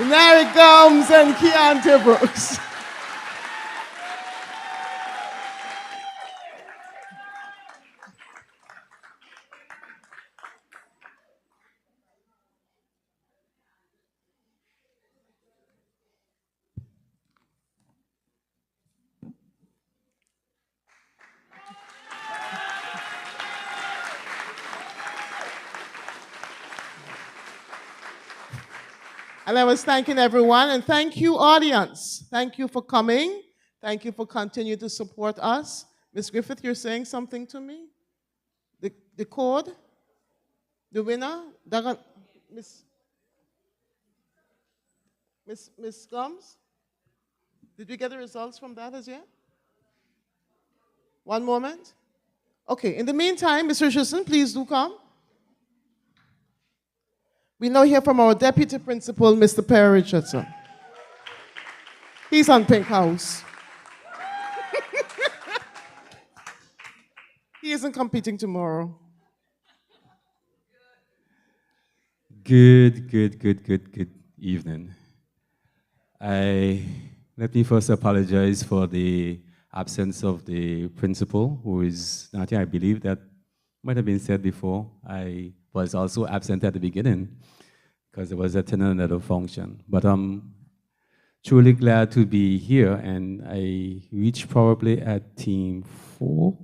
Nari Gomes and Keontae Brooks. And I was thanking everyone, and thank you, audience. Thank you for coming. Thank you for continuing to support us. Ms. Griffith, you're saying something to me? The code? The winner? Miss Gomes? Did we get the results from that as yet? One moment. Okay, in the meantime, Mr. Richardson, please do come. We now hear from our Deputy Principal, Mr. Perry Richardson. He's on Pink House. He isn't competing tomorrow. Good evening. Let me first apologize for the absence of the principal, who is not here. I believe that might have been said before. I was also absent at the beginning because I was attending another function. But I'm truly glad to be here, and I reached probably at team 4.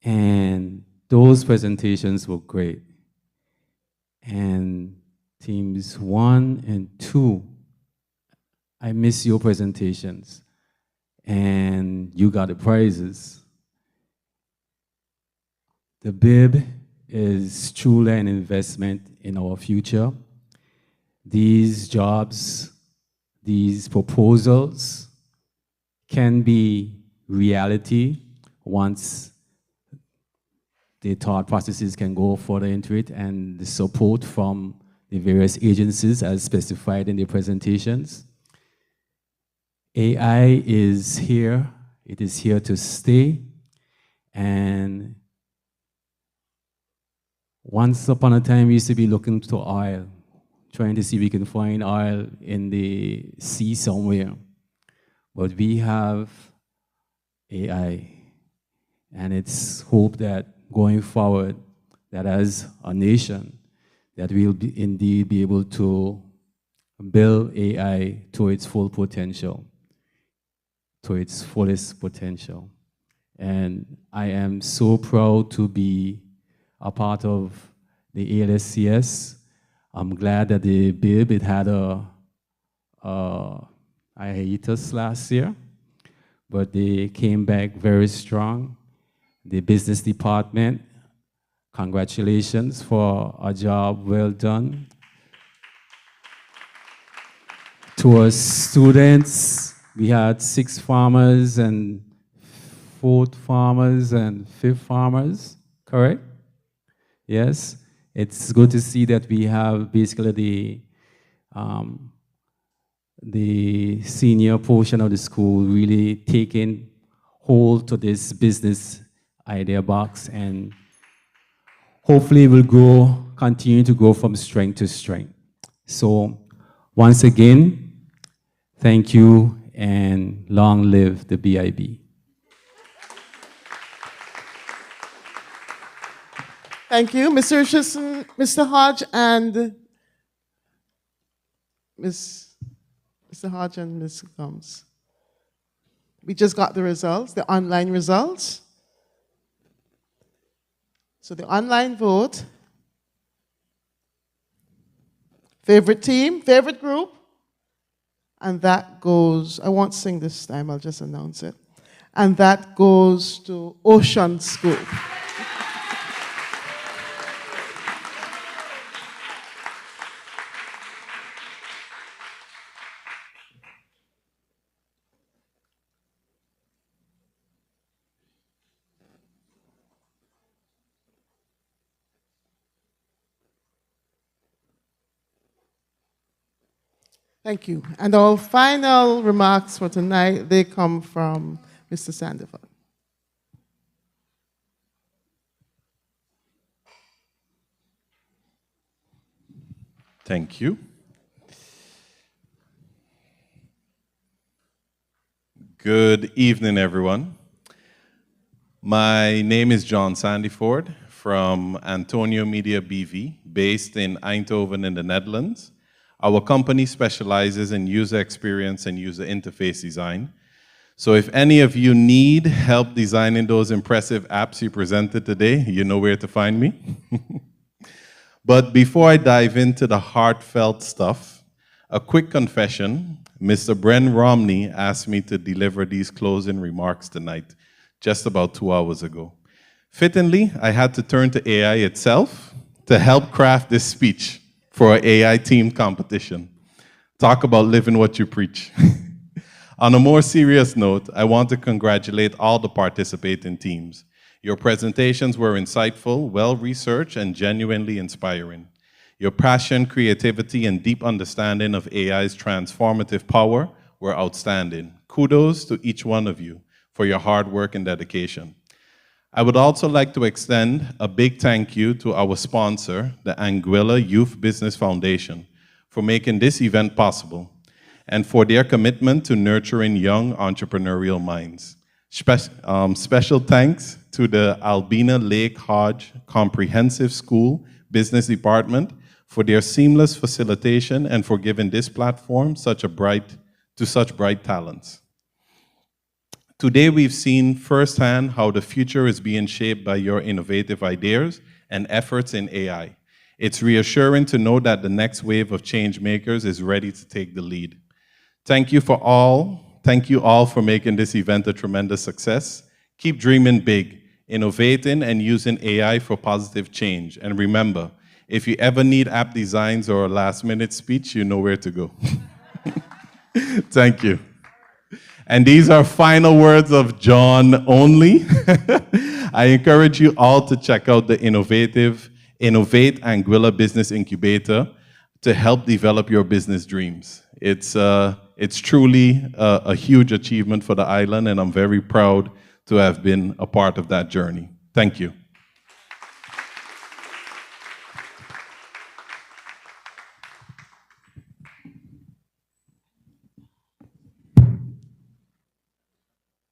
And those presentations were great. And teams 1 and 2, I miss your presentations. And you got the prizes. The BIB is truly an investment in our future. These jobs, these proposals can be reality once the thought processes can go further into it, and the support from the various agencies as specified in the presentations. AI is here. It is here to stay. And once upon a time, we used to be looking to oil, trying to see if we can find oil in the sea somewhere. But we have AI. And it's hope that going forward, that as a nation, that we'll indeed be able to build AI to its full potential, to its fullest potential. And I am so proud to be a part of the ALHCS. I'm glad that the BIB, it had a a hiatus last year, but they came back very strong. The business department, congratulations for a job well done. To our students, we had 6 farmers and 4 farmers and 5 farmers, correct? Yes, it's good to see that we have basically the senior portion of the school really taking hold to this business idea box, and hopefully will continue to grow from strength to strength. So once again, thank you and long live the BIB. Thank you, Mr. Richardson, Mr. Hodge, and Mr. Hodge and Ms. Combs. We just got the results, the online results. So the online vote, favorite team, favorite group, and that goes, I won't sing this time, I'll just announce it. And that goes to Ocean School. Thank you. And our final remarks for tonight, they come from Mr. Sandiford. Thank you. Good evening, everyone. My name is John Sandiford from Antonio Media BV, based in Eindhoven in the Netherlands. Our company specializes in user experience and user interface design. So if any of you need help designing those impressive apps you presented today, you know where to find me. But before I dive into the heartfelt stuff, a quick confession. Mr. Bren Romney asked me to deliver these closing remarks tonight, just about 2 hours ago. Fittingly, I had to turn to AI itself to help craft this speech for an AI team competition. Talk about living what you preach. On a more serious note, I want to congratulate all the participating teams. Your presentations were insightful, well-researched, and genuinely inspiring. Your passion, creativity, and deep understanding of AI's transformative power were outstanding. Kudos to each one of you for your hard work and dedication. I would also like to extend a big thank you to our sponsor, the Anguilla Youth Business Foundation, for making this event possible and for their commitment to nurturing young entrepreneurial minds. Special thanks to the Albina Lake Hodge Comprehensive School Business Department for their seamless facilitation and for giving this platform to such bright talents. Today, we've seen firsthand how the future is being shaped by your innovative ideas and efforts in AI. It's reassuring to know that the next wave of change makers is ready to take the lead. Thank you all for making this event a tremendous success. Keep dreaming big, innovating, and using AI for positive change. And remember, if you ever need app designs or a last-minute speech, you know where to go. Thank you. And these are final words of John only. I encourage you all to check out the Innovate Anguilla Business Incubator to help develop your business dreams. It's truly a huge achievement for the island, and I'm very proud to have been a part of that journey. Thank you.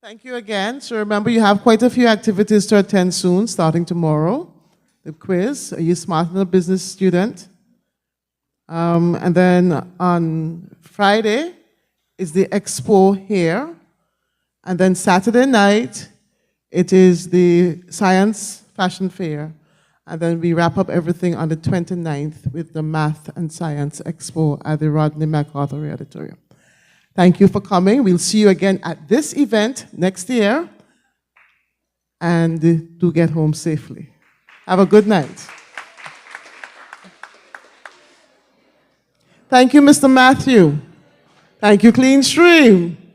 Thank you again. So remember, you have quite a few activities to attend soon, starting tomorrow. The quiz, are you smart enough business student? And then on Friday is the expo here. And then Saturday night, it is the science fashion fair. And then we wrap up everything on the 29th with the Math and Science Expo at the Rodney MacArthur Auditorium. Thank you for coming. We'll see you again at this event next year. And do get home safely. Have a good night. Thank you, Mr. Matthew. Thank you, Clean Stream.